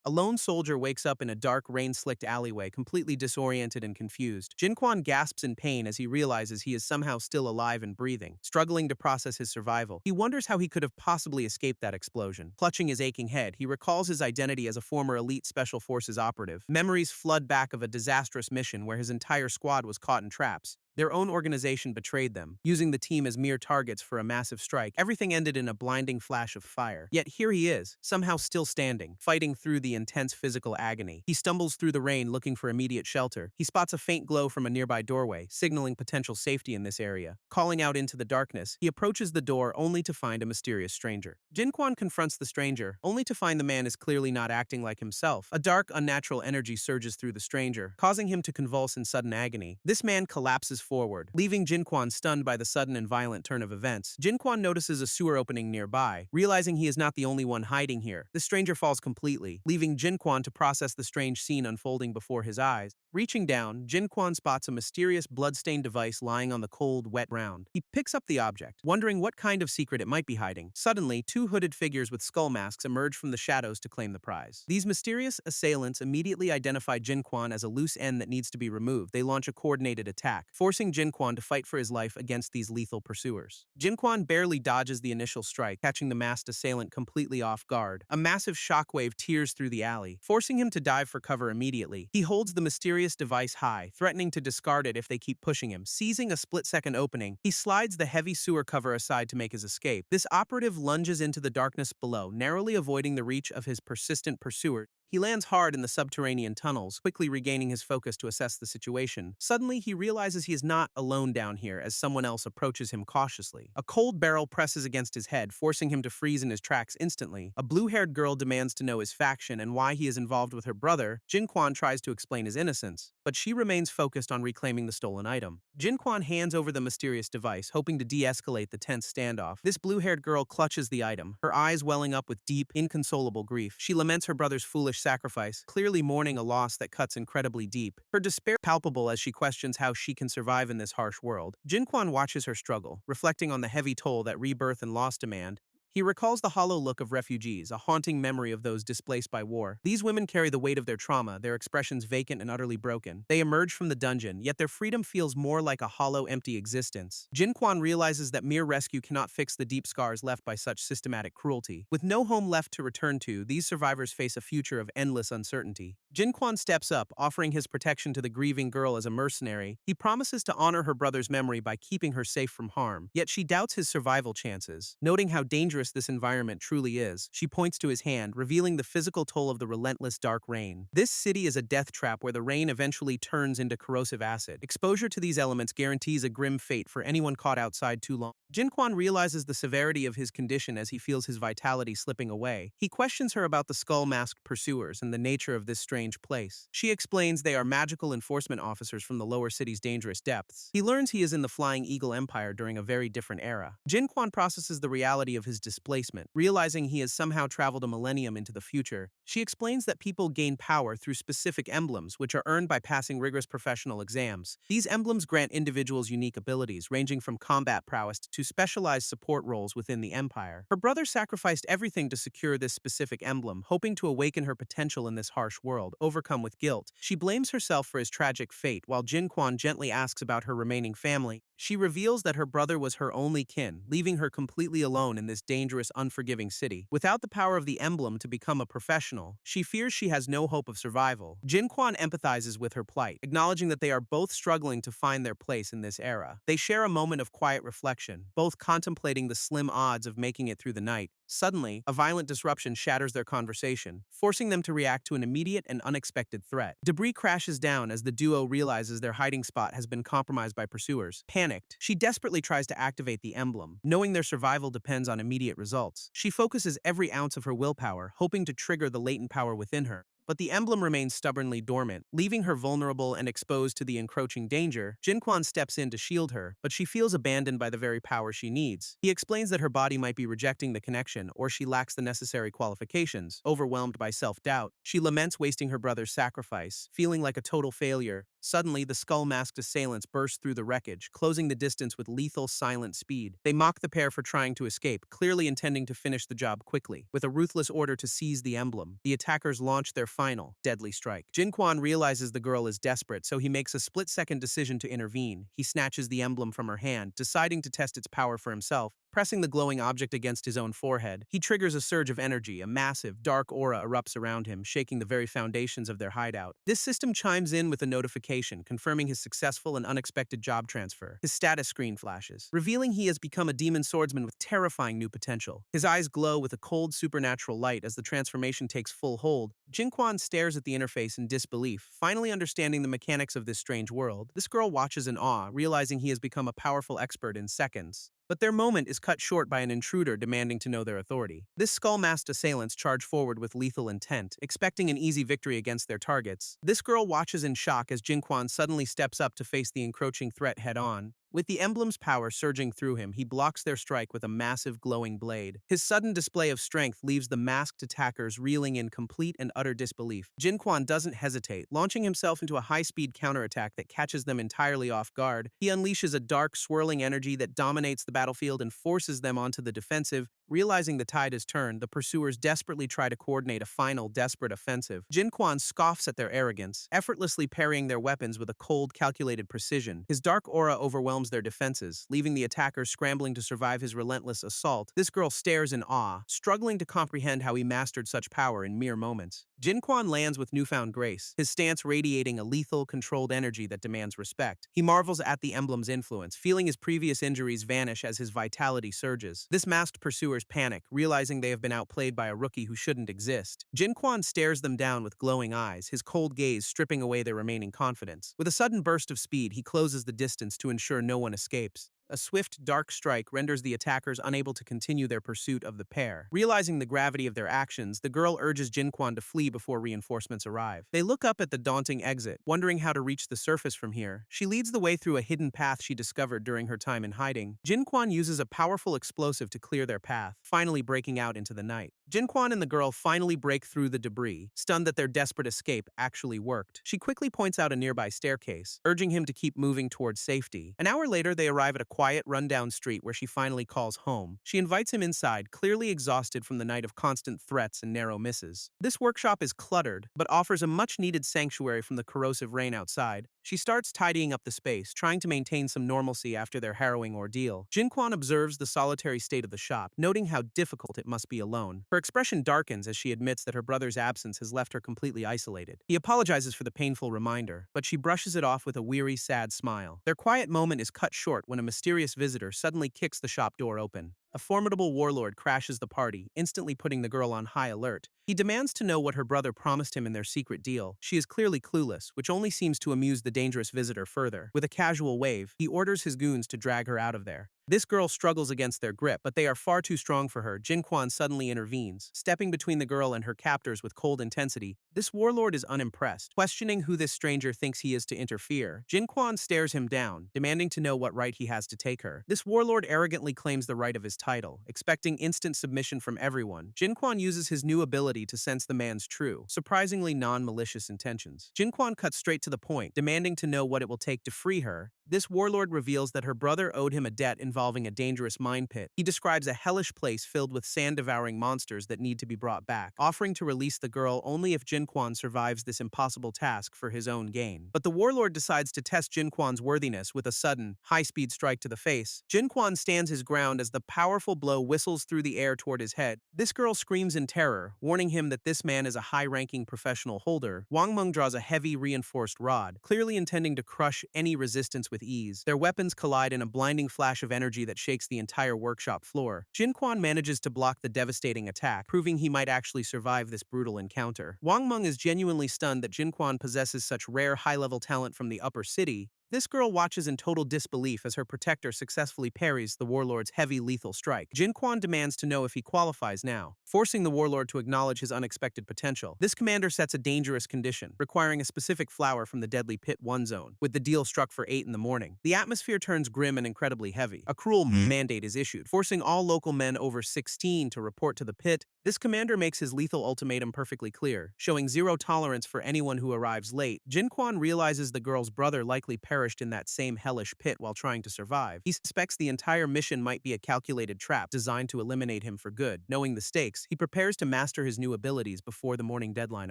A lone soldier wakes up in a dark, rain-slicked alleyway, completely disoriented and confused. Jinquan gasps in pain as he realizes he is somehow still alive and breathing. Struggling to process his survival, he wonders how he could have possibly escaped that explosion. Clutching his aching head, he recalls his identity as a former elite special forces operative. Memories flood back of a disastrous mission where his entire squad was caught in traps. Their own organization betrayed them, using the team as mere targets for a massive strike. Everything ended in a blinding flash of fire. Yet here he is, somehow still standing, fighting through the intense physical agony. He stumbles through the rain looking for immediate shelter. He spots a faint glow from a nearby doorway, signaling potential safety in this area. Calling out into the darkness, he approaches the door only to find a mysterious stranger. Jinquan confronts the stranger, only to find the man is clearly not acting like himself. A dark, unnatural energy surges through the stranger, causing him to convulse in sudden agony. This man collapses forward, leaving Jinquan stunned by the sudden and violent turn of events. Jinquan notices a sewer opening nearby. Realizing he is not the only one hiding here, the stranger falls completely, leaving Jinquan to process the strange scene unfolding before his eyes. Reaching down, Jinquan spots a mysterious blood-stained device lying on the cold, wet ground. He picks up the object, wondering what kind of secret it might be hiding. Suddenly, two hooded figures with skull masks emerge from the shadows to claim the prize. These mysterious assailants immediately identify Jinquan as a loose end that needs to be removed. They launch a coordinated attack, forcing Jinquan to fight for his life against these lethal pursuers. Jinquan barely dodges the initial strike, catching the masked assailant completely off guard. A massive shockwave tears through the alley, forcing him to dive for cover immediately. He holds the mysterious device high, threatening to discard it if they keep pushing him. Seizing a split-second opening, he slides the heavy sewer cover aside to make his escape. This operative lunges into the darkness below, narrowly avoiding the reach of his persistent pursuer. He lands hard in the subterranean tunnels, quickly regaining his focus to assess the situation. Suddenly, he realizes he is not alone down here as someone else approaches him cautiously. A cold barrel presses against his head, forcing him to freeze in his tracks instantly. A blue-haired girl demands to know his faction and why he is involved with her brother. Jinquan tries to explain his innocence, but she remains focused on reclaiming the stolen item. Jinquan hands over the mysterious device, hoping to de-escalate the tense standoff. This blue-haired girl clutches the item, her eyes welling up with deep, inconsolable grief. She laments her brother's foolish sacrifice, clearly mourning a loss that cuts incredibly deep. Her despair palpable as she questions how she can survive in this harsh world. Jinquan watches her struggle, reflecting on the heavy toll that rebirth and loss demand. He recalls the hollow look of refugees, a haunting memory of those displaced by war. These women carry the weight of their trauma, their expressions vacant and utterly broken. They emerge from the dungeon, yet their freedom feels more like a hollow, empty existence. Jinquan realizes that mere rescue cannot fix the deep scars left by such systematic cruelty. With no home left to return to, these survivors face a future of endless uncertainty. Jinquan steps up, offering his protection to the grieving girl as a mercenary. He promises to honor her brother's memory by keeping her safe from harm, yet she doubts his survival chances. Noting how dangerous this environment truly is, she points to his hand, revealing the physical toll of the relentless dark rain. This city is a death trap where the rain eventually turns into corrosive acid. Exposure to these elements guarantees a grim fate for anyone caught outside too long. Jinquan realizes the severity of his condition as he feels his vitality slipping away. He questions her about the skull-masked pursuers and the nature of this strange place. She explains they are magical enforcement officers from the lower city's dangerous depths. He learns he is in the Flying Eagle Empire during a very different era. Jinquan processes the reality of his displacement, realizing he has somehow traveled a millennium into the future. She explains that people gain power through specific emblems, which are earned by passing rigorous professional exams. These emblems grant individuals unique abilities, ranging from combat prowess to specialized support roles within the Empire. Her brother sacrificed everything to secure this specific emblem, hoping to awaken her potential in this harsh world. Overcome with guilt, she blames herself for his tragic fate, while Jinquan gently asks about her remaining family. She reveals that her brother was her only kin, leaving her completely alone in this dangerous, unforgiving city. Without the power of the emblem to become a professional, she fears she has no hope of survival. Jinquan empathizes with her plight, acknowledging that they are both struggling to find their place in this era. They share a moment of quiet reflection, both contemplating the slim odds of making it through the night. Suddenly, a violent disruption shatters their conversation, forcing them to react to an immediate and unexpected threat. Debris crashes down as the duo realizes their hiding spot has been compromised by pursuers. Panicked, she desperately tries to activate the emblem, knowing their survival depends on immediate results. She focuses every ounce of her willpower, hoping to trigger the latent power within her. But the emblem remains stubbornly dormant, leaving her vulnerable and exposed to the encroaching danger. Jinquan steps in to shield her, but she feels abandoned by the very power she needs. He explains that her body might be rejecting the connection, or she lacks the necessary qualifications. Overwhelmed by self-doubt, she laments wasting her brother's sacrifice, feeling like a total failure. Suddenly, the skull-masked assailants burst through the wreckage, closing the distance with lethal, silent speed. They mock the pair for trying to escape, clearly intending to finish the job quickly. With a ruthless order to seize the emblem, the attackers launch their final, deadly strike. Jinquan realizes the girl is desperate, so he makes a split-second decision to intervene. He snatches the emblem from her hand, deciding to test its power for himself. Pressing the glowing object against his own forehead, he triggers a surge of energy. A massive, dark aura erupts around him, shaking the very foundations of their hideout. This system chimes in with a notification, confirming his successful and unexpected job transfer. His status screen flashes, revealing he has become a demon swordsman with terrifying new potential. His eyes glow with a cold, supernatural light as the transformation takes full hold. Jinquan stares at the interface in disbelief, finally understanding the mechanics of this strange world. This girl watches in awe, realizing he has become a powerful expert in seconds. But their moment is cut short by an intruder demanding to know their authority. This skull-masked assailants charge forward with lethal intent, expecting an easy victory against their targets. This girl watches in shock as Jinquan suddenly steps up to face the encroaching threat head-on. With the emblem's power surging through him, he blocks their strike with a massive glowing blade. His sudden display of strength leaves the masked attackers reeling in complete and utter disbelief. Jinquan doesn't hesitate, launching himself into a high-speed counterattack that catches them entirely off guard. He unleashes a dark, swirling energy that dominates the battlefield and forces them onto the defensive. Realizing the tide has turned, the pursuers desperately try to coordinate a final, desperate offensive. Jinquan scoffs at their arrogance, effortlessly parrying their weapons with a cold, calculated precision. His dark aura overwhelms their defenses, leaving the attackers scrambling to survive his relentless assault. This girl stares in awe, struggling to comprehend how he mastered such power in mere moments. Jinquan lands with newfound grace, his stance radiating a lethal, controlled energy that demands respect. He marvels at the emblem's influence, feeling his previous injuries vanish as his vitality surges. This masked pursuers panic, realizing they have been outplayed by a rookie who shouldn't exist. Jinquan stares them down with glowing eyes, his cold gaze stripping away their remaining confidence. With a sudden burst of speed, he closes the distance to ensure no one escapes. A swift, dark strike renders the attackers unable to continue their pursuit of the pair. Realizing the gravity of their actions, the girl urges Jinquan to flee before reinforcements arrive. They look up at the daunting exit, wondering how to reach the surface from here. She leads the way through a hidden path she discovered during her time in hiding. Jinquan uses a powerful explosive to clear their path, finally breaking out into the night. Jinquan and the girl finally break through the debris, stunned that their desperate escape actually worked. She quickly points out a nearby staircase, urging him to keep moving towards safety. An hour later, they arrive at a quiet, rundown street where she finally calls home. She invites him inside, clearly exhausted from the night of constant threats and narrow misses. This workshop is cluttered, but offers a much-needed sanctuary from the corrosive rain outside. She starts tidying up the space, trying to maintain some normalcy after their harrowing ordeal. Jinquan observes the solitary state of the shop, noting how difficult it must be alone. Her expression darkens as she admits that her brother's absence has left her completely isolated. He apologizes for the painful reminder, but she brushes it off with a weary, sad smile. Their quiet moment is cut short when a mysterious visitor suddenly kicks the shop door open. A formidable warlord crashes the party, instantly putting the girl on high alert. He demands to know what her brother promised him in their secret deal. She is clearly clueless, which only seems to amuse the dangerous visitor further. With a casual wave, he orders his goons to drag her out of there. This girl struggles against their grip, but they are far too strong for her. Jinquan suddenly intervenes, stepping between the girl and her captors with cold intensity. This warlord is unimpressed, questioning who this stranger thinks he is to interfere. Jinquan stares him down, demanding to know what right he has to take her. This warlord arrogantly claims the right of his title, expecting instant submission from everyone. Jinquan uses his new ability to sense the man's true, surprisingly non-malicious intentions. Jinquan cuts straight to the point, demanding to know what it will take to free her. This warlord reveals that her brother owed him a debt involving a dangerous mine pit. He describes a hellish place filled with sand-devouring monsters that need to be brought back, offering to release the girl only if Jinquan survives this impossible task for his own gain. But the warlord decides to test Jinquan's worthiness with a sudden, high-speed strike to the face. Jinquan stands his ground as the powerful blow whistles through the air toward his head. This girl screams in terror, warning him that this man is a high-ranking professional holder. Wang Meng draws a heavy, reinforced rod, clearly intending to crush any resistance with ease. Their weapons collide in a blinding flash of energy that shakes the entire workshop floor. Jinquan manages to block the devastating attack, proving he might actually survive this brutal encounter. Wang Meng is genuinely stunned that Jinquan possesses such rare high-level talent from the upper city. This girl watches in total disbelief as her protector successfully parries the warlord's heavy lethal strike. Jinquan demands to know if he qualifies now, forcing the warlord to acknowledge his unexpected potential. This commander sets a dangerous condition, requiring a specific flower from the deadly Pit 1 zone, with the deal struck for 8 in the morning. The atmosphere turns grim and incredibly heavy. A cruel mandate is issued, forcing all local men over 16 to report to the pit. This commander makes his lethal ultimatum perfectly clear, showing zero tolerance for anyone who arrives late. Jinquan realizes the girl's brother likely perished in that same hellish pit while trying to survive. He suspects the entire mission might be a calculated trap designed to eliminate him for good. Knowing the stakes, he prepares to master his new abilities before the morning deadline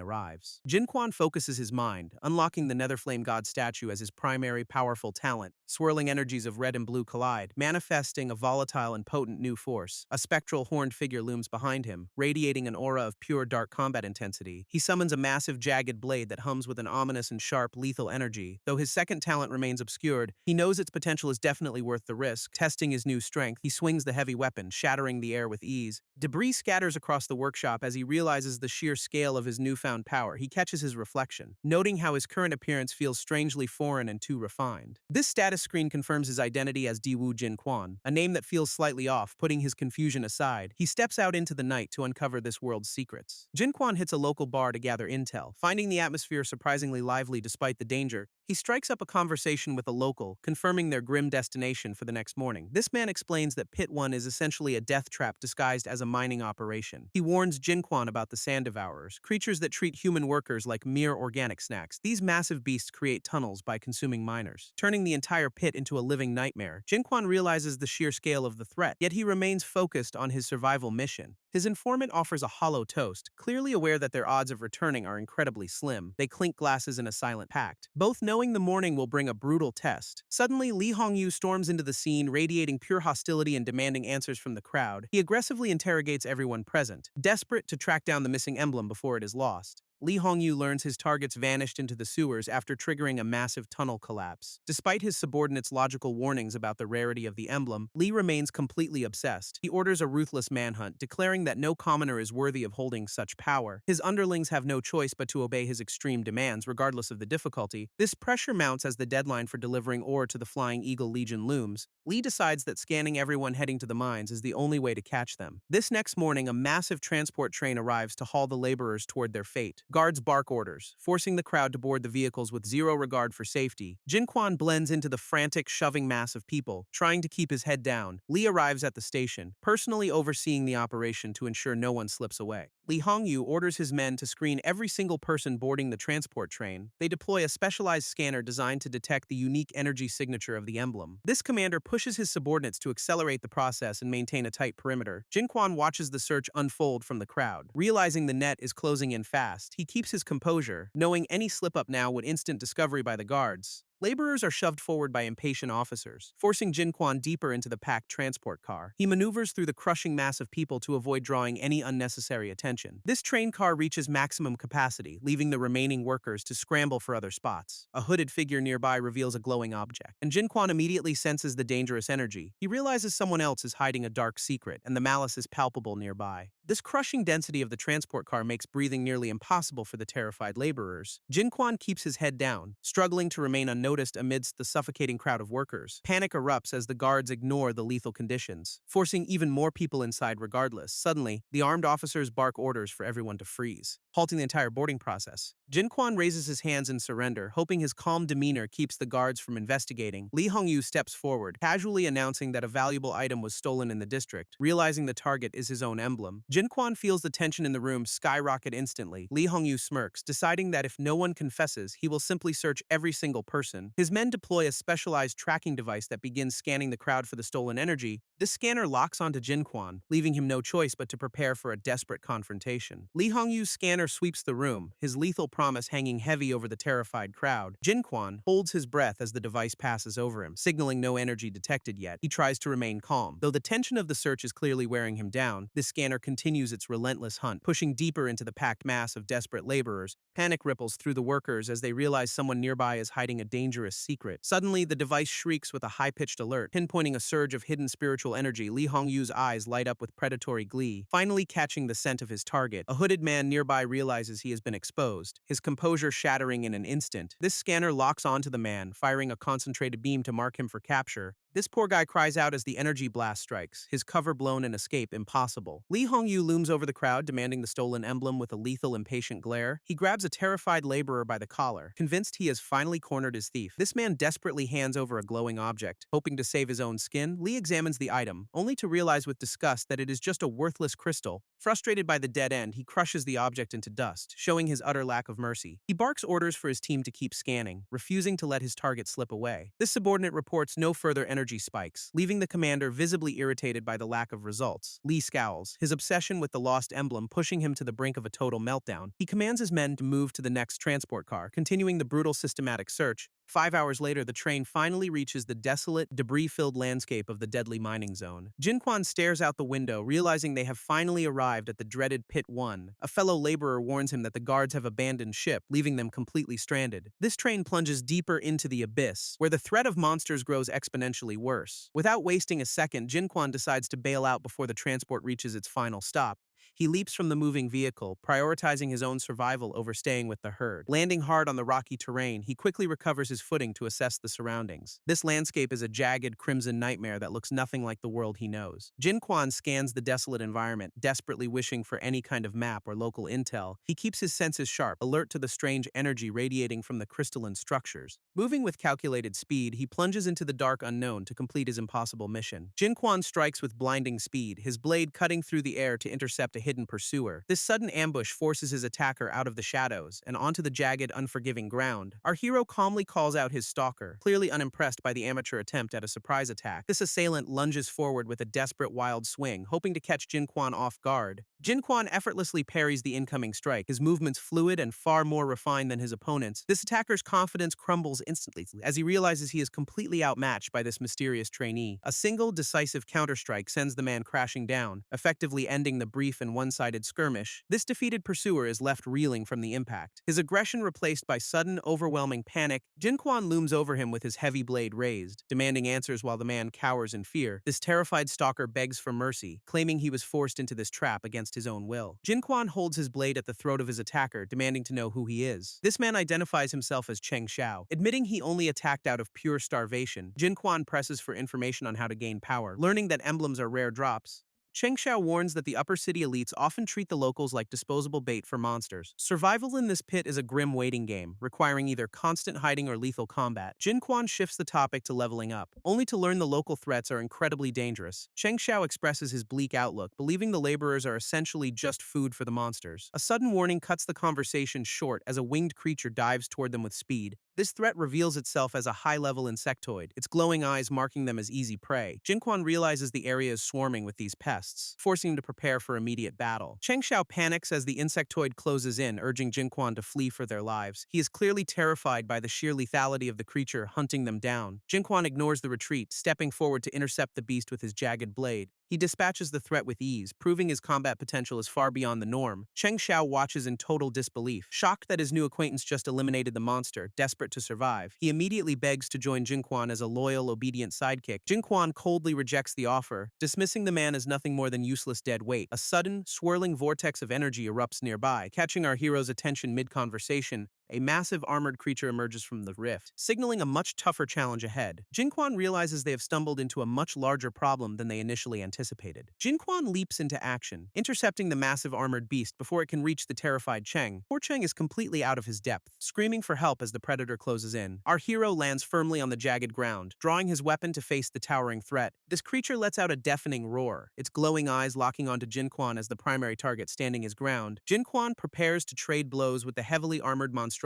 arrives. Jinquan focuses his mind, unlocking the Netherflame God statue as his primary powerful talent. Swirling energies of red and blue collide, manifesting a volatile and potent new force. A spectral horned figure looms behind him, radiating an aura of pure dark combat intensity. He summons a massive jagged blade that hums with an ominous and sharp lethal energy. Though his second talent remains obscured, he knows its potential is definitely worth the risk. Testing his new strength, he swings the heavy weapon, shattering the air with ease. Debris scatters across the workshop as he realizes the sheer scale of his newfound power. He catches his reflection, noting how his current appearance feels strangely foreign and too refined. This status screen confirms his identity as Diwu Jinquan, a name that feels slightly off. Putting his confusion aside, he steps out into the night to uncover this world's secrets. Jinquan hits a local bar to gather intel. Finding the atmosphere surprisingly lively despite the danger, he strikes up a conversation with a local, confirming their grim destination for the next morning. This man explains that Pit 1 is essentially a death trap disguised as a mining operation. He warns Jinquan about the sand devourers, creatures that treat human workers like mere organic snacks. These massive beasts create tunnels by consuming miners, turning the entire pit into a living nightmare. Jinquan realizes the sheer scale of the threat, yet he remains focused on his survival mission. His informant offers a hollow toast, clearly aware that their odds of returning are incredibly slim. They clink glasses in a silent pact, both knowing the morning will bring a brutal test. Suddenly, Li Hongyu storms into the scene, radiating pure hostility and demanding answers from the crowd. He aggressively interrogates everyone present, desperate to track down the missing emblem before it is lost. Li Hongyu learns his targets vanished into the sewers after triggering a massive tunnel collapse. Despite his subordinates' logical warnings about the rarity of the emblem, Li remains completely obsessed. He orders a ruthless manhunt, declaring that no commoner is worthy of holding such power. His underlings have no choice but to obey his extreme demands, regardless of the difficulty. This pressure mounts as the deadline for delivering ore to the Flying Eagle Legion looms. Li decides that scanning everyone heading to the mines is the only way to catch them. This next morning, a massive transport train arrives to haul the laborers toward their fate. Guards bark orders, forcing the crowd to board the vehicles with zero regard for safety. Jinquan blends into the frantic, shoving mass of people, trying to keep his head down. Li arrives at the station, personally overseeing the operation to ensure no one slips away. Li Hongyu orders his men to screen every single person boarding the transport train. They deploy a specialized scanner designed to detect the unique energy signature of the emblem. This commander pushes his subordinates to accelerate the process and maintain a tight perimeter. Jinquan watches the search unfold from the crowd. Realizing the net is closing in fast, he keeps his composure, knowing any slip-up now would instant discovery by the guards. Laborers are shoved forward by impatient officers, forcing Jinquan deeper into the packed transport car. He maneuvers through the crushing mass of people to avoid drawing any unnecessary attention. This train car reaches maximum capacity, leaving the remaining workers to scramble for other spots. A hooded figure nearby reveals a glowing object, and Jinquan immediately senses the dangerous energy. He realizes someone else is hiding a dark secret, and the malice is palpable nearby. This crushing density of the transport car makes breathing nearly impossible for the terrified laborers. Jinquan keeps his head down, struggling to remain unnoticed amidst the suffocating crowd of workers. Panic erupts as the guards ignore the lethal conditions, forcing even more people inside regardless. Suddenly, the armed officers bark orders for everyone to freeze, halting the entire boarding process. Jinquan raises his hands in surrender, hoping his calm demeanor keeps the guards from investigating. Li Hongyu steps forward, casually announcing that a valuable item was stolen in the district. Realizing the target is his own emblem, Jinquan feels the tension in the room skyrocket instantly. Li Hongyu smirks, deciding that if no one confesses, he will simply search every single person. His men deploy a specialized tracking device that begins scanning the crowd for the stolen energy. This scanner locks onto Jinquan, leaving him no choice but to prepare for a desperate confrontation. Li Hongyu's scanner sweeps the room, his lethal promise hanging heavy over the terrified crowd. Jinquan holds his breath as the device passes over him, signaling no energy detected yet. He tries to remain calm. Though the tension of the search is clearly wearing him down, this scanner continues its relentless hunt, pushing deeper into the packed mass of desperate laborers. Panic ripples through the workers as they realize someone nearby is hiding a dangerous secret. Suddenly, the device shrieks with a high-pitched alert, pinpointing a surge of hidden spiritual energy. Li Hongyu's eyes light up with predatory glee, finally catching the scent of his target. A hooded man nearby realizes he has been exposed, his composure shattering in an instant. This scanner locks onto the man, firing a concentrated beam to mark him for capture. This poor guy cries out as the energy blast strikes, his cover blown and escape impossible. Li Hongyu looms over the crowd, demanding the stolen emblem with a lethal, impatient glare. He grabs a terrified laborer by the collar, convinced he has finally cornered his thief. This man desperately hands over a glowing object. Hoping to save his own skin, Li examines the item, only to realize with disgust that it is just a worthless crystal. Frustrated by the dead end, he crushes the object into dust, showing his utter lack of mercy. He barks orders for his team to keep scanning, refusing to let his target slip away. This subordinate reports no further energy spikes, leaving the commander visibly irritated by the lack of results. Li scowls, his obsession with the lost emblem pushing him to the brink of a total meltdown. He commands his men to move to the next transport car, continuing the brutal systematic search. 5 hours later, the train finally reaches the desolate, debris-filled landscape of the deadly mining zone. Jinquan stares out the window, realizing they have finally arrived at the dreaded Pit 1. A fellow laborer warns him that the guards have abandoned ship, leaving them completely stranded. This train plunges deeper into the abyss, where the threat of monsters grows exponentially worse. Without wasting a second, Jinquan decides to bail out before the transport reaches its final stop. He leaps from the moving vehicle, prioritizing his own survival over staying with the herd. Landing hard on the rocky terrain, he quickly recovers his footing to assess the surroundings. This landscape is a jagged, crimson nightmare that looks nothing like the world he knows. Jin Quan scans the desolate environment, desperately wishing for any kind of map or local intel. He keeps his senses sharp, alert to the strange energy radiating from the crystalline structures. Moving with calculated speed, he plunges into the dark unknown to complete his impossible mission. Jin Quan strikes with blinding speed, his blade cutting through the air to intercept a hidden pursuer. This sudden ambush forces his attacker out of the shadows and onto the jagged, unforgiving ground. Our hero calmly calls out his stalker, clearly unimpressed by the amateur attempt at a surprise attack. This assailant lunges forward with a desperate wild swing, hoping to catch Jin Quan off guard. Jin Quan effortlessly parries the incoming strike, his movements fluid and far more refined than his opponent's. This attacker's confidence crumbles instantly as he realizes he is completely outmatched by this mysterious trainee. A single, decisive counterstrike sends the man crashing down, effectively ending the brief and one-sided skirmish. This defeated pursuer is left reeling from the impact. His aggression replaced by sudden, overwhelming panic, Jin Quan looms over him with his heavy blade raised, demanding answers while the man cowers in fear. This terrified stalker begs for mercy, claiming he was forced into this trap against his own will. Jin Quan holds his blade at the throat of his attacker, demanding to know who he is. This man identifies himself as Cheng Xiao. Admitting he only attacked out of pure starvation, Jin Quan presses for information on how to gain power, learning that emblems are rare drops. Cheng Xiao warns that the upper city elites often treat the locals like disposable bait for monsters. Survival in this pit is a grim waiting game, requiring either constant hiding or lethal combat. Jin Quan shifts the topic to leveling up, only to learn the local threats are incredibly dangerous. Cheng Xiao expresses his bleak outlook, believing the laborers are essentially just food for the monsters. A sudden warning cuts the conversation short as a winged creature dives toward them with speed. This threat reveals itself as a high-level insectoid, its glowing eyes marking them as easy prey. Jin Quan realizes the area is swarming with these pests, forcing him to prepare for immediate battle. Cheng Xiao panics as the insectoid closes in, urging Jin Quan to flee for their lives. He is clearly terrified by the sheer lethality of the creature hunting them down. Jin Quan ignores the retreat, stepping forward to intercept the beast with his jagged blade. He dispatches the threat with ease, proving his combat potential is far beyond the norm. Cheng Xiao watches in total disbelief. Shocked that his new acquaintance just eliminated the monster, desperate to survive, he immediately begs to join Jin Quan as a loyal, obedient sidekick. Jin Quan coldly rejects the offer, dismissing the man as nothing more than useless dead weight. A sudden, swirling vortex of energy erupts nearby, catching our hero's attention mid-conversation. A massive armored creature emerges from the rift, signaling a much tougher challenge ahead. Jin Quan realizes they have stumbled into a much larger problem than they initially anticipated. Jin Quan leaps into action, intercepting the massive armored beast before it can reach the terrified Cheng. Poor Cheng is completely out of his depth, screaming for help as the predator closes in. Our hero lands firmly on the jagged ground, drawing his weapon to face the towering threat. This creature lets out a deafening roar, its glowing eyes locking onto Jin Quan as the primary target standing his ground. Jin Quan prepares to trade blows with the heavily armored monstrosity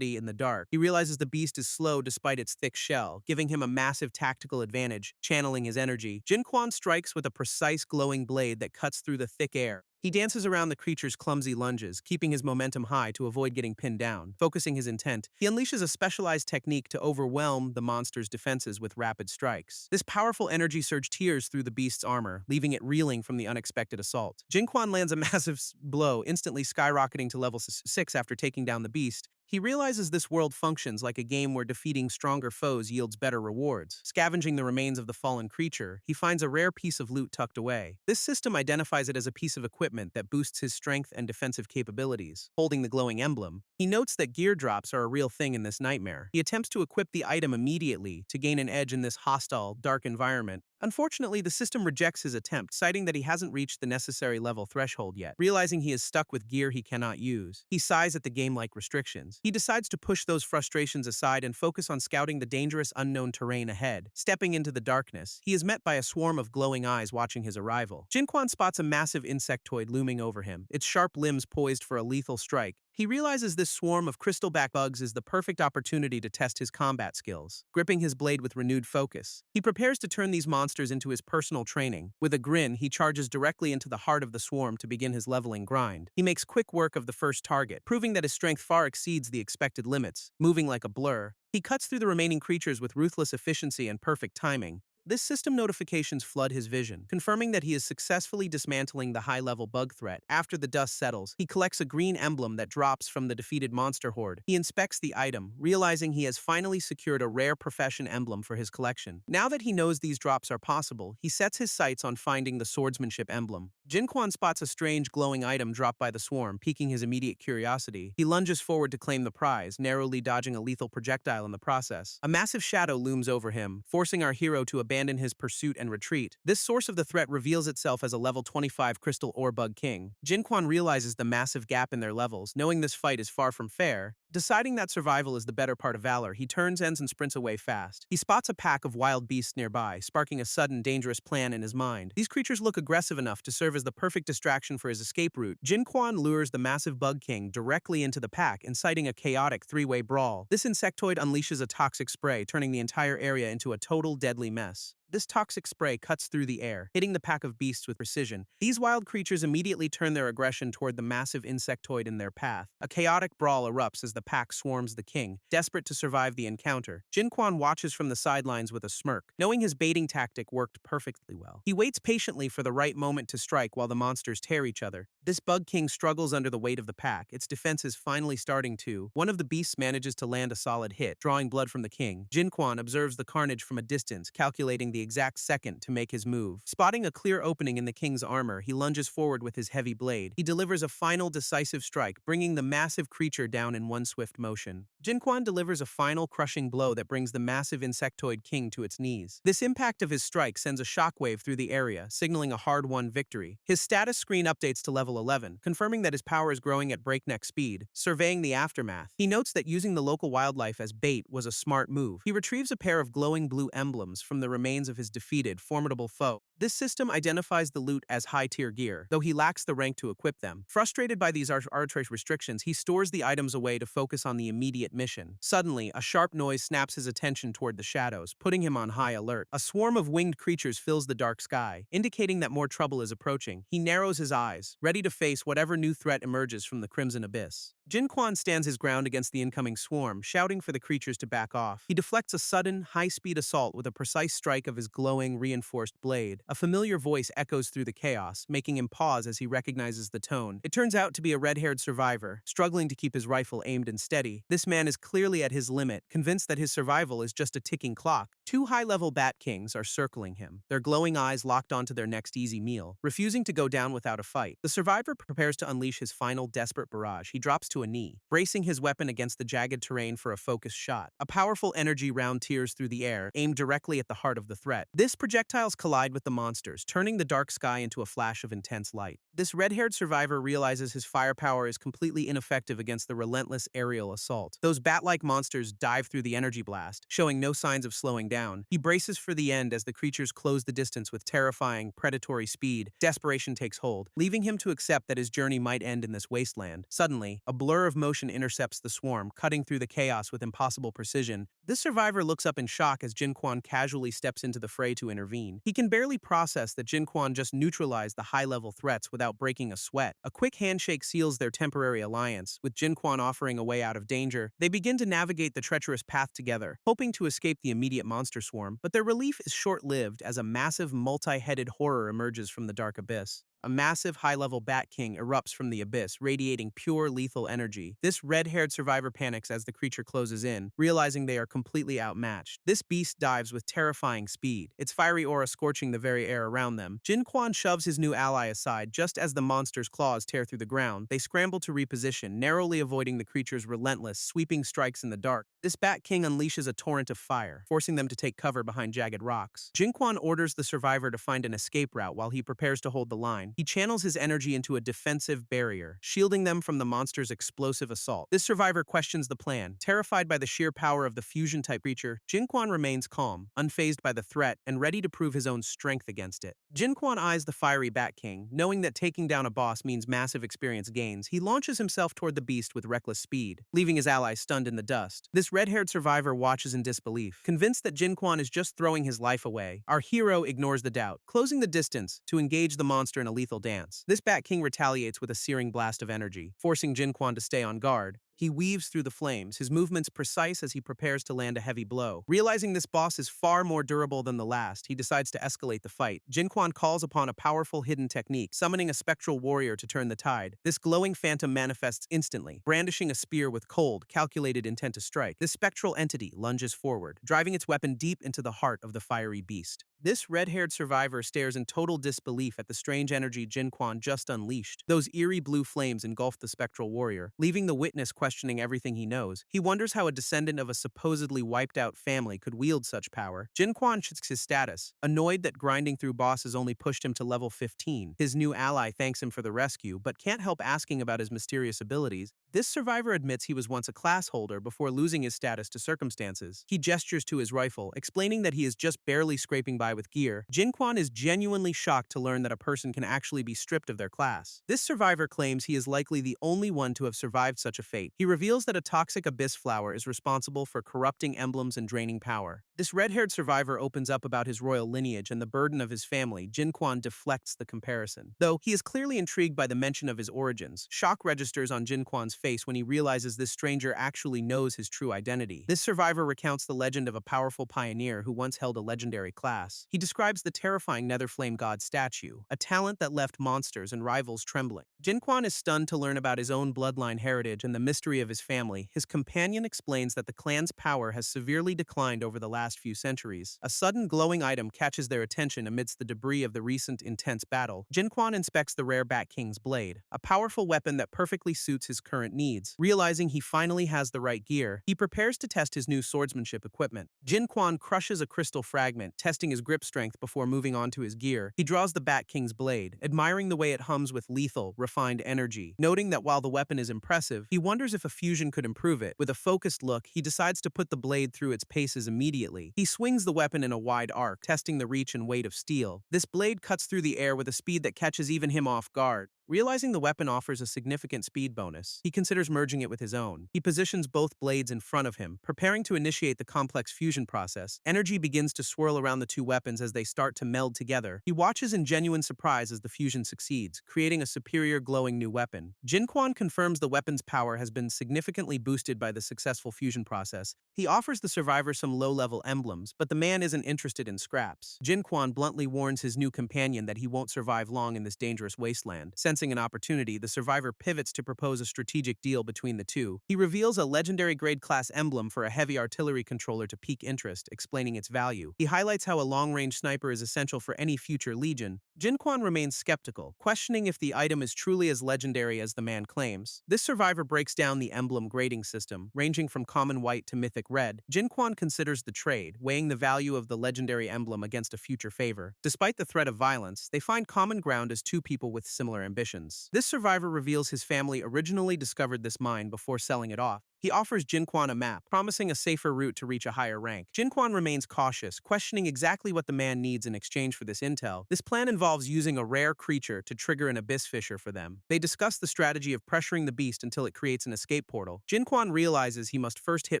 in the dark. He realizes the beast is slow despite its thick shell, giving him a massive tactical advantage. Channeling his energy, Jin Quan strikes with a precise glowing blade that cuts through the thick air. He dances around the creature's clumsy lunges, keeping his momentum high to avoid getting pinned down. Focusing his intent, he unleashes a specialized technique to overwhelm the monster's defenses with rapid strikes. This powerful energy surge tears through the beast's armor, leaving it reeling from the unexpected assault. Jin Quan lands a massive blow, instantly skyrocketing to level 6 after taking down the beast. He realizes this world functions like a game where defeating stronger foes yields better rewards. Scavenging the remains of the fallen creature, he finds a rare piece of loot tucked away. This system identifies it as a piece of equipment that boosts his strength and defensive capabilities. Holding the glowing emblem, he notes that gear drops are a real thing in this nightmare. He attempts to equip the item immediately to gain an edge in this hostile, dark environment. Unfortunately, the system rejects his attempt, citing that he hasn't reached the necessary level threshold yet. Realizing he is stuck with gear he cannot use, he sighs at the game-like restrictions. He decides to push those frustrations aside and focus on scouting the dangerous unknown terrain ahead. Stepping into the darkness, he is met by a swarm of glowing eyes watching his arrival. Jinquan spots a massive insectoid looming over him, its sharp limbs poised for a lethal strike. He realizes this swarm of crystalback bugs is the perfect opportunity to test his combat skills. Gripping his blade with renewed focus, he prepares to turn these monsters into his personal training. With a grin, he charges directly into the heart of the swarm to begin his leveling grind. He makes quick work of the first target, proving that his strength far exceeds the expected limits. Moving like a blur, he cuts through the remaining creatures with ruthless efficiency and perfect timing. This system notifications flood his vision, confirming that he is successfully dismantling the high-level bug threat. After the dust settles, he collects a green emblem that drops from the defeated monster horde. He inspects the item, realizing he has finally secured a rare profession emblem for his collection. Now that he knows these drops are possible, he sets his sights on finding the swordsmanship emblem. Jinquan spots a strange glowing item dropped by the swarm, piquing his immediate curiosity. He lunges forward to claim the prize, narrowly dodging a lethal projectile in the process. A massive shadow looms over him, forcing our hero to abandon his pursuit and retreat. This source of the threat reveals itself as a level 25 crystal ore bug king. Jinquan realizes the massive gap in their levels, knowing this fight is far from fair. Deciding that survival is the better part of valor, he turns ends and sprints away fast. He spots a pack of wild beasts nearby, sparking a sudden, dangerous plan in his mind. These creatures look aggressive enough to serve as the perfect distraction for his escape route. Jinquan lures the massive bug king directly into the pack, inciting a chaotic three-way brawl. This insectoid unleashes a toxic spray, turning the entire area into a total deadly mess. This toxic spray cuts through the air, hitting the pack of beasts with precision. These wild creatures immediately turn their aggression toward the massive insectoid in their path. A chaotic brawl erupts as the pack swarms the king, desperate to survive the encounter. Jinquan watches from the sidelines with a smirk, knowing his baiting tactic worked perfectly well. He waits patiently for the right moment to strike while the monsters tear each other. This bug king struggles under the weight of the pack, its defenses finally starting to. One of the beasts manages to land a solid hit, drawing blood from the king. Jinquan observes the carnage from a distance, calculating the exact second to make his move. Spotting a clear opening in the king's armor, he lunges forward with his heavy blade. He delivers a final decisive strike, bringing the massive creature down in one swift motion. Jinquan delivers a final crushing blow that brings the massive insectoid king to its knees. This impact of his strike sends a shockwave through the area, signaling a hard-won victory. His status screen updates to level 11, confirming that his power is growing at breakneck speed. Surveying the aftermath, he notes that using the local wildlife as bait was a smart move. He retrieves a pair of glowing blue emblems from the remains of his defeated, formidable foe. This system identifies the loot as high-tier gear, though he lacks the rank to equip them. Frustrated by these arbitrary restrictions, he stores the items away to focus on the immediate mission. Suddenly, a sharp noise snaps his attention toward the shadows, putting him on high alert. A swarm of winged creatures fills the dark sky, indicating that more trouble is approaching. He narrows his eyes, ready to face whatever new threat emerges from the crimson abyss. Jinquan stands his ground against the incoming swarm, shouting for the creatures to back off. He deflects a sudden, high-speed assault with a precise strike of his glowing, reinforced blade. A familiar voice echoes through the chaos, making him pause as he recognizes the tone. It turns out to be a red-haired survivor, struggling to keep his rifle aimed and steady. This man is clearly at his limit, convinced that his survival is just a ticking clock. Two high-level Bat Kings are circling him, their glowing eyes locked onto their next easy meal, refusing to go down without a fight. The survivor prepares to unleash his final desperate barrage. He drops to a knee, bracing his weapon against the jagged terrain for a focused shot. A powerful energy round tears through the air, aimed directly at the heart of the threat. This projectiles collide with the monsters, turning the dark sky into a flash of intense light. This red-haired survivor realizes his firepower is completely ineffective against the relentless aerial assault. Those bat-like monsters dive through the energy blast, showing no signs of slowing down. He braces for the end as the creatures close the distance with terrifying, predatory speed. Desperation takes hold, leaving him to accept that his journey might end in this wasteland. Suddenly, a blur of motion intercepts the swarm, cutting through the chaos with impossible precision. This survivor looks up in shock as Jinquan casually steps into the fray to intervene. He can barely process that Jinquan just neutralized the high-level threats without breaking a sweat. A quick handshake seals their temporary alliance, with Jinquan offering a way out of danger. They begin to navigate the treacherous path together, hoping to escape the immediate monster swarm, but their relief is short-lived as a massive multi-headed horror emerges from the dark abyss. a massive high-level Bat King erupts from the abyss, radiating pure lethal energy. This red-haired survivor panics as the creature closes in, realizing they are completely outmatched. This beast dives with terrifying speed, its fiery aura scorching the very air around them. Jin Quan shoves his new ally aside just as the monster's claws tear through the ground. They scramble to reposition, narrowly avoiding the creature's relentless, sweeping strikes in the dark. This Bat King unleashes a torrent of fire, forcing them to take cover behind jagged rocks. Jin Quan orders the survivor to find an escape route while he prepares to hold the line. He channels his energy into a defensive barrier, shielding them from the monster's explosive assault. This survivor questions the plan. Terrified by the sheer power of the fusion-type creature, Jin Quan remains calm, unfazed by the threat, and ready to prove his own strength against it. Jin Quan eyes the fiery Bat King. Knowing that taking down a boss means massive experience gains, he launches himself toward the beast with reckless speed, leaving his ally stunned in the dust. This red-haired survivor watches in disbelief. Convinced that Jin Quan is just throwing his life away, our hero ignores the doubt, closing the distance to engage the monster in a lethal dance. This Bat King retaliates with a searing blast of energy, forcing Jin Quan to stay on guard. He weaves through the flames, his movements precise as he prepares to land a heavy blow. Realizing this boss is far more durable than the last, he decides to escalate the fight. Jin Quan calls upon a powerful hidden technique, summoning a spectral warrior to turn the tide. This glowing phantom manifests instantly, brandishing a spear with cold, calculated intent to strike. This spectral entity lunges forward, driving its weapon deep into the heart of the fiery beast. This red-haired survivor stares in total disbelief at the strange energy Jin Quan just unleashed. Those eerie blue flames engulf the spectral warrior, leaving the witness questioning everything he knows. He wonders how a descendant of a supposedly wiped-out family could wield such power. Jin Quan checks his status, annoyed that grinding through bosses only pushed him to level 15. His new ally thanks him for the rescue, but can't help asking about his mysterious abilities. This survivor admits he was once a class holder before losing his status to circumstances. He gestures to his rifle, explaining that he is just barely scraping by with gear. Jin Quan is genuinely shocked to learn that a person can actually be stripped of their class. This survivor claims he is likely the only one to have survived such a fate. He reveals that a toxic abyss flower is responsible for corrupting emblems and draining power. This red-haired survivor opens up about his royal lineage and the burden of his family. Jin Quan deflects the comparison. Though he is clearly intrigued by the mention of his origins, shock registers on Jin Quan's face when he realizes this stranger actually knows his true identity. This survivor recounts the legend of a powerful pioneer who once held a legendary class. He describes the terrifying Nether Flame God statue, a talent that left monsters and rivals trembling. Jin Quan is stunned to learn about his own bloodline heritage and the mystery of his family. His companion explains that the clan's power has severely declined over the last few centuries. A sudden glowing item catches their attention amidst the debris of the recent intense battle. Jin Quan inspects the rare Bat King's blade, a powerful weapon that perfectly suits his current needs. Realizing he finally has the right gear, he prepares to test his new swordsmanship equipment. Jin Quan crushes a crystal fragment, testing his grip strength before moving on to his gear. He draws the Bat King's blade, admiring the way it hums with lethal, refined energy. Noting that while the weapon is impressive, he wonders if a fusion could improve it. With a focused look, he decides to put the blade through its paces immediately. He swings the weapon in a wide arc, testing the reach and weight of steel. This blade cuts through the air with a speed that catches even him off guard. Realizing the weapon offers a significant speed bonus, he considers merging it with his own. He positions both blades in front of him, preparing to initiate the complex fusion process. Energy begins to swirl around the two weapons as they start to meld together. He watches in genuine surprise as the fusion succeeds, creating a superior glowing new weapon. Jin Quan confirms the weapon's power has been significantly boosted by the successful fusion process. He offers the survivor some low-level emblems, but the man isn't interested in scraps. Jin Quan bluntly warns his new companion that he won't survive long in this dangerous wasteland. Sensing an opportunity, the survivor pivots to propose a strategic deal between the two. He reveals a legendary grade-class emblem for a heavy artillery controller to pique interest, explaining its value. He highlights how a long-range sniper is essential for any future legion. Jin Quan remains skeptical, questioning if the item is truly as legendary as the man claims. This survivor breaks down the emblem grading system, ranging from common white to mythic red. Jin Quan considers the trade, weighing the value of the legendary emblem against a future favor. Despite the threat of violence, they find common ground as two people with similar ambitions. This survivor reveals his family originally discovered this mine before selling it off. He offers Jin Quan a map, promising a safer route to reach a higher rank. Jin Quan remains cautious, questioning exactly what the man needs in exchange for this intel. This plan involves using a rare creature to trigger an abyss fissure for them. They discuss the strategy of pressuring the beast until it creates an escape portal. Jin Quan realizes he must first hit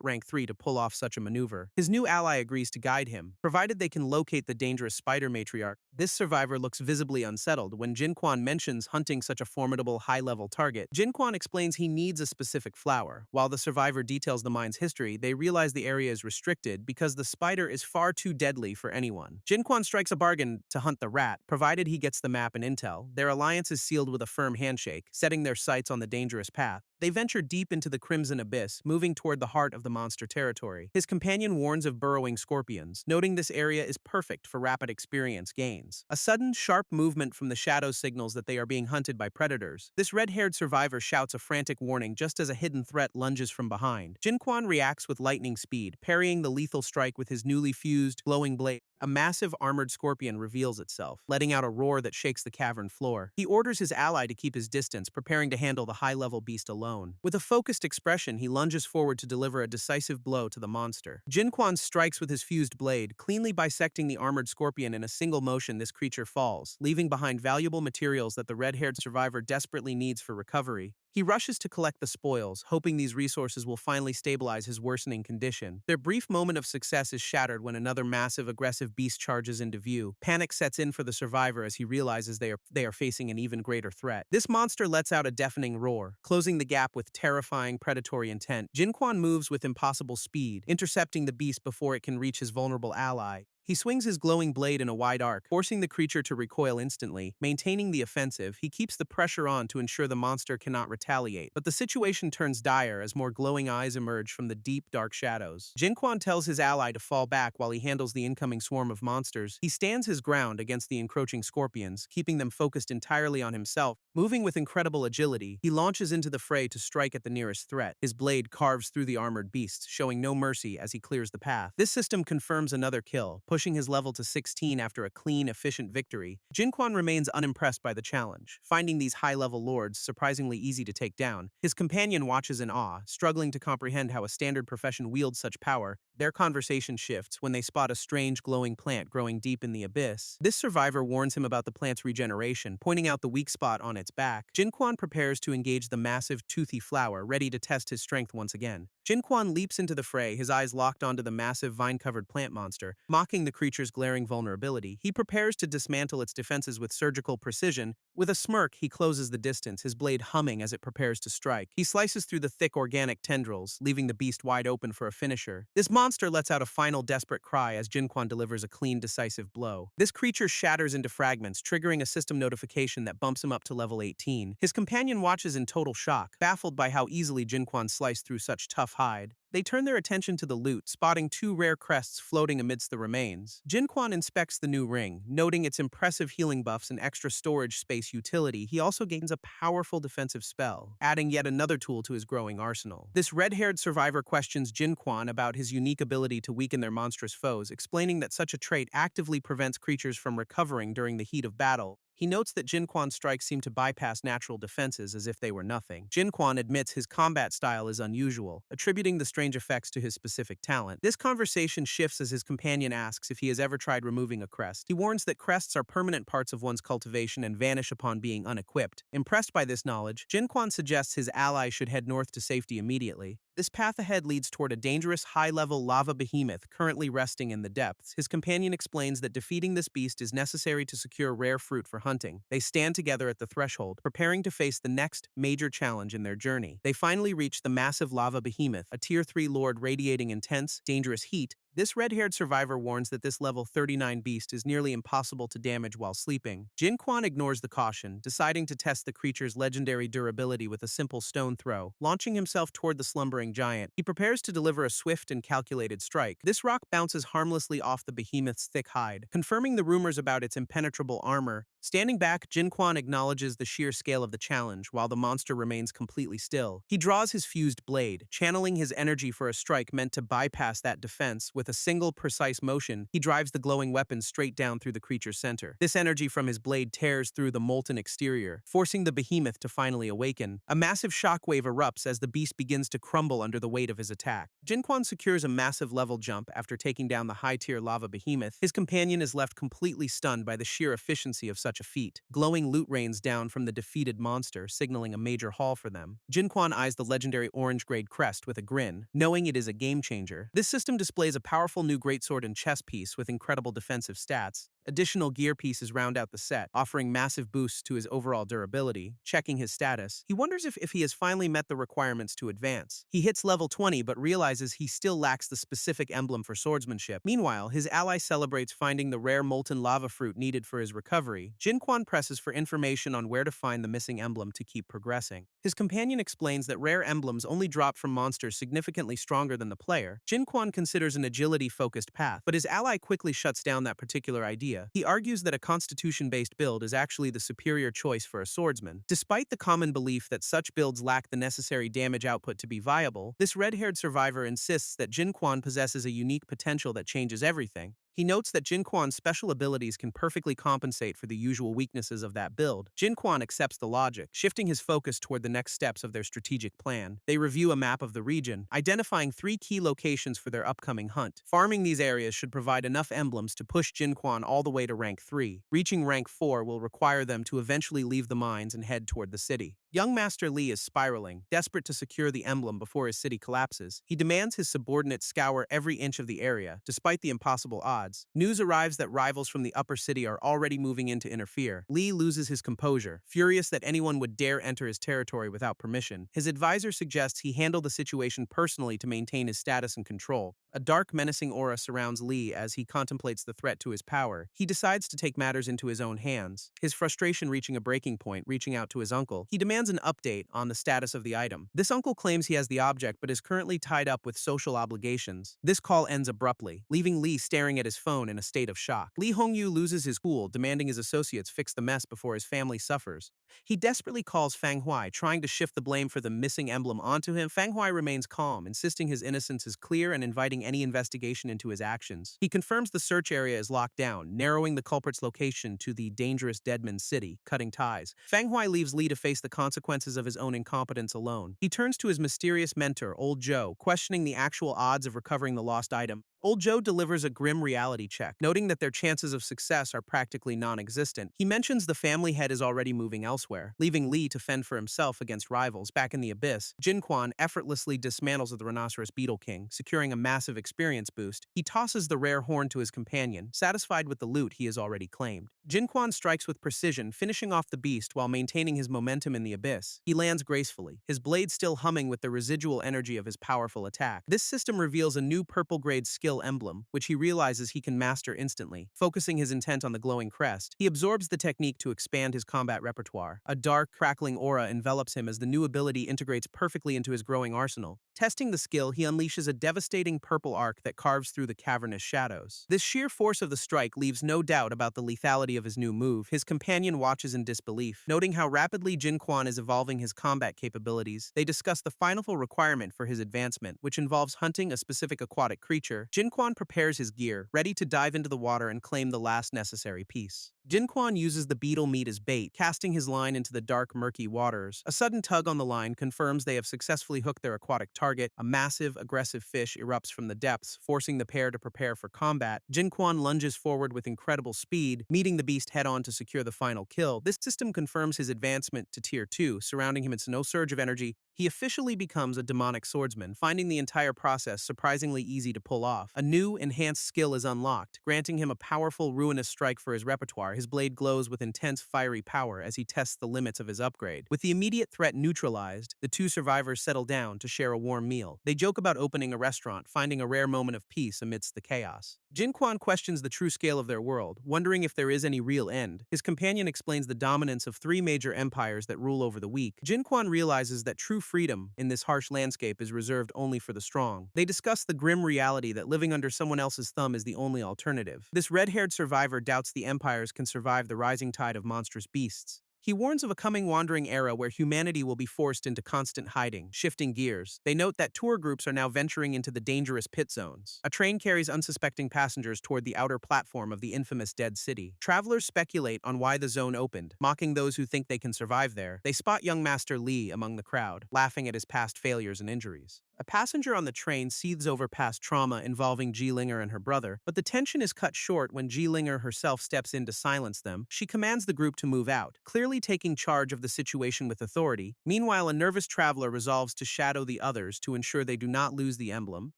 rank 3 to pull off such a maneuver. His new ally agrees to guide him, provided they can locate the dangerous spider matriarch. This survivor looks visibly unsettled when Jin Quan mentions hunting such a formidable high-level target. Jin Quan explains he needs a specific flower, while the survivor details the mine's history, they realize the area is restricted because the spider is far too deadly for anyone. Jinquan strikes a bargain to hunt the rat, provided he gets the map and intel. Their alliance is sealed with a firm handshake, setting their sights on the dangerous path. They venture deep into the Crimson Abyss, moving toward the heart of the monster territory. His companion warns of burrowing scorpions, noting this area is perfect for rapid experience gains. A sudden, sharp movement from the shadows signals that they are being hunted by predators. This red-haired survivor shouts a frantic warning just as a hidden threat lunges from behind. Jinquan reacts with lightning speed, parrying the lethal strike with his newly fused, glowing blade. A massive armored scorpion reveals itself, letting out a roar that shakes the cavern floor. He orders his ally to keep his distance, preparing to handle the high-level beast alone. With a focused expression, he lunges forward to deliver a decisive blow to the monster. Jinquan strikes with his fused blade, cleanly bisecting the armored scorpion. In a single motion, this creature falls, leaving behind valuable materials that the red-haired survivor desperately needs for recovery. He rushes to collect the spoils, hoping these resources will finally stabilize his worsening condition. Their brief moment of success is shattered when another massive, aggressive beast charges into view. Panic sets in for the survivor as he realizes they are facing an even greater threat. This monster lets out a deafening roar, closing the gap with terrifying, predatory intent. Jinquan moves with impossible speed, intercepting the beast before it can reach his vulnerable ally. He swings his glowing blade in a wide arc, forcing the creature to recoil instantly. Maintaining the offensive, he keeps the pressure on to ensure the monster cannot retaliate. But the situation turns dire as more glowing eyes emerge from the deep, dark shadows. Jinquan tells his ally to fall back while he handles the incoming swarm of monsters. He stands his ground against the encroaching scorpions, keeping them focused entirely on himself. Moving with incredible agility, he launches into the fray to strike at the nearest threat. His blade carves through the armored beasts, showing no mercy as he clears the path. This system confirms another kill, pushing his level to 16 after a clean, efficient victory. Jinquan remains unimpressed by the challenge, finding these high-level lords surprisingly easy to take down. His companion watches in awe, struggling to comprehend how a standard profession wields such power. Their conversation shifts when they spot a strange glowing plant growing deep in the abyss. This survivor warns him about the plant's regeneration, pointing out the weak spot on its back. Jinquan prepares to engage the massive, toothy flower, ready to test his strength once again. Jinquan leaps into the fray, his eyes locked onto the massive vine-covered plant monster, mocking the creature's glaring vulnerability. He prepares to dismantle its defenses with surgical precision. With a smirk, he closes the distance, his blade humming as it prepares to strike. He slices through the thick organic tendrils, leaving the beast wide open for a finisher. This monster lets out a final desperate cry as Jinquan delivers a clean, decisive blow. This creature shatters into fragments, triggering a system notification that bumps him up to level 18. His companion watches in total shock, baffled by how easily Jinquan sliced through such tough hide. They turn their attention to the loot, spotting 2 rare crests floating amidst the remains. Jinquan inspects the new ring, noting its impressive healing buffs and extra storage space utility. He also gains a powerful defensive spell, adding yet another tool to his growing arsenal. This red-haired survivor questions Jinquan about his unique ability to weaken their monstrous foes, explaining that such a trait actively prevents creatures from recovering during the heat of battle. He notes that Jinquan's strikes seem to bypass natural defenses as if they were nothing. Jinquan admits his combat style is unusual, attributing the strange effects to his specific talent. This conversation shifts as his companion asks if he has ever tried removing a crest. He warns that crests are permanent parts of one's cultivation and vanish upon being unequipped. Impressed by this knowledge, Jinquan suggests his ally should head north to safety immediately. This path ahead leads toward a dangerous high-level lava behemoth currently resting in the depths. His companion explains that defeating this beast is necessary to secure rare fruit for hunting. They stand together at the threshold, preparing to face the next major challenge in their journey. They finally reach the massive lava behemoth, a Tier 3 lord radiating intense, dangerous heat. This red-haired survivor warns that this level 39 beast is nearly impossible to damage while sleeping. Jinquan ignores the caution, deciding to test the creature's legendary durability with a simple stone throw. Launching himself toward the slumbering giant, he prepares to deliver a swift and calculated strike. This rock bounces harmlessly off the behemoth's thick hide, confirming the rumors about its impenetrable armor. Standing back, Jinquan acknowledges the sheer scale of the challenge while the monster remains completely still. He draws his fused blade, channeling his energy for a strike meant to bypass that defense. With a single, precise motion, he drives the glowing weapon straight down through the creature's center. This energy from his blade tears through the molten exterior, forcing the behemoth to finally awaken. A massive shockwave erupts as the beast begins to crumble under the weight of his attack. Jinquan secures a massive level jump after taking down the high-tier lava behemoth. His companion is left completely stunned by the sheer efficiency of such a feat. Glowing loot rains down from the defeated monster, signaling a major haul for them. Jinquan eyes the legendary orange-grade crest with a grin, knowing it is a game-changer. This system displays a powerful new greatsword and chess piece with incredible defensive stats. Additional gear pieces round out the set, offering massive boosts to his overall durability. Checking his status, he wonders if he has finally met the requirements to advance. He hits level 20 but realizes he still lacks the specific emblem for swordsmanship. Meanwhile, his ally celebrates finding the rare molten lava fruit needed for his recovery. Jinquan presses for information on where to find the missing emblem to keep progressing. His companion explains that rare emblems only drop from monsters significantly stronger than the player. Jinquan considers an agility-focused path, but his ally quickly shuts down that particular idea. He argues that a constitution-based build is actually the superior choice for a swordsman. Despite the common belief that such builds lack the necessary damage output to be viable, this red-haired survivor insists that Jinquan possesses a unique potential that changes everything. He notes that Jinquan's special abilities can perfectly compensate for the usual weaknesses of that build. Jinquan accepts the logic, shifting his focus toward the next steps of their strategic plan. They review a map of the region, identifying 3 key locations for their upcoming hunt. Farming these areas should provide enough emblems to push Jinquan all the way to rank 3. Reaching rank 4 will require them to eventually leave the mines and head toward the city. Young Master Li is spiraling, desperate to secure the emblem before his city collapses. He demands his subordinates scour every inch of the area, despite the impossible odds. News arrives that rivals from the upper city are already moving in to interfere. Li loses his composure, furious that anyone would dare enter his territory without permission. His advisor suggests he handle the situation personally to maintain his status and control. A dark, menacing aura surrounds Li as he contemplates the threat to his power. He decides to take matters into his own hands, his frustration reaching a breaking point. Reaching out to his uncle, he demands an update on the status of the item. This uncle claims he has the object but is currently tied up with social obligations. This call ends abruptly, leaving Li staring at his phone in a state of shock. Li Hongyu loses his cool, demanding his associates fix the mess before his family suffers. He desperately calls Fang Huai, trying to shift the blame for the missing emblem onto him. Fang Huai remains calm, insisting his innocence is clear and inviting any investigation into his actions. He confirms the search area is locked down, narrowing the culprit's location to the dangerous Deadman City, cutting ties. Fang Huai leaves Li to face the consequences of his own incompetence alone. He turns to his mysterious mentor, Old Joe, questioning the actual odds of recovering the lost item. Old Joe delivers a grim reality check, noting that their chances of success are practically non-existent. He mentions the family head is already moving elsewhere, leaving Li to fend for himself against rivals. Back in the abyss, Jinquan effortlessly dismantles the rhinoceros Beetle King, securing a massive experience boost. He tosses the rare horn to his companion, satisfied with the loot he has already claimed. Jinquan strikes with precision, finishing off the beast while maintaining his momentum in the abyss. He lands gracefully, his blade still humming with the residual energy of his powerful attack. This system reveals a new purple-grade skill emblem, which he realizes he can master instantly. Focusing his intent on the glowing crest, he absorbs the technique to expand his combat repertoire. A dark, crackling aura envelops him as the new ability integrates perfectly into his growing arsenal. Testing the skill, he unleashes a devastating purple arc that carves through the cavernous shadows. This sheer force of the strike leaves no doubt about the lethality of his new move. His companion watches in disbelief, noting how rapidly Jinquan is evolving his combat capabilities. They discuss the final requirement for his advancement, which involves hunting a specific aquatic creature. Jinquan prepares his gear, ready to dive into the water and claim the last necessary piece. Jinquan uses the beetle meat as bait, casting his line into the dark, murky waters. A sudden tug on the line confirms they have successfully hooked their aquatic target. A massive, aggressive fish erupts from the depths, forcing the pair to prepare for combat. Jinquan lunges forward with incredible speed, meeting the beast head-on to secure the final kill. This system confirms his advancement to Tier 2, surrounding him in no surge of energy. He officially becomes a demonic swordsman, finding the entire process surprisingly easy to pull off. A new, enhanced skill is unlocked, granting him a powerful, ruinous strike for his repertoire. His blade glows with intense, fiery power as he tests the limits of his upgrade. With the immediate threat neutralized, the two survivors settle down to share a warm meal. They joke about opening a restaurant, finding a rare moment of peace amidst the chaos. Jinquan questions the true scale of their world, wondering if there is any real end. His companion explains the dominance of 3 major empires that rule over the weak. Jinquan realizes that true freedom in this harsh landscape is reserved only for the strong. They discuss the grim reality that living under someone else's thumb is the only alternative. This red-haired survivor doubts the empires can survive the rising tide of monstrous beasts. He warns of a coming wandering era where humanity will be forced into constant hiding. Shifting gears, they note that tour groups are now venturing into the dangerous pit zones. A train carries unsuspecting passengers toward the outer platform of the infamous Dead City. Travelers speculate on why the zone opened, mocking those who think they can survive there. They spot young Master Li among the crowd, laughing at his past failures and injuries. A passenger on the train seethes over past trauma involving Ji-Linger and her brother, but the tension is cut short when Ji-Linger herself steps in to silence them. She commands the group to move out, clearly taking charge of the situation with authority. Meanwhile, a nervous traveler resolves to shadow the others to ensure they do not lose the emblem.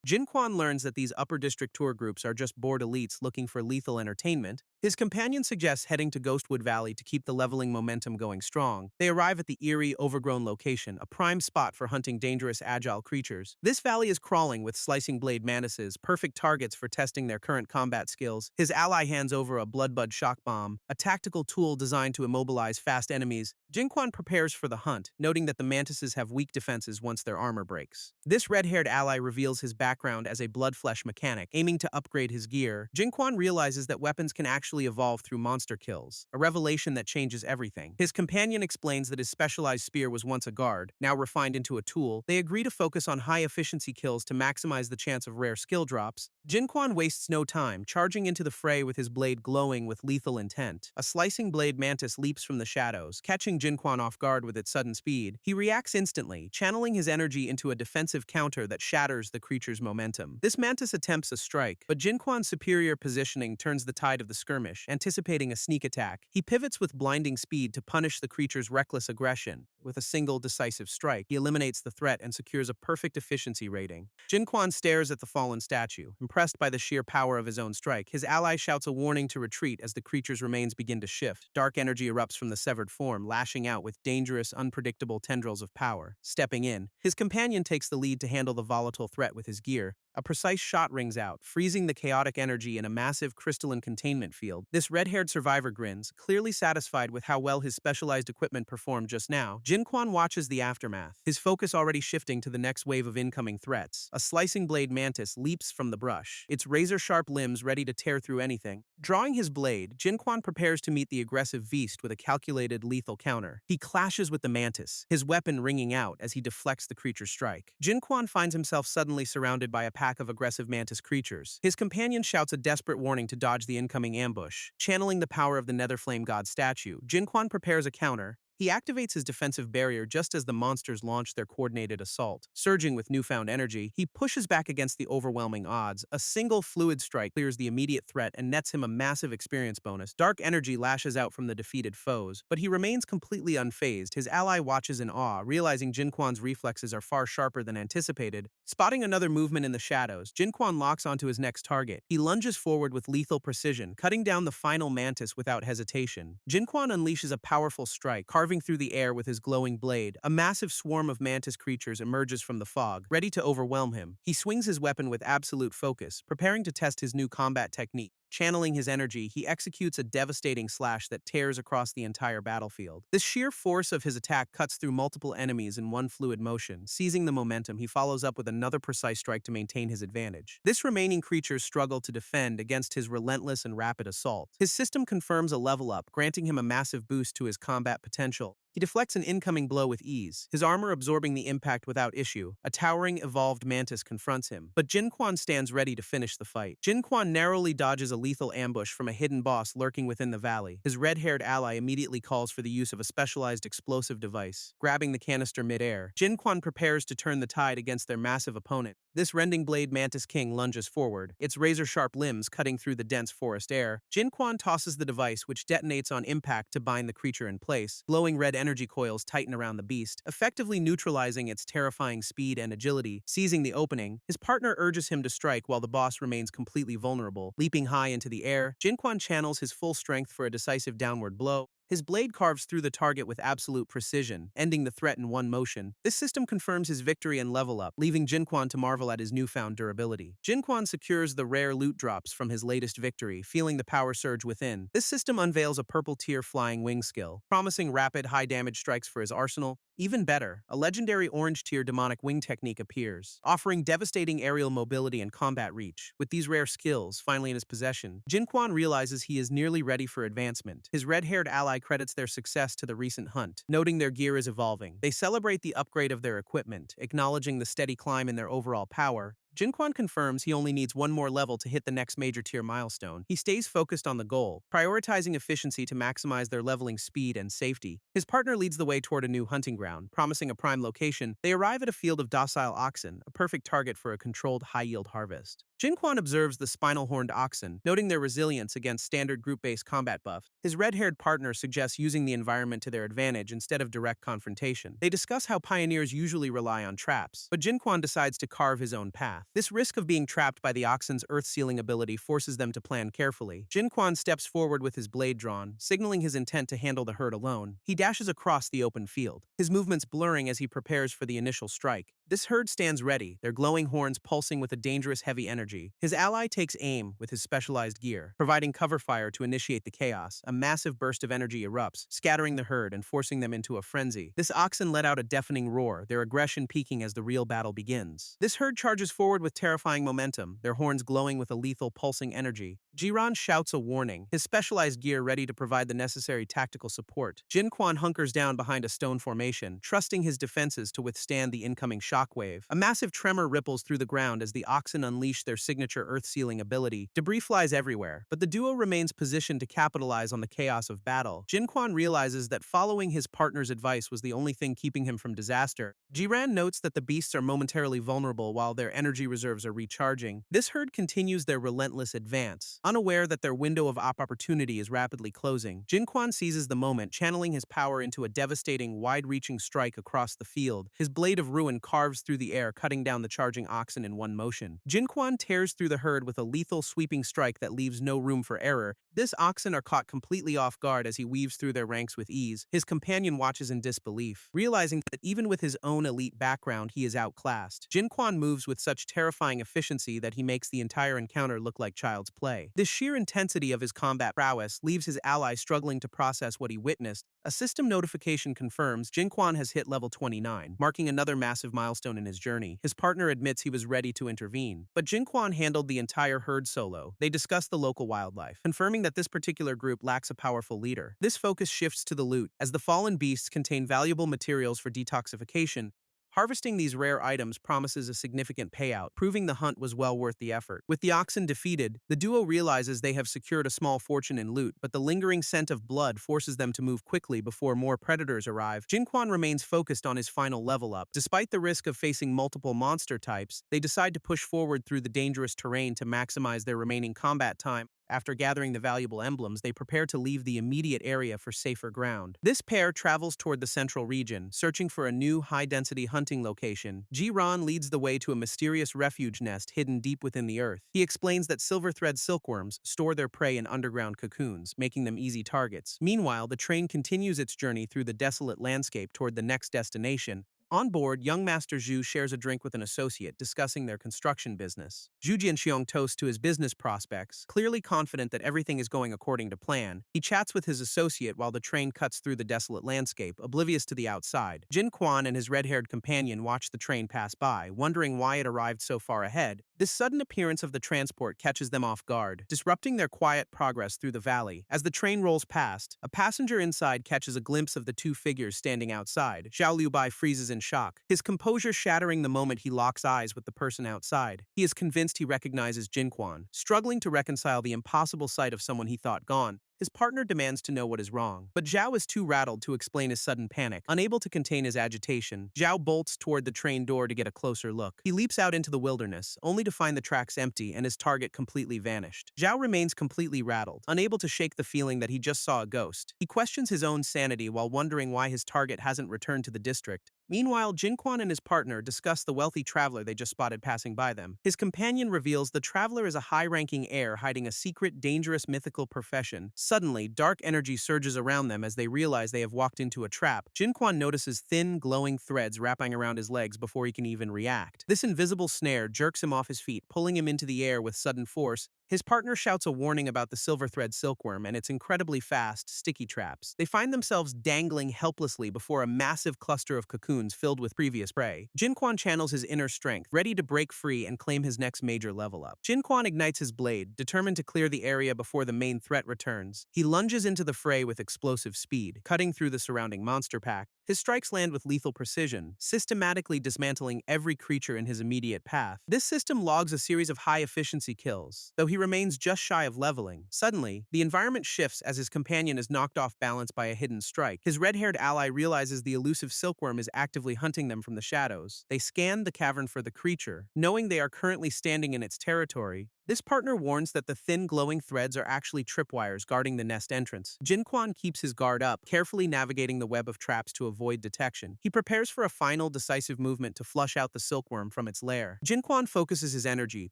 Jinquan learns that these upper district tour groups are just bored elites looking for lethal entertainment. His companion suggests heading to Ghostwood Valley to keep the leveling momentum going strong. They arrive at the eerie, overgrown location, a prime spot for hunting dangerous, agile creatures. This valley is crawling with slicing blade mantises, perfect targets for testing their current combat skills. His ally hands over a bloodbud shock bomb, a tactical tool designed to immobilize fast enemies. Jinquan prepares for the hunt, noting that the mantises have weak defenses once their armor breaks. This red-haired ally reveals his background as a bloodflesh mechanic, aiming to upgrade his gear. Jinquan realizes that weapons can actually evolve through monster kills, a revelation that changes everything. His companion explains that his specialized spear was once a guard, now refined into a tool. They agree to focus on high-efficiency kills to maximize the chance of rare skill drops. Jinquan wastes no time, charging into the fray with his blade glowing with lethal intent. A slicing blade mantis leaps from the shadows, catching Jinquan off guard with its sudden speed. He reacts instantly, channeling his energy into a defensive counter that shatters the creature's momentum. This mantis attempts a strike, but Jinquan's superior positioning turns the tide of the skirmish. Anticipating a sneak attack, he pivots with blinding speed to punish the creature's reckless aggression. With a single decisive strike, he eliminates the threat and secures a perfect efficiency rating. Jinquan stares at the fallen statue, impressed by the sheer power of his own strike. His ally shouts a warning to retreat as the creature's remains begin to shift. Dark energy erupts from the severed form, lashing out with dangerous, unpredictable tendrils of power. Stepping in, his companion takes the lead to handle the volatile threat with his gear. A precise shot rings out, freezing the chaotic energy in a massive crystalline containment field. This red-haired survivor grins, clearly satisfied with how well his specialized equipment performed just now. Jinquan watches the aftermath, his focus already shifting to the next wave of incoming threats. A slicing blade mantis leaps from the brush, its razor-sharp limbs ready to tear through anything. Drawing his blade, Jinquan prepares to meet the aggressive beast with a calculated lethal counter. He clashes with the mantis, his weapon ringing out as he deflects the creature's strike. Jinquan finds himself suddenly surrounded by a pack of aggressive mantis creatures. His companion shouts a desperate warning to dodge the incoming ambush. Channeling the power of the Netherflame God statue, Jinquan prepares a counter. He activates his defensive barrier just as the monsters launch their coordinated assault. Surging with newfound energy, he pushes back against the overwhelming odds. A single fluid strike clears the immediate threat and nets him a massive experience bonus. Dark energy lashes out from the defeated foes, but he remains completely unfazed. His ally watches in awe, realizing Jinquan's reflexes are far sharper than anticipated. Spotting another movement in the shadows, Jinquan locks onto his next target. He lunges forward with lethal precision, cutting down the final mantis without hesitation. Jinquan unleashes a powerful strike, carving through the air with his glowing blade. A massive swarm of mantis creatures emerges from the fog, ready to overwhelm him. He swings his weapon with absolute focus, preparing to test his new combat technique. Channeling his energy, he executes a devastating slash that tears across the entire battlefield. The sheer force of his attack cuts through multiple enemies in one fluid motion. Seizing the momentum, he follows up with another precise strike to maintain his advantage. This remaining creature struggles to defend against his relentless and rapid assault. His system confirms a level up, granting him a massive boost to his combat potential. He deflects an incoming blow with ease, his armor absorbing the impact without issue. A towering, evolved mantis confronts him, but Jinquan stands ready to finish the fight. Jinquan narrowly dodges a lethal ambush from a hidden boss lurking within the valley. His red-haired ally immediately calls for the use of a specialized explosive device. Grabbing the canister mid-air, Jinquan prepares to turn the tide against their massive opponent. This rending blade mantis king lunges forward, its razor-sharp limbs cutting through the dense forest air. Jinquan tosses the device, which detonates on impact to bind the creature in place. Glowing red energy coils tighten around the beast, effectively neutralizing its terrifying speed and agility. Seizing the opening, his partner urges him to strike while the boss remains completely vulnerable. Leaping high into the air, Jinquan channels his full strength for a decisive downward blow. His blade carves through the target with absolute precision, ending the threat in one motion. This system confirms his victory and level up, leaving Jinquan to marvel at his newfound durability. Jinquan secures the rare loot drops from his latest victory, feeling the power surge within. This system unveils a purple tier flying wing skill, promising rapid, high-damage strikes for his arsenal. Even better, a legendary orange-tier demonic wing technique appears, offering devastating aerial mobility and combat reach. With these rare skills finally in his possession, Jinquan realizes he is nearly ready for advancement. His red-haired ally credits their success to the recent hunt, noting their gear is evolving. They celebrate the upgrade of their equipment, acknowledging the steady climb in their overall power. Jinquan confirms he only needs one more level to hit the next major tier milestone. He stays focused on the goal, prioritizing efficiency to maximize their leveling speed and safety. His partner leads the way toward a new hunting ground, promising a prime location. They arrive at a field of docile oxen, a perfect target for a controlled high-yield harvest. Jinquan observes the spinal-horned oxen, noting their resilience against standard group-based combat buff. His red-haired partner suggests using the environment to their advantage instead of direct confrontation. They discuss how pioneers usually rely on traps, but Jinquan decides to carve his own path. This risk of being trapped by the oxen's earth-sealing ability forces them to plan carefully. Jinquan steps forward with his blade drawn, signaling his intent to handle the herd alone. He dashes across the open field, his movements blurring as he prepares for the initial strike. This herd stands ready, their glowing horns pulsing with a dangerous heavy energy. His ally takes aim with his specialized gear, providing cover fire to initiate the chaos. A massive burst of energy erupts, scattering the herd and forcing them into a frenzy. This oxen let out a deafening roar, their aggression peaking as the real battle begins. This herd charges forward with terrifying momentum, their horns glowing with a lethal pulsing energy. Jiran shouts a warning, his specialized gear ready to provide the necessary tactical support. Jinquan hunkers down behind a stone formation, trusting his defenses to withstand the incoming shockwave. A massive tremor ripples through the ground as the oxen unleash their signature earth-sealing ability. Debris flies everywhere, but the duo remains positioned to capitalize on the chaos of battle. Jinquan realizes that following his partner's advice was the only thing keeping him from disaster. Jiran notes that the beasts are momentarily vulnerable while their energy reserves are recharging. This herd continues their relentless advance, unaware that their window of opportunity is rapidly closing. Jinquan seizes the moment, channeling his power into a devastating, wide-reaching strike across the field. His blade of ruin carves through the air, cutting down the charging oxen in one motion. Jinquan tears through the herd with a lethal sweeping strike that leaves no room for error. This oxen are caught completely off guard as he weaves through their ranks with ease. His companion watches in disbelief, realizing that even with his own elite background, he is outclassed. Jinquan moves with such terrifying efficiency that he makes the entire encounter look like child's play. The sheer intensity of his combat prowess leaves his ally struggling to process what he witnessed. A system notification confirms Jinquan has hit level 29, marking another massive milestone in his journey. His partner admits he was ready to intervene, but Jinquan handled the entire herd solo. They discuss the local wildlife, confirming that this particular group lacks a powerful leader. This focus shifts to the loot, as the fallen beasts contain valuable materials for detoxification. Harvesting these rare items promises a significant payout, proving the hunt was well worth the effort. With the oxen defeated, the duo realizes they have secured a small fortune in loot, but the lingering scent of blood forces them to move quickly before more predators arrive. Jinquan remains focused on his final level up. Despite the risk of facing multiple monster types, they decide to push forward through the dangerous terrain to maximize their remaining combat time. After gathering the valuable emblems, they prepare to leave the immediate area for safer ground. This pair travels toward the central region, searching for a new high-density hunting location. Jiran leads the way to a mysterious refuge nest hidden deep within the earth. He explains that silver-thread silkworms store their prey in underground cocoons, making them easy targets. Meanwhile, the train continues its journey through the desolate landscape toward the next destination. On board, young Master Zhu shares a drink with an associate, discussing their construction business. Zhu Jianxiong toasts to his business prospects, clearly confident that everything is going according to plan. He chats with his associate while the train cuts through the desolate landscape, oblivious to the outside. Jin Quan and his red-haired companion watch the train pass by, wondering why it arrived so far ahead. This sudden appearance of the transport catches them off guard, disrupting their quiet progress through the valley. As the train rolls past, a passenger inside catches a glimpse of the two figures standing outside. Zhao Liubai freezes in shock, his composure shattering the moment he locks eyes with the person outside. He is convinced he recognizes Jin Quan. Struggling to reconcile the impossible sight of someone he thought gone, his partner demands to know what is wrong, but Zhao is too rattled to explain his sudden panic. Unable to contain his agitation, Zhao bolts toward the train door to get a closer look. He leaps out into the wilderness, only to find the tracks empty and his target completely vanished. Zhao remains completely rattled, unable to shake the feeling that he just saw a ghost. He questions his own sanity while wondering why his target hasn't returned to the district. Meanwhile, Jin Quan and his partner discuss the wealthy traveler they just spotted passing by them. His companion reveals the traveler is a high-ranking heir hiding a secret, dangerous mythical profession. Suddenly, dark energy surges around them as they realize they have walked into a trap. Jin Quan notices thin, glowing threads wrapping around his legs before he can even react. This invisible snare jerks him off his feet, pulling him into the air with sudden force. His partner shouts a warning about the silver thread silkworm and its incredibly fast, sticky traps. They find themselves dangling helplessly before a massive cluster of cocoons filled with previous prey. Jin Quan channels his inner strength, ready to break free and claim his next major level up. Jin Quan ignites his blade, determined to clear the area before the main threat returns. He lunges into the fray with explosive speed, cutting through the surrounding monster pack. His strikes land with lethal precision, systematically dismantling every creature in his immediate path. This system logs a series of high-efficiency kills, though he remains just shy of leveling. Suddenly, the environment shifts as his companion is knocked off balance by a hidden strike. His red-haired ally realizes the elusive silkworm is actively hunting them from the shadows. They scan the cavern for the creature, knowing they are currently standing in its territory. This partner warns that the thin glowing threads are actually tripwires guarding the nest entrance. Jinquan keeps his guard up, carefully navigating the web of traps to avoid detection. He prepares for a final decisive movement to flush out the silkworm from its lair. Jinquan focuses his energy,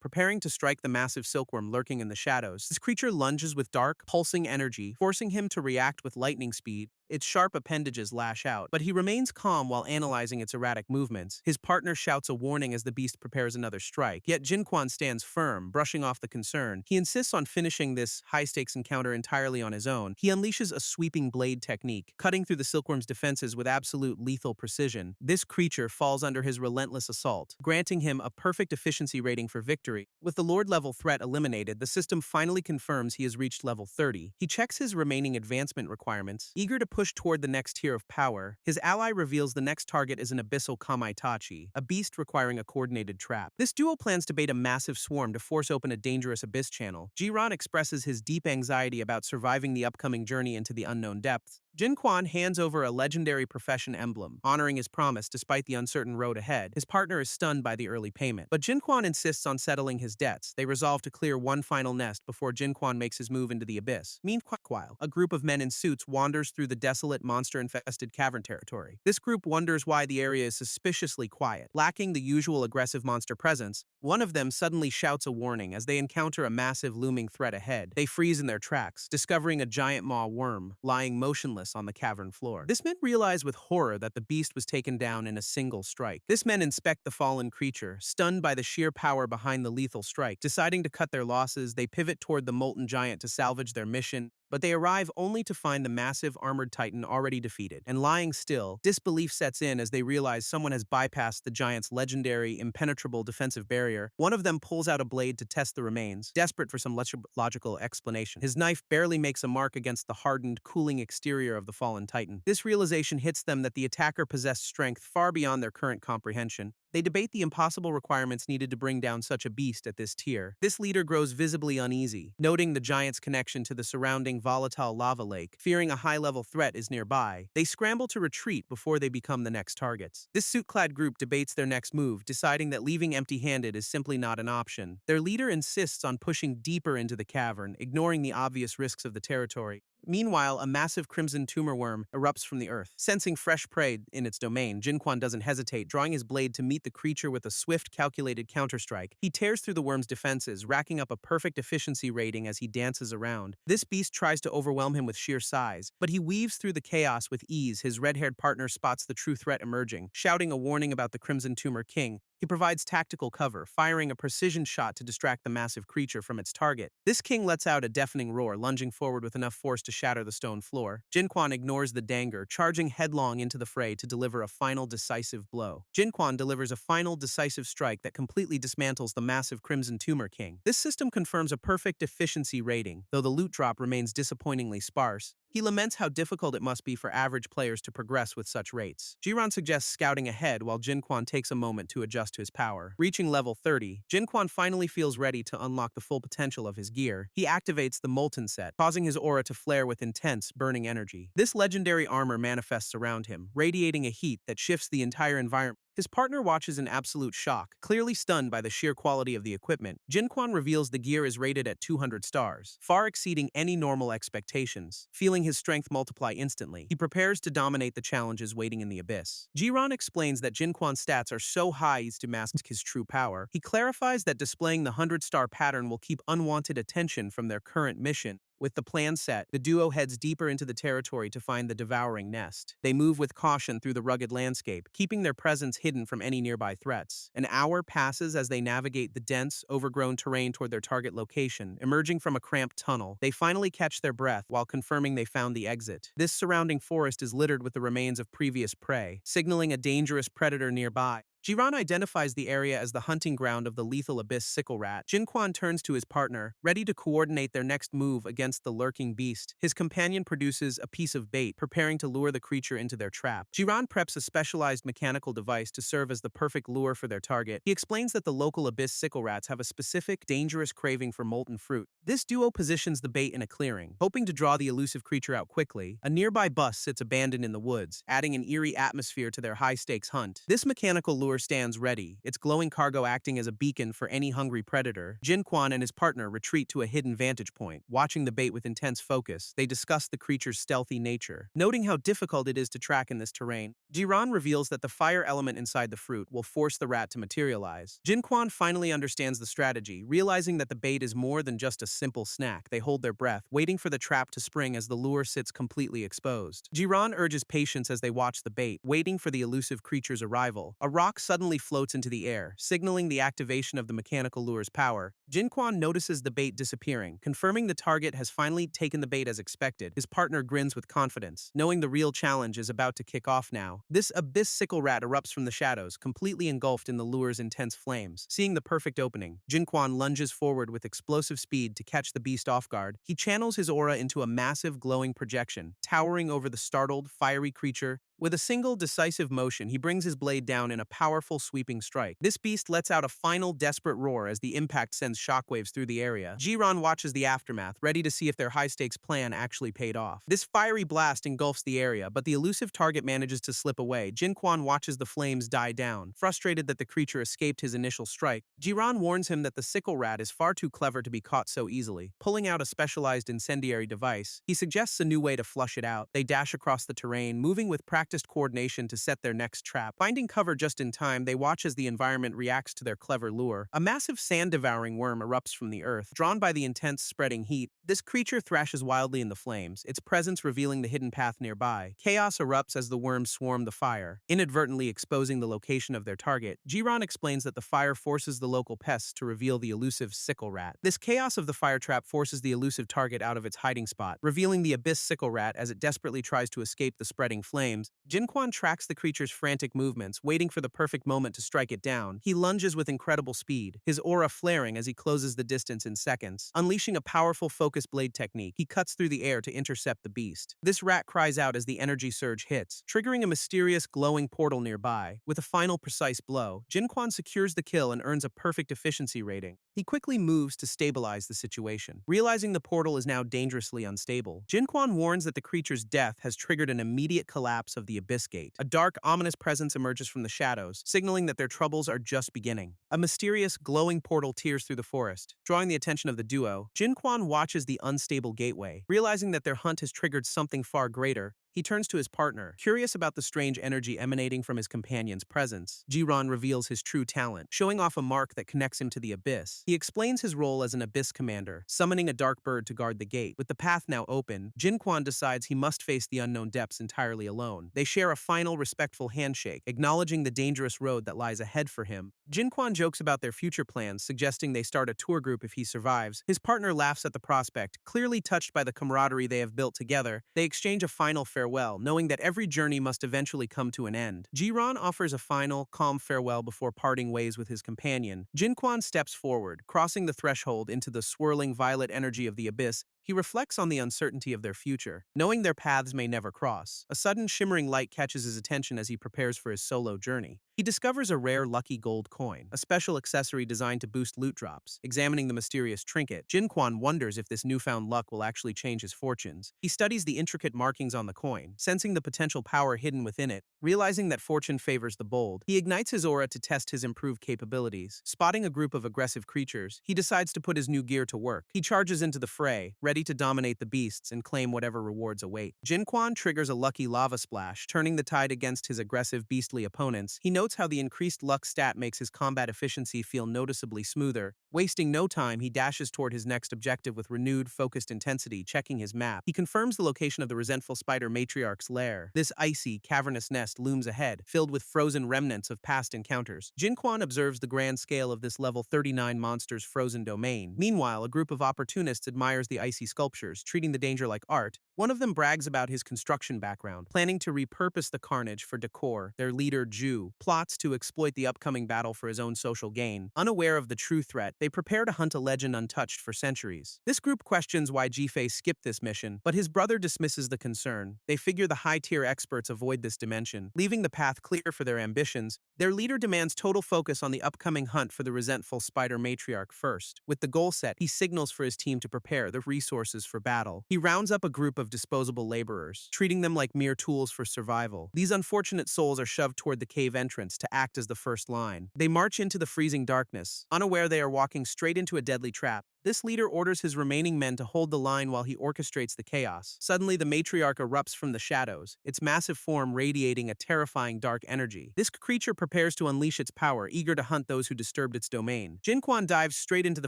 preparing to strike the massive silkworm lurking in the shadows. This creature lunges with dark, pulsing energy, forcing him to react with lightning speed. Its sharp appendages lash out, but he remains calm while analyzing its erratic movements. His partner shouts a warning as the beast prepares another strike, yet Jinquan stands firm, brushing off the concern. He insists on finishing this high-stakes encounter entirely on his own. He unleashes a sweeping blade technique, cutting through the silkworm's defenses with absolute lethal precision. This creature falls under his relentless assault, granting him a perfect efficiency rating for victory. With the Lord-level threat eliminated, the system finally confirms he has reached level 30. He checks his remaining advancement requirements, eager to push toward the next tier of power. His ally reveals the next target is an abyssal Kamaitachi, a beast requiring a coordinated trap. This duo plans to bait a massive swarm to force open a dangerous abyss channel. Jiran expresses his deep anxiety about surviving the upcoming journey into the unknown depths. Jinquan hands over a legendary profession emblem, honoring his promise despite the uncertain road ahead. His partner is stunned by the early payment, but Jinquan insists on settling his debts. They resolve to clear one final nest before Jinquan makes his move into the abyss. Meanwhile, a group of men in suits wanders through the desolate, monster-infested cavern territory. This group wonders why the area is suspiciously quiet. Lacking the usual aggressive monster presence, one of them suddenly shouts a warning as they encounter a massive looming threat ahead. They freeze in their tracks, discovering a giant maw worm lying motionless on the cavern floor. This men realize with horror that the beast was taken down in a single strike. This men inspect the fallen creature, stunned by the sheer power behind the lethal strike. Deciding to cut their losses, they pivot toward the molten giant to salvage their mission, but they arrive only to find the massive armored titan already defeated. And lying still, disbelief sets in as they realize someone has bypassed the giant's legendary, impenetrable defensive barrier. One of them pulls out a blade to test the remains, desperate for some logical explanation. His knife barely makes a mark against the hardened, cooling exterior of the fallen titan. This realization hits them that the attacker possessed strength far beyond their current comprehension. They debate the impossible requirements needed to bring down such a beast at this tier. This leader grows visibly uneasy, noting the giant's connection to the surrounding volatile lava lake. Fearing a high-level threat is nearby, they scramble to retreat before they become the next targets. This suit-clad group debates their next move, deciding that leaving empty-handed is simply not an option. Their leader insists on pushing deeper into the cavern, ignoring the obvious risks of the territory. Meanwhile, a massive crimson tumor worm erupts from the earth. Sensing fresh prey in its domain, Jinquan doesn't hesitate, drawing his blade to meet the creature with a swift, calculated counterstrike. He tears through the worm's defenses, racking up a perfect efficiency rating as he dances around. This beast tries to overwhelm him with sheer size, but he weaves through the chaos with ease. His red-haired partner spots the true threat emerging, shouting a warning about the Crimson Tumor King. He provides tactical cover, firing a precision shot to distract the massive creature from its target. This king lets out a deafening roar, lunging forward with enough force to shatter the stone floor. Jinquan ignores the danger, charging headlong into the fray to deliver a final decisive blow. Jinquan delivers a final decisive strike that completely dismantles the massive Crimson Tumor King. This system confirms a perfect efficiency rating, though the loot drop remains disappointingly sparse. He laments how difficult it must be for average players to progress with such rates. Jiran suggests scouting ahead while Jinquan takes a moment to adjust to his power. Reaching level 30, Jinquan finally feels ready to unlock the full potential of his gear. He activates the Molten set, causing his aura to flare with intense, burning energy. This legendary armor manifests around him, radiating a heat that shifts the entire environment. His partner watches in absolute shock, clearly stunned by the sheer quality of the equipment. Jinquan reveals the gear is rated at 200 stars, far exceeding any normal expectations. Feeling his strength multiply instantly, he prepares to dominate the challenges waiting in the abyss. Jiran explains that Jinquan's stats are so high as to mask his true power. He clarifies that displaying the 100-star pattern will keep unwanted attention from their current mission. With the plan set, the duo heads deeper into the territory to find the devouring nest. They move with caution through the rugged landscape, keeping their presence hidden from any nearby threats. An hour passes as they navigate the dense, overgrown terrain toward their target location. Emerging from a cramped tunnel, they finally catch their breath while confirming they found the exit. This surrounding forest is littered with the remains of previous prey, signaling a dangerous predator nearby. Jiran identifies the area as the hunting ground of the lethal abyss sickle rat. Jinquan turns to his partner, ready to coordinate their next move against the lurking beast. His companion produces a piece of bait, preparing to lure the creature into their trap. Jiran preps a specialized mechanical device to serve as the perfect lure for their target. He explains that the local abyss sickle rats have a specific, dangerous craving for molten fruit. This duo positions the bait in a clearing, hoping to draw the elusive creature out quickly. A nearby bus sits abandoned in the woods, adding an eerie atmosphere to their high-stakes hunt. This mechanical lure stands ready, its glowing cargo acting as a beacon for any hungry predator. Jinquan and his partner retreat to a hidden vantage point. Watching the bait with intense focus, they discuss the creature's stealthy nature. Noting how difficult it is to track in this terrain, Jiran reveals that the fire element inside the fruit will force the rat to materialize. Jinquan finally understands the strategy, realizing that the bait is more than just a simple snack. They hold their breath, waiting for the trap to spring as the lure sits completely exposed. Jiran urges patience as they watch the bait, waiting for the elusive creature's arrival. A rock suddenly floats into the air, signaling the activation of the mechanical lure's power. Jinquan notices the bait disappearing, confirming the target has finally taken the bait as expected. His partner grins with confidence, knowing the real challenge is about to kick off now. This abyss sickle rat erupts from the shadows, completely engulfed in the lure's intense flames. Seeing the perfect opening, Jinquan lunges forward with explosive speed to catch the beast off guard. He channels his aura into a massive glowing projection, towering over the startled, fiery creature. With a single, decisive motion, he brings his blade down in a powerful, sweeping strike. This beast lets out a final, desperate roar as the impact sends shockwaves through the area. Jiran watches the aftermath, ready to see if their high-stakes plan actually paid off. This fiery blast engulfs the area, but the elusive target manages to slip away. Jinquan watches the flames die down, frustrated that the creature escaped his initial strike. Jiran warns him that the sickle rat is far too clever to be caught so easily. Pulling out a specialized incendiary device, he suggests a new way to flush it out. They dash across the terrain, moving with practiced coordination to set their next trap. Finding cover just in time, they watch as the environment reacts to their clever lure. A massive sand-devouring worm erupts from the earth, drawn by the intense spreading heat. This creature thrashes wildly in the flames, its presence revealing the hidden path nearby. Chaos erupts as the worms swarm the fire, inadvertently exposing the location of their target. Jiran explains that the fire forces the local pests to reveal the elusive sickle rat. This chaos of the fire trap forces the elusive target out of its hiding spot, revealing the abyss sickle rat as it desperately tries to escape the spreading flames. Jinquan tracks the creature's frantic movements, waiting for the perfect moment to strike it down. He lunges with incredible speed, his aura flaring as he closes the distance in seconds. Unleashing a powerful focus blade technique, he cuts through the air to intercept the beast. This rat cries out as the energy surge hits, triggering a mysterious glowing portal nearby. With a final precise blow, Jinquan secures the kill and earns a perfect efficiency rating. He quickly moves to stabilize the situation. Realizing the portal is now dangerously unstable, Jinquan warns that the creature's death has triggered an immediate collapse of the Abyss Gate. A dark, ominous presence emerges from the shadows, signaling that their troubles are just beginning. A mysterious, glowing portal tears through the forest. Drawing the attention of the duo, Jinquan watches the unstable gateway. Realizing that their hunt has triggered something far greater, he turns to his partner, curious about the strange energy emanating from his companion's presence. Jiran reveals his true talent, showing off a mark that connects him to the abyss. He explains his role as an abyss commander, summoning a dark bird to guard the gate. With the path now open, Jinquan decides he must face the unknown depths entirely alone. They share a final, respectful handshake, acknowledging the dangerous road that lies ahead for him. Jinquan jokes about their future plans, suggesting they start a tour group if he survives. His partner laughs at the prospect, clearly touched by the camaraderie they have built together. They exchange a final farewell, knowing that every journey must eventually come to an end. Jiran offers a final, calm farewell before parting ways with his companion. Jinquan steps forward, crossing the threshold into the swirling violet energy of the abyss. He reflects on the uncertainty of their future, knowing their paths may never cross. A sudden shimmering light catches his attention as he prepares for his solo journey. He discovers a rare lucky gold coin, a special accessory designed to boost loot drops. Examining the mysterious trinket, Jinquan wonders if this newfound luck will actually change his fortunes. He studies the intricate markings on the coin, sensing the potential power hidden within it. Realizing that fortune favors the bold, he ignites his aura to test his improved capabilities. Spotting a group of aggressive creatures, he decides to put his new gear to work. He charges into the fray, ready to dominate the beasts and claim whatever rewards await. Jinquan triggers a lucky lava splash, turning the tide against his aggressive beastly opponents. He notes how the increased luck stat makes his combat efficiency feel noticeably smoother. Wasting no time, he dashes toward his next objective with renewed, focused intensity, checking his map. He confirms the location of the resentful spider matriarch's lair. This icy, cavernous nest looms ahead, filled with frozen remnants of past encounters. Jinquan observes the grand scale of this level 39 monster's frozen domain. Meanwhile, a group of opportunists admires the icy sculptures, treating the danger like art. One of them brags about his construction background, planning to repurpose the carnage for decor. Their leader, Ju, plots to exploit the upcoming battle for his own social gain. Unaware of the true threat, they prepare to hunt a legend untouched for centuries. This group questions why Jifei skipped this mission, but his brother dismisses the concern. They figure the high-tier experts avoid this dimension, leaving the path clear for their ambitions. Their leader demands total focus on the upcoming hunt for the resentful spider matriarch first. With the goal set, he signals for his team to prepare the resources for battle. He rounds up a group of disposable laborers, treating them like mere tools for survival. These unfortunate souls are shoved toward the cave entrance to act as the first line. They march into the freezing darkness, unaware they are walking straight into a deadly trap. This leader orders his remaining men to hold the line while he orchestrates the chaos. Suddenly, the matriarch erupts from the shadows, its massive form radiating a terrifying dark energy. This creature prepares to unleash its power, eager to hunt those who disturbed its domain. Jinquan dives straight into the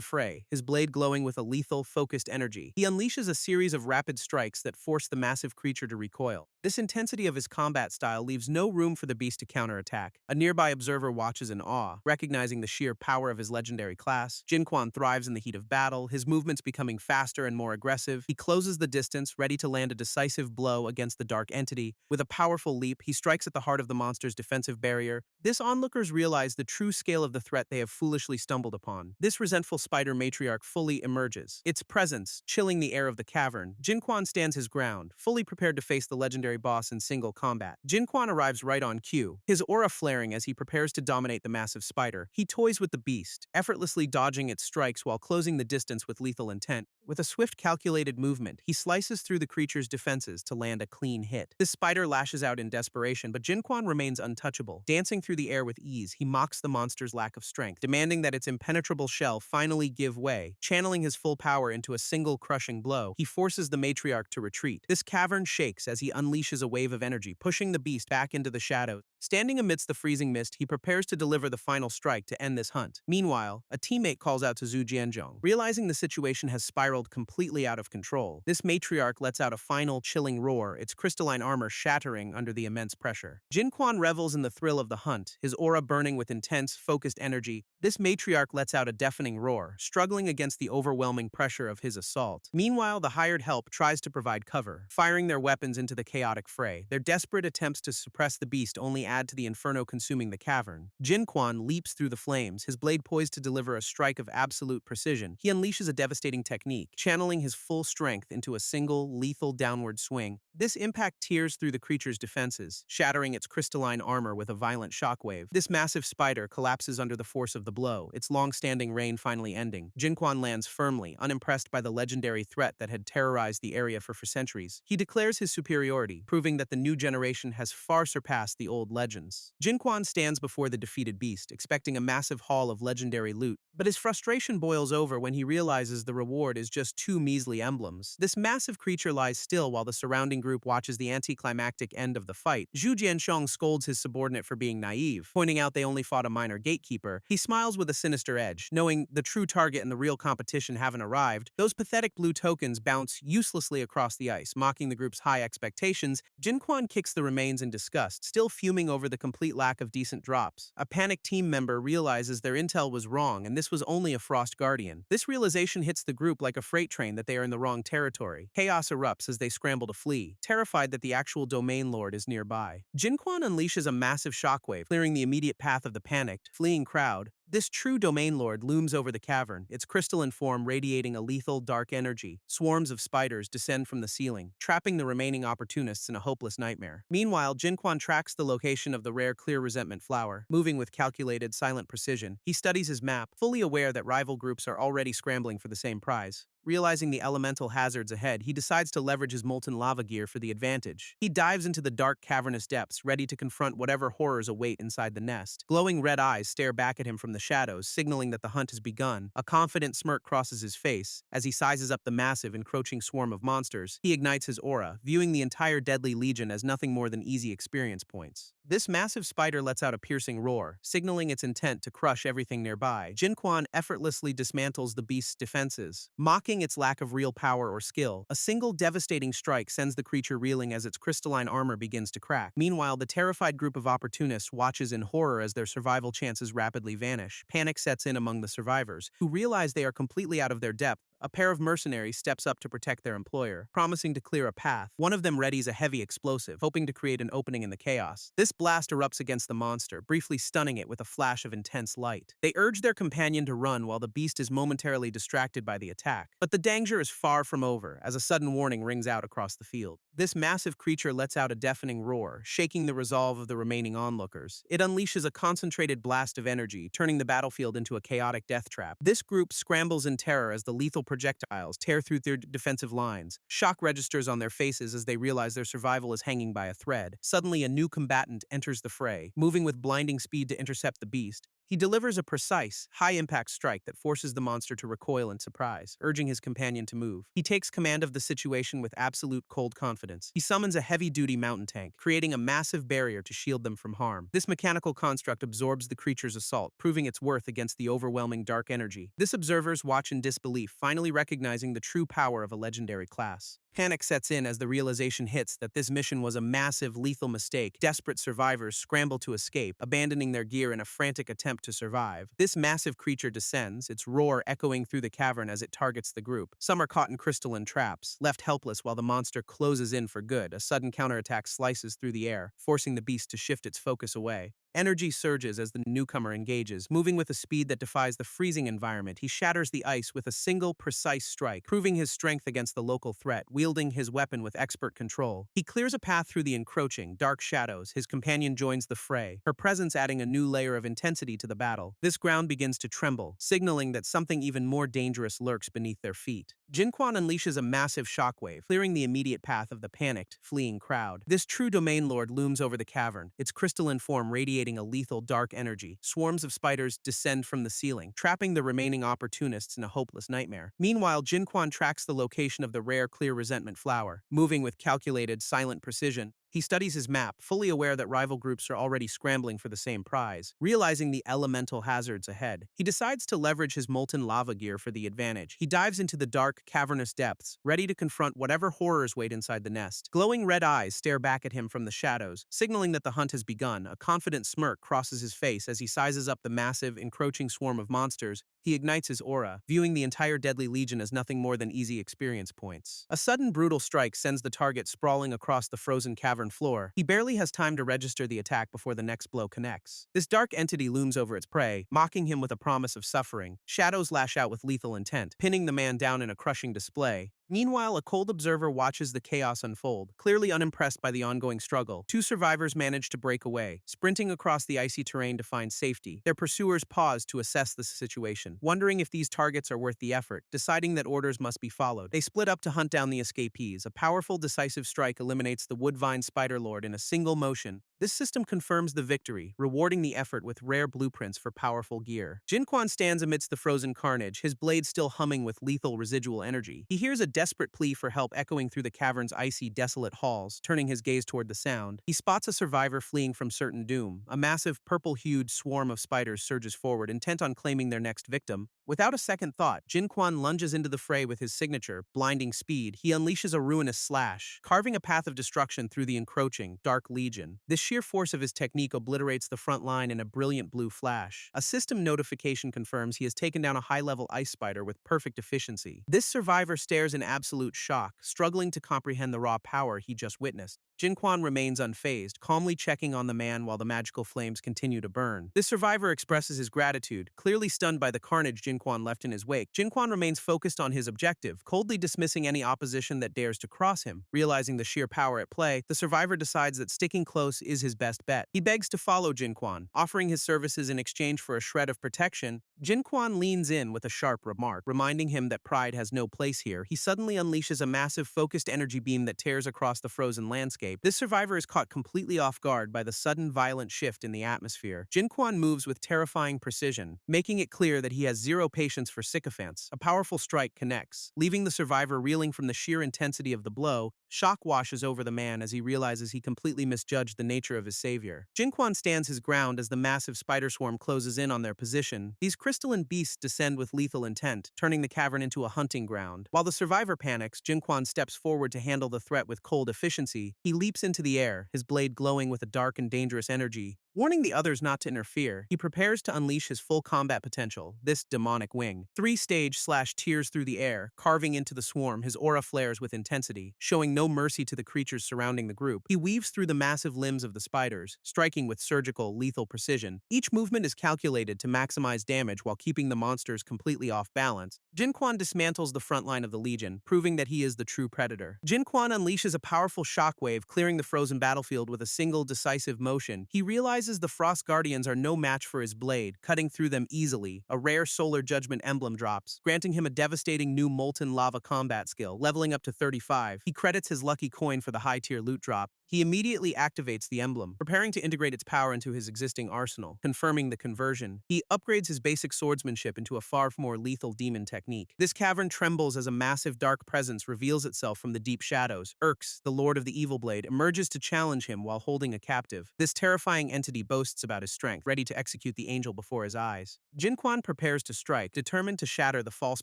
fray, his blade glowing with a lethal, focused energy. He unleashes a series of rapid strikes that force the massive creature to recoil. This intensity of his combat style leaves no room for the beast to counterattack. A nearby observer watches in awe, recognizing the sheer power of his legendary class. Jinquan thrives in the heat of battle, his movements becoming faster and more aggressive. He closes the distance, ready to land a decisive blow against the dark entity. With a powerful leap, he strikes at the heart of the monster's defensive barrier. This onlookers realize the true scale of the threat they have foolishly stumbled upon. This resentful spider matriarch fully emerges, its presence chilling the air of the cavern. Jinquan stands his ground, fully prepared to face the legendary boss in single combat. Jinquan arrives right on cue, his aura flaring as he prepares to dominate the massive spider. He toys with the beast, effortlessly dodging its strikes while closing the distance with lethal intent. With a swift, calculated movement, he slices through the creature's defenses to land a clean hit. The spider lashes out in desperation, but Jinquan remains untouchable. Dancing through the air with ease, he mocks the monster's lack of strength, demanding that its impenetrable shell finally give way. Channeling his full power into a single crushing blow, he forces the matriarch to retreat. This cavern shakes as he unleashes a wave of energy, pushing the beast back into the shadows. Standing amidst the freezing mist, he prepares to deliver the final strike to end this hunt. Meanwhile, a teammate calls out to Zhu Jianzhong. Realizing the situation has spiraled completely out of control, this matriarch lets out a final, chilling roar, its crystalline armor shattering under the immense pressure. Jinquan revels in the thrill of the hunt, his aura burning with intense, focused energy. This matriarch lets out a deafening roar, struggling against the overwhelming pressure of his assault. Meanwhile, the hired help tries to provide cover, firing their weapons into the chaotic fray. Their desperate attempts to suppress the beast only add to the inferno consuming the cavern. Jinquan leaps through the flames, his blade poised to deliver a strike of absolute precision. He unleashes a devastating technique, channeling his full strength into a single, lethal downward swing. This impact tears through the creature's defenses, shattering its crystalline armor with a violent shockwave. This massive spider collapses under the force of the blow, its long-standing reign finally ending. Jinquan lands firmly, unimpressed by the legendary threat that had terrorized the area for centuries. He declares his superiority, proving that the new generation has far surpassed the old legends. Jinquan stands before the defeated beast, expecting a massive haul of legendary loot, but his frustration boils over when he realizes the reward is just two measly emblems. This massive creature lies still while the surrounding group watches the anticlimactic end of the fight. Zhu Jianshong scolds his subordinate for being naive, pointing out they only fought a minor gatekeeper. He smiles with a sinister edge, knowing the true target and the real competition haven't arrived. Those pathetic blue tokens bounce uselessly across the ice, mocking the group's high expectations. Jinquan kicks the remains in disgust, still fuming over the complete lack of decent drops. A panicked team member realizes their intel was wrong and this was only a Frost Guardian. This realization hits the group like a freight train that they are in the wrong territory. Chaos erupts as they scramble to flee, terrified that the actual domain lord is nearby. Jinquan unleashes a massive shockwave, clearing the immediate path of the panicked, fleeing crowd. This true domain lord looms over the cavern, its crystalline form radiating a lethal, dark energy. Swarms of spiders descend from the ceiling, trapping the remaining opportunists in a hopeless nightmare. Meanwhile, Jinquan tracks the location of the rare clear resentment flower. Moving with calculated, silent precision, he studies his map, fully aware that rival groups are already scrambling for the same prize. Realizing the elemental hazards ahead, he decides to leverage his molten lava gear for the advantage. He dives into the dark, cavernous depths, ready to confront whatever horrors await inside the nest. Glowing red eyes stare back at him from the shadows, signaling that the hunt has begun. A confident smirk crosses his face. As he sizes up the massive, encroaching swarm of monsters, he ignites his aura, viewing the entire deadly legion as nothing more than easy experience points. This massive spider lets out a piercing roar, signaling its intent to crush everything nearby. Jinquan effortlessly dismantles the beast's defenses, mocking its lack of real power or skill. A single devastating strike sends the creature reeling as its crystalline armor begins to crack. Meanwhile, the terrified group of opportunists watches in horror as their survival chances rapidly vanish. Panic sets in among the survivors, who realize they are completely out of their depth. A pair of mercenaries steps up to protect their employer, promising to clear a path. One of them readies a heavy explosive, hoping to create an opening in the chaos. This blast erupts against the monster, briefly stunning it with a flash of intense light. They urge their companion to run while the beast is momentarily distracted by the attack. But the danger is far from over, as a sudden warning rings out across the field. This massive creature lets out a deafening roar, shaking the resolve of the remaining onlookers. It unleashes a concentrated blast of energy, turning the battlefield into a chaotic death trap. This group scrambles in terror as the lethal projectiles tear through their defensive lines. Shock registers on their faces as they realize their survival is hanging by a thread. Suddenly, a new combatant enters the fray, moving with blinding speed to intercept the beast. He delivers a precise, high-impact strike that forces the monster to recoil in surprise, urging his companion to move. He takes command of the situation with absolute cold confidence. He summons a heavy-duty mountain tank, creating a massive barrier to shield them from harm. This mechanical construct absorbs the creature's assault, proving its worth against the overwhelming dark energy. This observers watch in disbelief, finally recognizing the true power of a legendary class. Panic sets in as the realization hits that this mission was a massive, lethal mistake. Desperate survivors scramble to escape, abandoning their gear in a frantic attempt to survive. This massive creature descends, its roar echoing through the cavern as it targets the group. Some are caught in crystalline traps, left helpless while the monster closes in for good. A sudden counterattack slices through the air, forcing the beast to shift its focus away. Energy surges as the newcomer engages. Moving with a speed that defies the freezing environment, he shatters the ice with a single, precise strike, proving his strength against the local threat, wielding his weapon with expert control. He clears a path through the encroaching, dark shadows. His companion joins the fray, her presence adding a new layer of intensity to the battle. This ground begins to tremble, signaling that something even more dangerous lurks beneath their feet. Jinquan unleashes a massive shockwave, clearing the immediate path of the panicked, fleeing crowd. This true domain lord looms over the cavern, its crystalline form radiating a lethal dark energy. Swarms of spiders descend from the ceiling, trapping the remaining opportunists in a hopeless nightmare. Meanwhile, Jinquan tracks the location of the rare clear resentment flower. Moving with calculated, silent precision, he studies his map, fully aware that rival groups are already scrambling for the same prize. Realizing the elemental hazards ahead, he decides to leverage his molten lava gear for the advantage. He dives into the dark, cavernous depths, ready to confront whatever horrors wait inside the nest. Glowing red eyes stare back at him from the shadows, signaling that the hunt has begun. A confident smirk crosses his face as he sizes up the massive, encroaching swarm of monsters. He ignites his aura, viewing the entire deadly legion as nothing more than easy experience points. A sudden brutal strike sends the target sprawling across the frozen cavern floor. He barely has time to register the attack before the next blow connects. This dark entity looms over its prey, mocking him with a promise of suffering. Shadows lash out with lethal intent, pinning the man down in a crushing display. Meanwhile, a cold observer watches the chaos unfold, clearly unimpressed by the ongoing struggle. Two survivors manage to break away, sprinting across the icy terrain to find safety. Their pursuers pause to assess the situation, wondering if these targets are worth the effort, deciding that orders must be followed. They split up to hunt down the escapees. A powerful, decisive strike eliminates the Woodvine Spider Lord in a single motion. This system confirms the victory, rewarding the effort with rare blueprints for powerful gear. Jinquan stands amidst the frozen carnage, his blade still humming with lethal residual energy. He hears a desperate plea for help echoing through the cavern's icy, desolate halls, turning his gaze toward the sound. He spots a survivor fleeing from certain doom. A massive, purple-hued swarm of spiders surges forward, intent on claiming their next victim. Without a second thought, Jinquan lunges into the fray with his signature, blinding speed. He unleashes a ruinous slash, carving a path of destruction through the encroaching, dark legion. The sheer force of his technique obliterates the front line in a brilliant blue flash. A system notification confirms he has taken down a high-level ice spider with perfect efficiency. This survivor stares in absolute shock, struggling to comprehend the raw power he just witnessed. Jinquan remains unfazed, calmly checking on the man while the magical flames continue to burn. This survivor expresses his gratitude, clearly stunned by the carnage Jinquan left in his wake. Jinquan remains focused on his objective, coldly dismissing any opposition that dares to cross him. Realizing the sheer power at play, the survivor decides that sticking close is his best bet. He begs to follow Jinquan, offering his services in exchange for a shred of protection. Jinquan leans in with a sharp remark, reminding him that pride has no place here. He suddenly unleashes a massive focused energy beam that tears across the frozen landscape. This survivor is caught completely off guard by the sudden violent shift in the atmosphere. Jinquan moves with terrifying precision, making it clear that he has zero patience for sycophants. A powerful strike connects, leaving the survivor reeling from the sheer intensity of the blow. Shock washes over the man as he realizes he completely misjudged the nature of his savior. Jinquan stands his ground as the massive spider swarm closes in on their position. These crystalline beasts descend with lethal intent, turning the cavern into a hunting ground. While the survivor panics, Jinquan steps forward to handle the threat with cold efficiency. He leaps into the air, his blade glowing with a dark and dangerous energy. Warning the others not to interfere, he prepares to unleash his full combat potential, this demonic wing. Three-stage slash tears through the air, carving into the swarm, his aura flares with intensity, showing no mercy to the creatures surrounding the group. He weaves through the massive limbs of the spiders, striking with surgical, lethal precision. Each movement is calculated to maximize damage while keeping the monsters completely off balance. Jinquan dismantles the front line of the Legion, proving that he is the true predator. Jinquan unleashes a powerful shockwave, clearing the frozen battlefield with a single decisive motion. He realizes the Frost Guardians are no match for his blade, cutting through them easily. A rare Solar Judgment emblem drops, granting him a devastating new Molten Lava combat skill, leveling up to 35. He credits his lucky coin for the high-tier loot drop. He immediately activates the emblem, preparing to integrate its power into his existing arsenal, confirming the conversion. He upgrades his basic swordsmanship into a far more lethal demon technique. This cavern trembles as a massive dark presence reveals itself from the deep shadows. Urx, the Lord of the Evil Blade, emerges to challenge him while holding a captive. This terrifying entity boasts about his strength, ready to execute the angel before his eyes. Jinquan prepares to strike, determined to shatter the false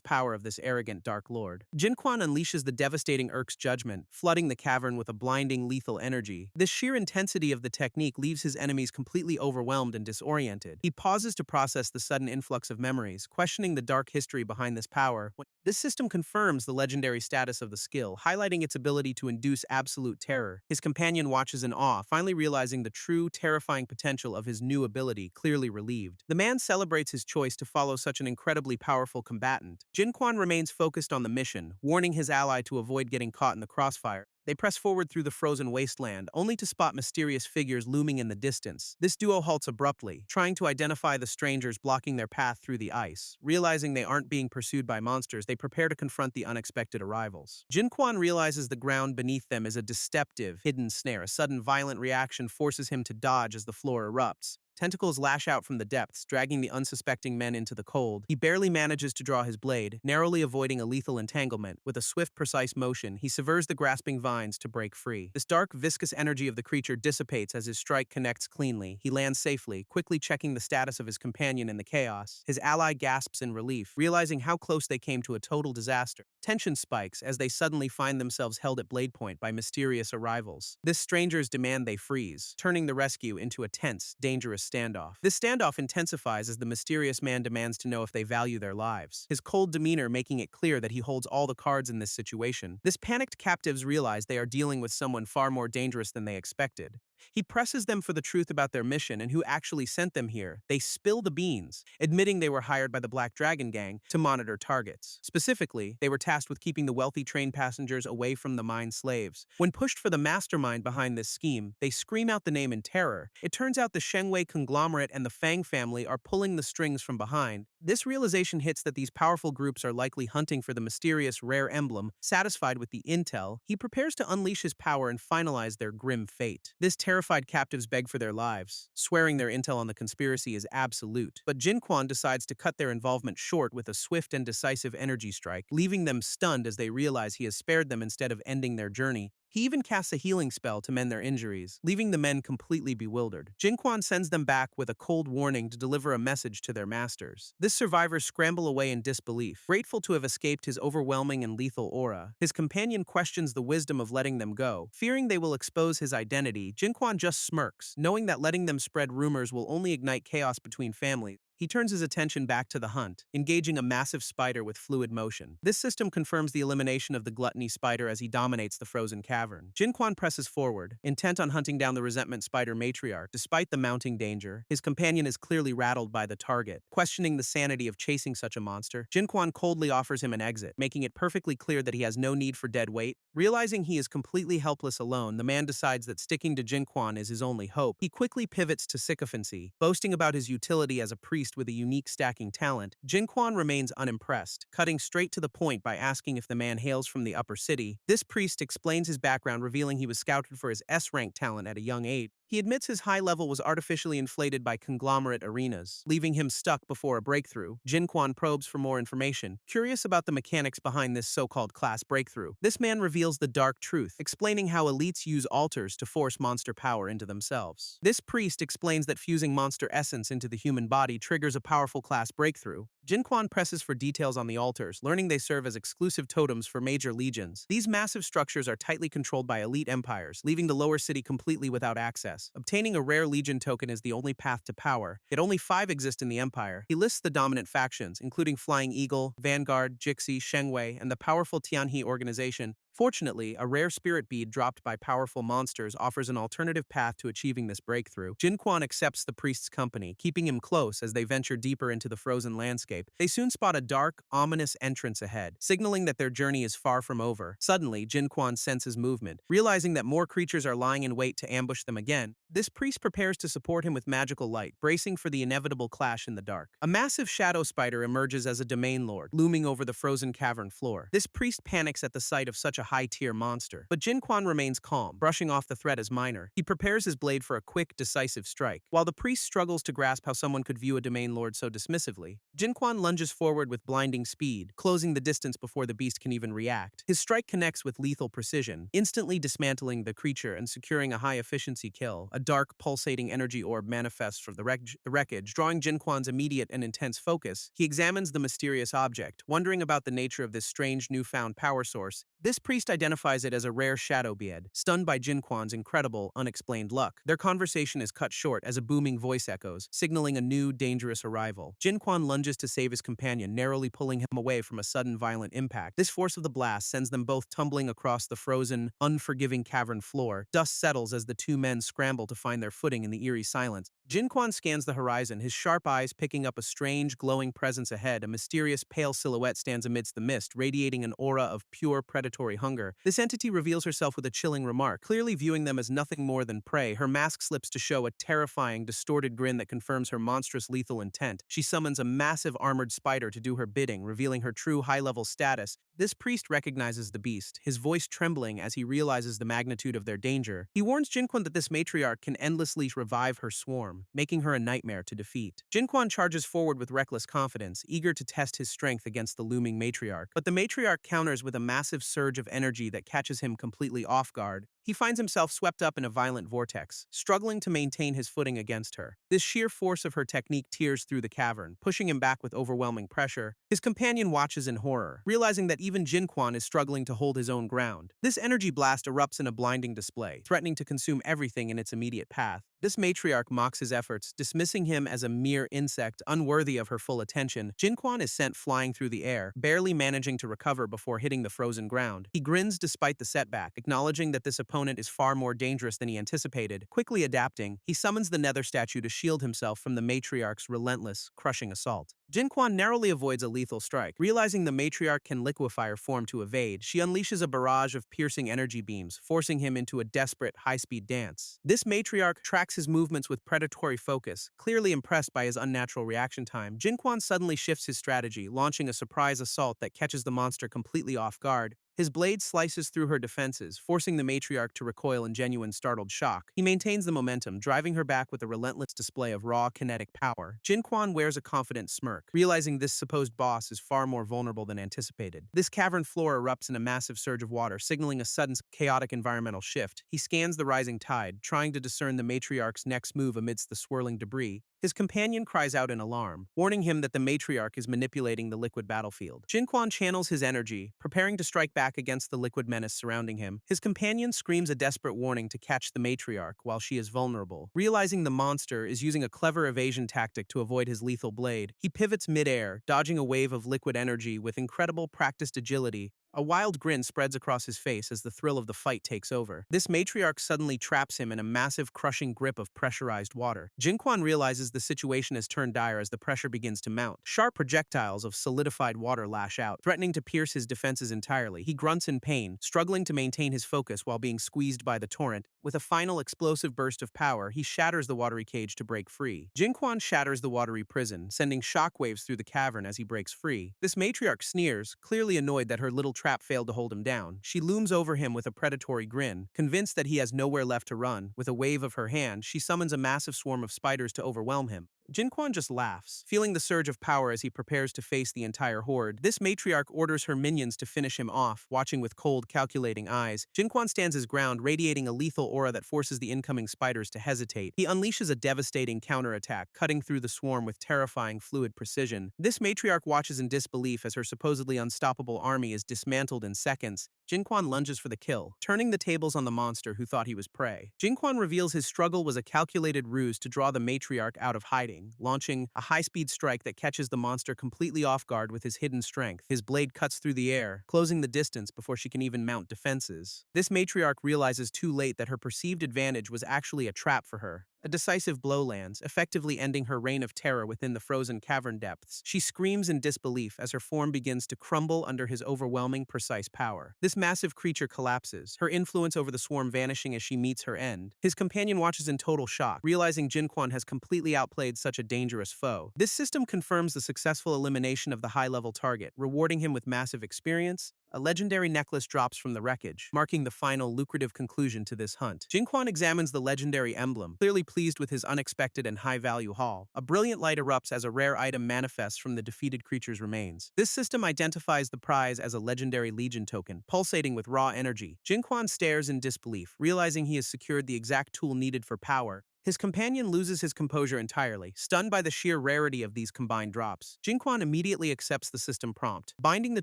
power of this arrogant Dark Lord. Jinquan unleashes the devastating Urk's judgment, flooding the cavern with a blinding, lethal energy. The sheer intensity of the technique leaves his enemies completely overwhelmed and disoriented. He pauses to process the sudden influx of memories, questioning the dark history behind this power. This system confirms the legendary status of the skill, highlighting its ability to induce absolute terror. His companion watches in awe, finally realizing the true, terrifying potential of his new ability, clearly relieved. The man celebrates his choice to follow such an incredibly powerful combatant. Jinquan remains focused on the mission, warning his ally to avoid getting caught in the crossfire. They press forward through the frozen wasteland, only to spot mysterious figures looming in the distance. This duo halts abruptly, trying to identify the strangers blocking their path through the ice. Realizing they aren't being pursued by monsters, they prepare to confront the unexpected arrivals. Jinquan realizes the ground beneath them is a deceptive, hidden snare. A sudden violent reaction forces him to dodge as the floor erupts. Tentacles lash out from the depths, dragging the unsuspecting men into the cold. He barely manages to draw his blade, narrowly avoiding a lethal entanglement. With a swift, precise motion, he severs the grasping vines to break free. This dark, viscous energy of the creature dissipates as his strike connects cleanly. He lands safely, quickly checking the status of his companion in the chaos. His ally gasps in relief, realizing how close they came to a total disaster. Tension spikes as they suddenly find themselves held at blade point by mysterious arrivals. This strangers demand they freeze, turning the rescue into a tense, dangerous standoff. This standoff intensifies as the mysterious man demands to know if they value their lives, his cold demeanor making it clear that he holds all the cards in this situation. This panicked captives realize they are dealing with someone far more dangerous than they expected. He presses them for the truth about their mission and who actually sent them here. They spill the beans, admitting they were hired by the Black Dragon Gang to monitor targets. Specifically, they were tasked with keeping the wealthy train passengers away from the mine slaves. When pushed for the mastermind behind this scheme, they scream out the name in terror. It turns out the Shengwei conglomerate and the Fang family are pulling the strings from behind. This realization hits that these powerful groups are likely hunting for the mysterious rare emblem. Satisfied with the intel, he prepares to unleash his power and finalize their grim fate. This terrified captives beg for their lives, swearing their intel on the conspiracy is absolute. But Jinquan decides to cut their involvement short with a swift and decisive energy strike, leaving them stunned as they realize he has spared them instead of ending their journey. He even casts a healing spell to mend their injuries, leaving the men completely bewildered. Jinquan sends them back with a cold warning to deliver a message to their masters. This survivors scramble away in disbelief, grateful to have escaped his overwhelming and lethal aura. His companion questions the wisdom of letting them go. Fearing they will expose his identity, Jinquan just smirks, knowing that letting them spread rumors will only ignite chaos between families. He turns his attention back to the hunt, engaging a massive spider with fluid motion. This system confirms the elimination of the gluttony spider as he dominates the frozen cavern. Jinquan presses forward, intent on hunting down the resentment spider matriarch. Despite the mounting danger, his companion is clearly rattled by the target. Questioning the sanity of chasing such a monster, Jinquan coldly offers him an exit, making it perfectly clear that he has no need for dead weight. Realizing he is completely helpless alone, the man decides that sticking to Jinquan is his only hope. He quickly pivots to sycophancy, boasting about his utility as a priest with a unique stacking talent. Jinquan remains unimpressed, cutting straight to the point by asking if the man hails from the upper city. This priest explains his background, revealing he was scouted for his S-rank talent at a young age. He admits his high level was artificially inflated by conglomerate arenas, leaving him stuck before a breakthrough. Jinquan probes for more information, curious about the mechanics behind this so-called class breakthrough. This man reveals the dark truth, explaining how elites use altars to force monster power into themselves. This priest explains that fusing monster essence into the human body triggers a powerful class breakthrough. Jinquan presses for details on the altars, learning they serve as exclusive totems for major legions. These massive structures are tightly controlled by elite empires, leaving the lower city completely without access. Obtaining a rare legion token is the only path to power, yet only 5 exist in the empire. He lists the dominant factions, including Flying Eagle, Vanguard, Jixi, Shengwei, and the powerful Tianhe organization. Fortunately, a rare spirit bead dropped by powerful monsters offers an alternative path to achieving this breakthrough. Jinquan accepts the priest's company, keeping him close as they venture deeper into the frozen landscape. They soon spot a dark, ominous entrance ahead, signaling that their journey is far from over. Suddenly, Jinquan senses movement. Realizing that more creatures are lying in wait to ambush them again, this priest prepares to support him with magical light, bracing for the inevitable clash in the dark. A massive shadow spider emerges as a domain lord, looming over the frozen cavern floor. This priest panics at the sight of such a high-tier monster, but Jinquan remains calm, brushing off the threat as minor. He prepares his blade for a quick, decisive strike. While the priest struggles to grasp how someone could view a domain lord so dismissively, Jinquan lunges forward with blinding speed, closing the distance before the beast can even react. His strike connects with lethal precision, instantly dismantling the creature and securing a high-efficiency kill. A dark, pulsating energy orb manifests from the wreckage, drawing Jinquan's immediate and intense focus. He examines the mysterious object, wondering about the nature of this strange newfound power source. This priest identifies it as a rare shadow bead, stunned by Jinquan's incredible, unexplained luck. Their conversation is cut short as a booming voice echoes, signaling a new, dangerous arrival. Jinquan lunges to save his companion, narrowly pulling him away from a sudden violent impact. This force of the blast sends them both tumbling across the frozen, unforgiving cavern floor. Dust settles as the two men scramble to find their footing in the eerie silence. Jinquan scans the horizon, his sharp eyes picking up a strange, glowing presence ahead. A mysterious, pale silhouette stands amidst the mist, radiating an aura of pure predatory hunger. This entity reveals herself with a chilling remark, clearly viewing them as nothing more than prey. Her mask slips to show a terrifying, distorted grin that confirms her monstrous lethal intent. She summons a massive armored spider to do her bidding, revealing her true high-level status. This priest recognizes the beast, his voice trembling as he realizes the magnitude of their danger. He warns Jinquan that this matriarch can endlessly revive her swarm, making her a nightmare to defeat. Jinquan charges forward with reckless confidence, eager to test his strength against the looming matriarch. But the matriarch counters with a massive surge of energy that catches him completely off guard. He finds himself swept up in a violent vortex, struggling to maintain his footing against her. This sheer force of her technique tears through the cavern, pushing him back with overwhelming pressure. His companion watches in horror, realizing that even Jinquan is struggling to hold his own ground. This energy blast erupts in a blinding display, threatening to consume everything in its immediate path. This matriarch mocks his efforts, dismissing him as a mere insect unworthy of her full attention. Jinquan is sent flying through the air, barely managing to recover before hitting the frozen ground. He grins despite the setback, acknowledging that this opponent is far more dangerous than he anticipated. Quickly adapting, he summons the nether statue to shield himself from the matriarch's relentless, crushing assault. Jinquan narrowly avoids a lethal strike. Realizing the matriarch can liquefy her form to evade, she unleashes a barrage of piercing energy beams, forcing him into a desperate, high-speed dance. This matriarch tracks his movements with predatory focus, clearly impressed by his unnatural reaction time. Jinquan suddenly shifts his strategy, launching a surprise assault that catches the monster completely off guard. His blade slices through her defenses, forcing the matriarch to recoil in genuine startled shock. He maintains the momentum, driving her back with a relentless display of raw kinetic power. Jinquan wears a confident smirk, realizing this supposed boss is far more vulnerable than anticipated. This cavern floor erupts in a massive surge of water, signaling a sudden chaotic environmental shift. He scans the rising tide, trying to discern the matriarch's next move amidst the swirling debris. His companion cries out in alarm, warning him that the matriarch is manipulating the liquid battlefield. Jinquan channels his energy, preparing to strike back against the liquid menace surrounding him. His companion screams a desperate warning to catch the matriarch while she is vulnerable. Realizing the monster is using a clever evasion tactic to avoid his lethal blade, he pivots mid-air, dodging a wave of liquid energy with incredible practiced agility. A wild grin spreads across his face as the thrill of the fight takes over. This matriarch suddenly traps him in a massive, crushing grip of pressurized water. Jinquan realizes the situation has turned dire as the pressure begins to mount. Sharp projectiles of solidified water lash out, threatening to pierce his defenses entirely. He grunts in pain, struggling to maintain his focus while being squeezed by the torrent. With a final explosive burst of power, he shatters the watery cage to break free. Jinquan shatters the watery prison, sending shockwaves through the cavern as he breaks free. This matriarch sneers, clearly annoyed that her little trap failed to hold him down. She looms over him with a predatory grin, convinced that he has nowhere left to run. With a wave of her hand, she summons a massive swarm of spiders to overwhelm him. Jinquan just laughs, feeling the surge of power as he prepares to face the entire horde. This matriarch orders her minions to finish him off, watching with cold, calculating eyes. Jinquan stands his ground, radiating a lethal aura that forces the incoming spiders to hesitate. He unleashes a devastating counterattack, cutting through the swarm with terrifying, fluid precision. This matriarch watches in disbelief as her supposedly unstoppable army is dismantled in seconds. Jinquan lunges for the kill, turning the tables on the monster who thought he was prey. Jinquan reveals his struggle was a calculated ruse to draw the matriarch out of hiding, launching a high-speed strike that catches the monster completely off guard with his hidden strength. His blade cuts through the air, closing the distance before she can even mount defenses. This matriarch realizes too late that her perceived advantage was actually a trap for her. A decisive blow lands, effectively ending her reign of terror within the frozen cavern depths. She screams in disbelief as her form begins to crumble under his overwhelming, precise power. This massive creature collapses, her influence over the swarm vanishing as she meets her end. His companion watches in total shock, realizing Jinquan has completely outplayed such a dangerous foe. This system confirms the successful elimination of the high-level target, rewarding him with massive experience. A legendary necklace drops from the wreckage, marking the final lucrative conclusion to this hunt. Jinquan examines the legendary emblem, clearly pleased with his unexpected and high-value haul. A brilliant light erupts as a rare item manifests from the defeated creature's remains. This system identifies the prize as a legendary legion token, pulsating with raw energy. Jinquan stares in disbelief, realizing he has secured the exact tool needed for power. His companion loses his composure entirely, stunned by the sheer rarity of these combined drops. Jinquan immediately accepts the system prompt, binding the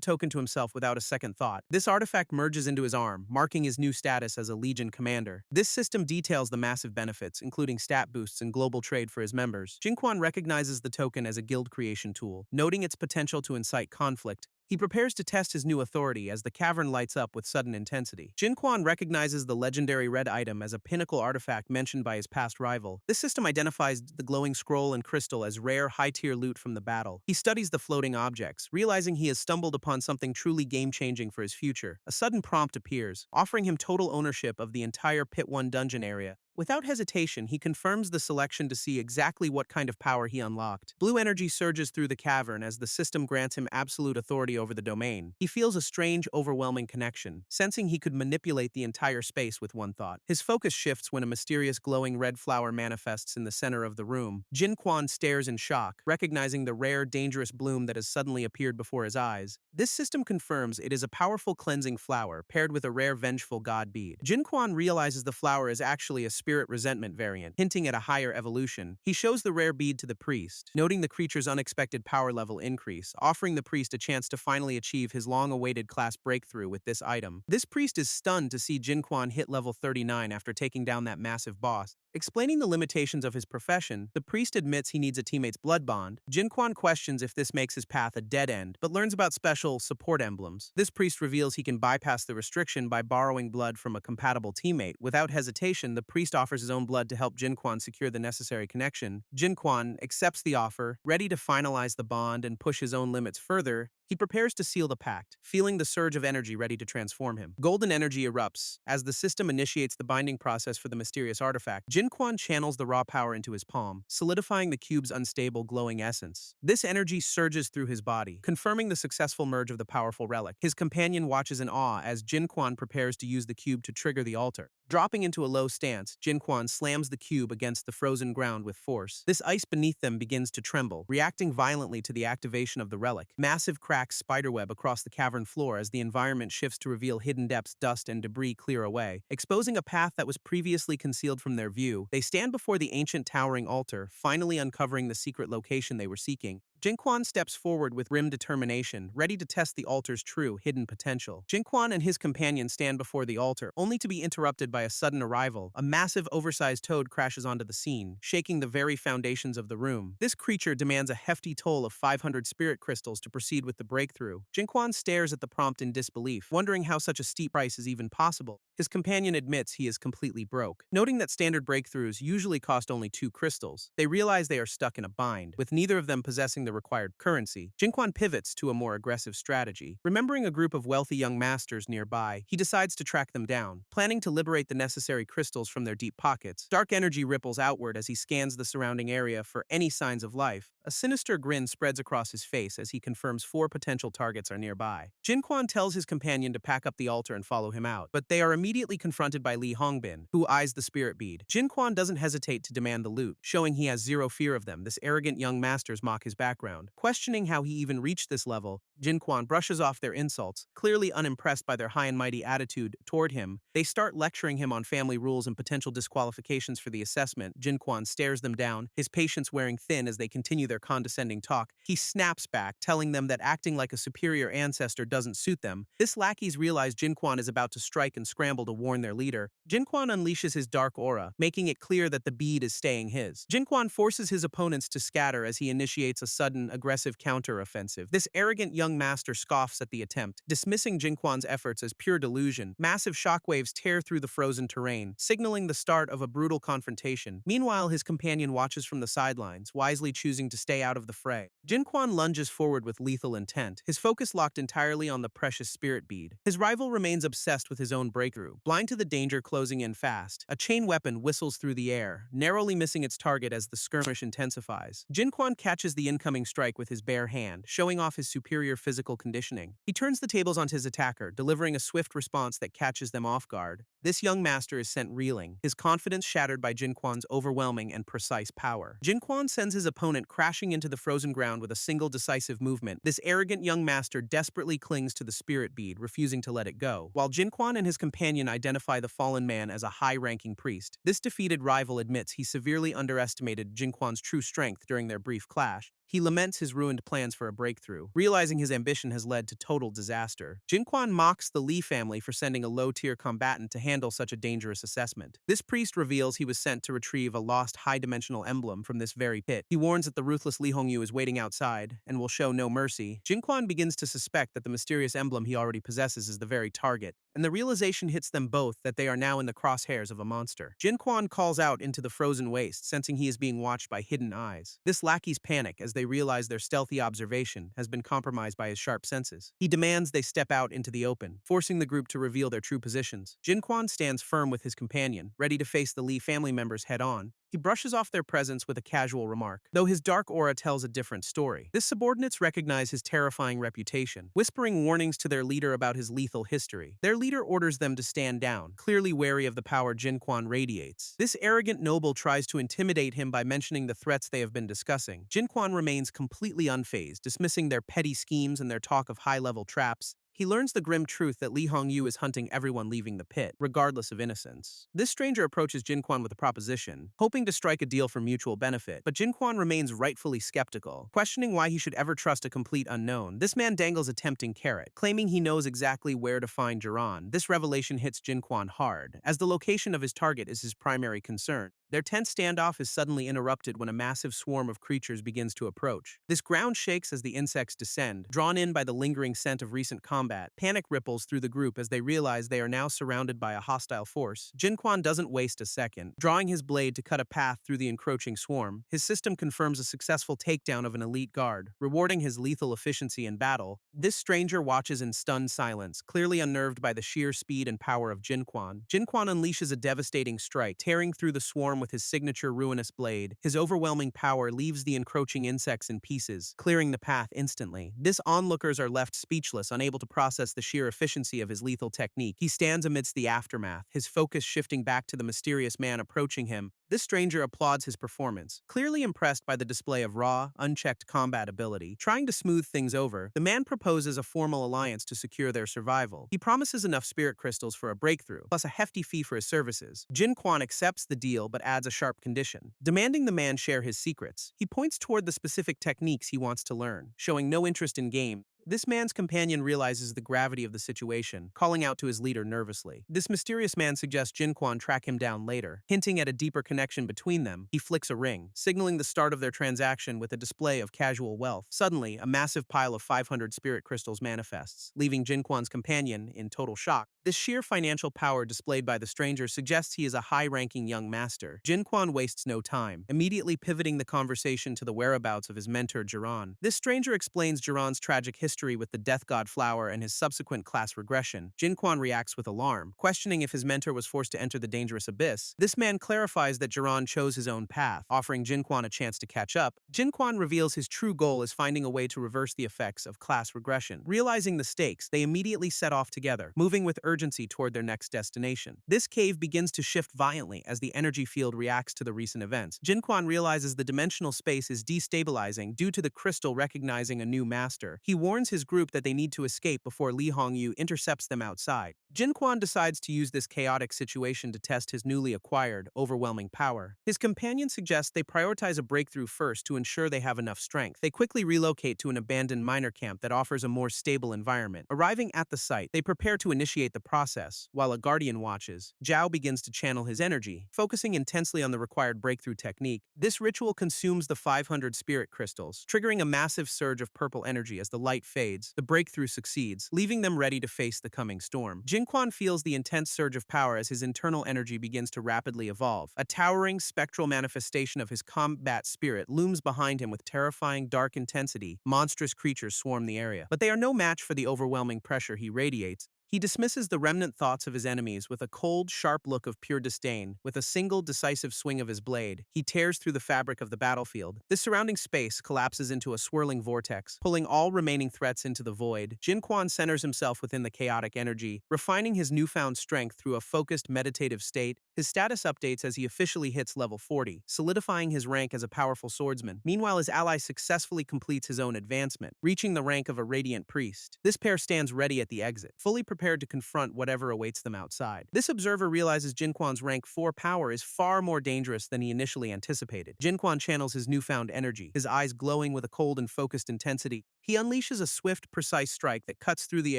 token to himself without a second thought. This artifact merges into his arm, marking his new status as a Legion commander. This system details the massive benefits, including stat boosts and global trade for his members. Jinquan recognizes the token as a guild creation tool, noting its potential to incite conflict. He prepares to test his new authority as the cavern lights up with sudden intensity. Jinquan recognizes the legendary red item as a pinnacle artifact mentioned by his past rival. This system identifies the glowing scroll and crystal as rare, high-tier loot from the battle. He studies the floating objects, realizing he has stumbled upon something truly game-changing for his future. A sudden prompt appears, offering him total ownership of the entire Pit 1 dungeon area. Without hesitation, he confirms the selection to see exactly what kind of power he unlocked. Blue energy surges through the cavern as the system grants him absolute authority over the domain. He feels a strange, overwhelming connection, sensing he could manipulate the entire space with one thought. His focus shifts when a mysterious glowing red flower manifests in the center of the room. Jinquan stares in shock, recognizing the rare, dangerous bloom that has suddenly appeared before his eyes. This system confirms it is a powerful cleansing flower paired with a rare vengeful god bead. Jinquan realizes the flower is actually a spirit resentment variant, hinting at a higher evolution. He shows the rare bead to the priest, noting the creature's unexpected power level increase, offering the priest a chance to finally achieve his long-awaited class breakthrough with this item. This priest is stunned to see Jinquan hit level 39 after taking down that massive boss. Explaining the limitations of his profession, the priest admits he needs a teammate's blood bond. Jinquan questions if this makes his path a dead end, but learns about special support emblems. This priest reveals he can bypass the restriction by borrowing blood from a compatible teammate. Without hesitation, the priest offers his own blood to help Jinquan secure the necessary connection. Jinquan accepts the offer, ready to finalize the bond and push his own limits further. He prepares to seal the pact, feeling the surge of energy ready to transform him. Golden energy erupts as the system initiates the binding process for the mysterious artifact. Jinquan channels the raw power into his palm, solidifying the cube's unstable, glowing essence. This energy surges through his body, confirming the successful merge of the powerful relic. His companion watches in awe as Jinquan prepares to use the cube to trigger the altar. Dropping into a low stance, Jinquan slams the cube against the frozen ground with force. This ice beneath them begins to tremble, reacting violently to the activation of the relic. Massive cracks spiderweb across the cavern floor as the environment shifts to reveal hidden depths, dust, and debris clear away, exposing a path that was previously concealed from their view. They stand before the ancient towering altar, finally uncovering the secret location they were seeking. Jinquan steps forward with grim determination, ready to test the altar's true, hidden potential. Jinquan and his companion stand before the altar, only to be interrupted by a sudden arrival. A massive, oversized toad crashes onto the scene, shaking the very foundations of the room. This creature demands a hefty toll of 500 spirit crystals to proceed with the breakthrough. Jinquan stares at the prompt in disbelief, wondering how such a steep price is even possible. His companion admits he is completely broke. Noting that standard breakthroughs usually cost only 2 crystals, they realize they are stuck in a bind, with neither of them possessing the required currency. Jinquan pivots to a more aggressive strategy. Remembering a group of wealthy young masters nearby, he decides to track them down, planning to liberate the necessary crystals from their deep pockets. Dark energy ripples outward as he scans the surrounding area for any signs of life. A sinister grin spreads across his face as he confirms 4 potential targets are nearby. Jinquan tells his companion to pack up the altar and follow him out, but they are immediately confronted by Li Hongbin, who eyes the spirit bead. Jinquan doesn't hesitate to demand the loot, showing he has zero fear of them. This arrogant young masters mock his background. Questioning how he even reached this level, Jinquan brushes off their insults, clearly unimpressed by their high and mighty attitude toward him. They start lecturing him on family rules and potential disqualifications for the assessment. Jinquan stares them down, his patience wearing thin as they continue their condescending talk. He snaps back, telling them that acting like a superior ancestor doesn't suit them. This lackeys realize Jinquan is about to strike and scramble to warn their leader. Jinquan unleashes his dark aura, making it clear that the bead is staying his. Jinquan forces his opponents to scatter as he initiates a sudden, aggressive counter-offensive. This arrogant young master scoffs at the attempt, dismissing Jinquan's efforts as pure delusion. Massive shockwaves tear through the frozen terrain, signaling the start of a brutal confrontation. Meanwhile, his companion watches from the sidelines, wisely choosing to stay out of the fray. Jinquan lunges forward with lethal intent, his focus locked entirely on the precious spirit bead. His rival remains obsessed with his own breakthrough, blind to the danger closing in fast. A chain weapon whistles through the air, narrowly missing its target as the skirmish intensifies. Jinquan catches the incoming strike with his bare hand, showing off his superior physical conditioning. He turns the tables on his attacker, delivering a swift response that catches them off guard. This young master is sent reeling, his confidence shattered by Jinquan's overwhelming and precise power. Jinquan sends his opponent crashing into the frozen ground with a single decisive movement. This arrogant young master desperately clings to the spirit bead, refusing to let it go. While Jinquan and his companion identify the fallen man as a high-ranking priest, this defeated rival admits he severely underestimated Jinquan's true strength during their brief clash. He laments his ruined plans for a breakthrough, realizing his ambition has led to total disaster. Jinquan mocks the Li family for sending a low-tier combatant to handle such a dangerous assessment. This priest reveals he was sent to retrieve a lost high-dimensional emblem from this very pit. He warns that the ruthless Li Hongyu is waiting outside and will show no mercy. Jinquan begins to suspect that the mysterious emblem he already possesses is the very target, and the realization hits them both that they are now in the crosshairs of a monster. Jinquan calls out into the frozen waste, sensing he is being watched by hidden eyes. This lackeys panic as they realize their stealthy observation has been compromised by his sharp senses. He demands they step out into the open, forcing the group to reveal their true positions. Jinquan stands firm with his companion, ready to face the Li family members head-on. He brushes off their presence with a casual remark, though his dark aura tells a different story. His subordinates recognize his terrifying reputation, whispering warnings to their leader about his lethal history. Their leader orders them to stand down, clearly wary of the power Jinquan radiates. This arrogant noble tries to intimidate him by mentioning the threats they have been discussing. Jinquan remains completely unfazed, dismissing their petty schemes and their talk of high-level traps. He learns the grim truth that Li Hongyu is hunting everyone leaving the pit, regardless of innocence. This stranger approaches Jinquan with a proposition, hoping to strike a deal for mutual benefit, but Jinquan remains rightfully skeptical, questioning why he should ever trust a complete unknown. This man dangles a tempting carrot, claiming he knows exactly where to find Jiran. This revelation hits Jinquan hard, as the location of his target is his primary concern. Their tense standoff is suddenly interrupted when a massive swarm of creatures begins to approach. This ground shakes as the insects descend, drawn in by the lingering scent of recent combat. Panic ripples through the group as they realize they are now surrounded by a hostile force. Jinquan doesn't waste a second, drawing his blade to cut a path through the encroaching swarm. His system confirms a successful takedown of an elite guard, rewarding his lethal efficiency in battle. This stranger watches in stunned silence, clearly unnerved by the sheer speed and power of Jinquan. Jinquan unleashes a devastating strike, tearing through the swarm with his signature ruinous blade. His overwhelming power leaves the encroaching insects in pieces, clearing the path instantly. This onlookers are left speechless, unable to process the sheer efficiency of his lethal technique. He stands amidst the aftermath, his focus shifting back to the mysterious man approaching him. This stranger applauds his performance, clearly impressed by the display of raw, unchecked combat ability. Trying to smooth things over, the man proposes a formal alliance to secure their survival. He promises enough spirit crystals for a breakthrough, plus a hefty fee for his services. Jinquan accepts the deal but adds a sharp condition, demanding the man share his secrets. He points toward the specific techniques he wants to learn, showing no interest in game. This man's companion realizes the gravity of the situation, calling out to his leader nervously. This mysterious man suggests Jinquan track him down later, hinting at a deeper connection between them. He flicks a ring, signaling the start of their transaction with a display of casual wealth. Suddenly, a massive pile of 500 spirit crystals manifests, leaving Jinquan's companion in total shock. This sheer financial power displayed by the stranger suggests he is a high-ranking young master. Jinquan wastes no time, immediately pivoting the conversation to the whereabouts of his mentor Jiran. This stranger explains Jiran's tragic history history with the Death God Flower and his subsequent class regression, Jinquan reacts with alarm, questioning if his mentor was forced to enter the dangerous abyss. This man clarifies that Jiran chose his own path, offering Jinquan a chance to catch up. Jinquan reveals his true goal is finding a way to reverse the effects of class regression. Realizing the stakes, they immediately set off together, moving with urgency toward their next destination. This cave begins to shift violently as the energy field reacts to the recent events. Jinquan realizes the dimensional space is destabilizing due to the crystal recognizing a new master. He warns his group that they need to escape before Li Hongyu intercepts them outside. Jinquan decides to use this chaotic situation to test his newly acquired, overwhelming power. His companion suggests they prioritize a breakthrough first to ensure they have enough strength. They quickly relocate to an abandoned miner camp that offers a more stable environment. Arriving at the site, they prepare to initiate the process. While a guardian watches, Zhao begins to channel his energy, focusing intensely on the required breakthrough technique. This ritual consumes the 500 spirit crystals, triggering a massive surge of purple energy as the light fades. The breakthrough succeeds, leaving them ready to face the coming storm. Jinquan feels the intense surge of power as his internal energy begins to rapidly evolve. A towering, spectral manifestation of his combat spirit looms behind him with terrifying, dark intensity. Monstrous creatures swarm the area, but they are no match for the overwhelming pressure he radiates. He dismisses the remnant thoughts of his enemies with a cold, sharp look of pure disdain. With a single, decisive swing of his blade, he tears through the fabric of the battlefield. The surrounding space collapses into a swirling vortex, pulling all remaining threats into the void. Jinquan centers himself within the chaotic energy, refining his newfound strength through a focused, meditative state. His status updates as he officially hits level 40, solidifying his rank as a powerful swordsman. Meanwhile, his ally successfully completes his own advancement, reaching the rank of a radiant priest. This pair stands ready at the exit, fully prepared to confront whatever awaits them outside. This observer realizes Jinquan's rank 4 power is far more dangerous than he initially anticipated. Jinquan channels his newfound energy, his eyes glowing with a cold and focused intensity. He unleashes a swift, precise strike that cuts through the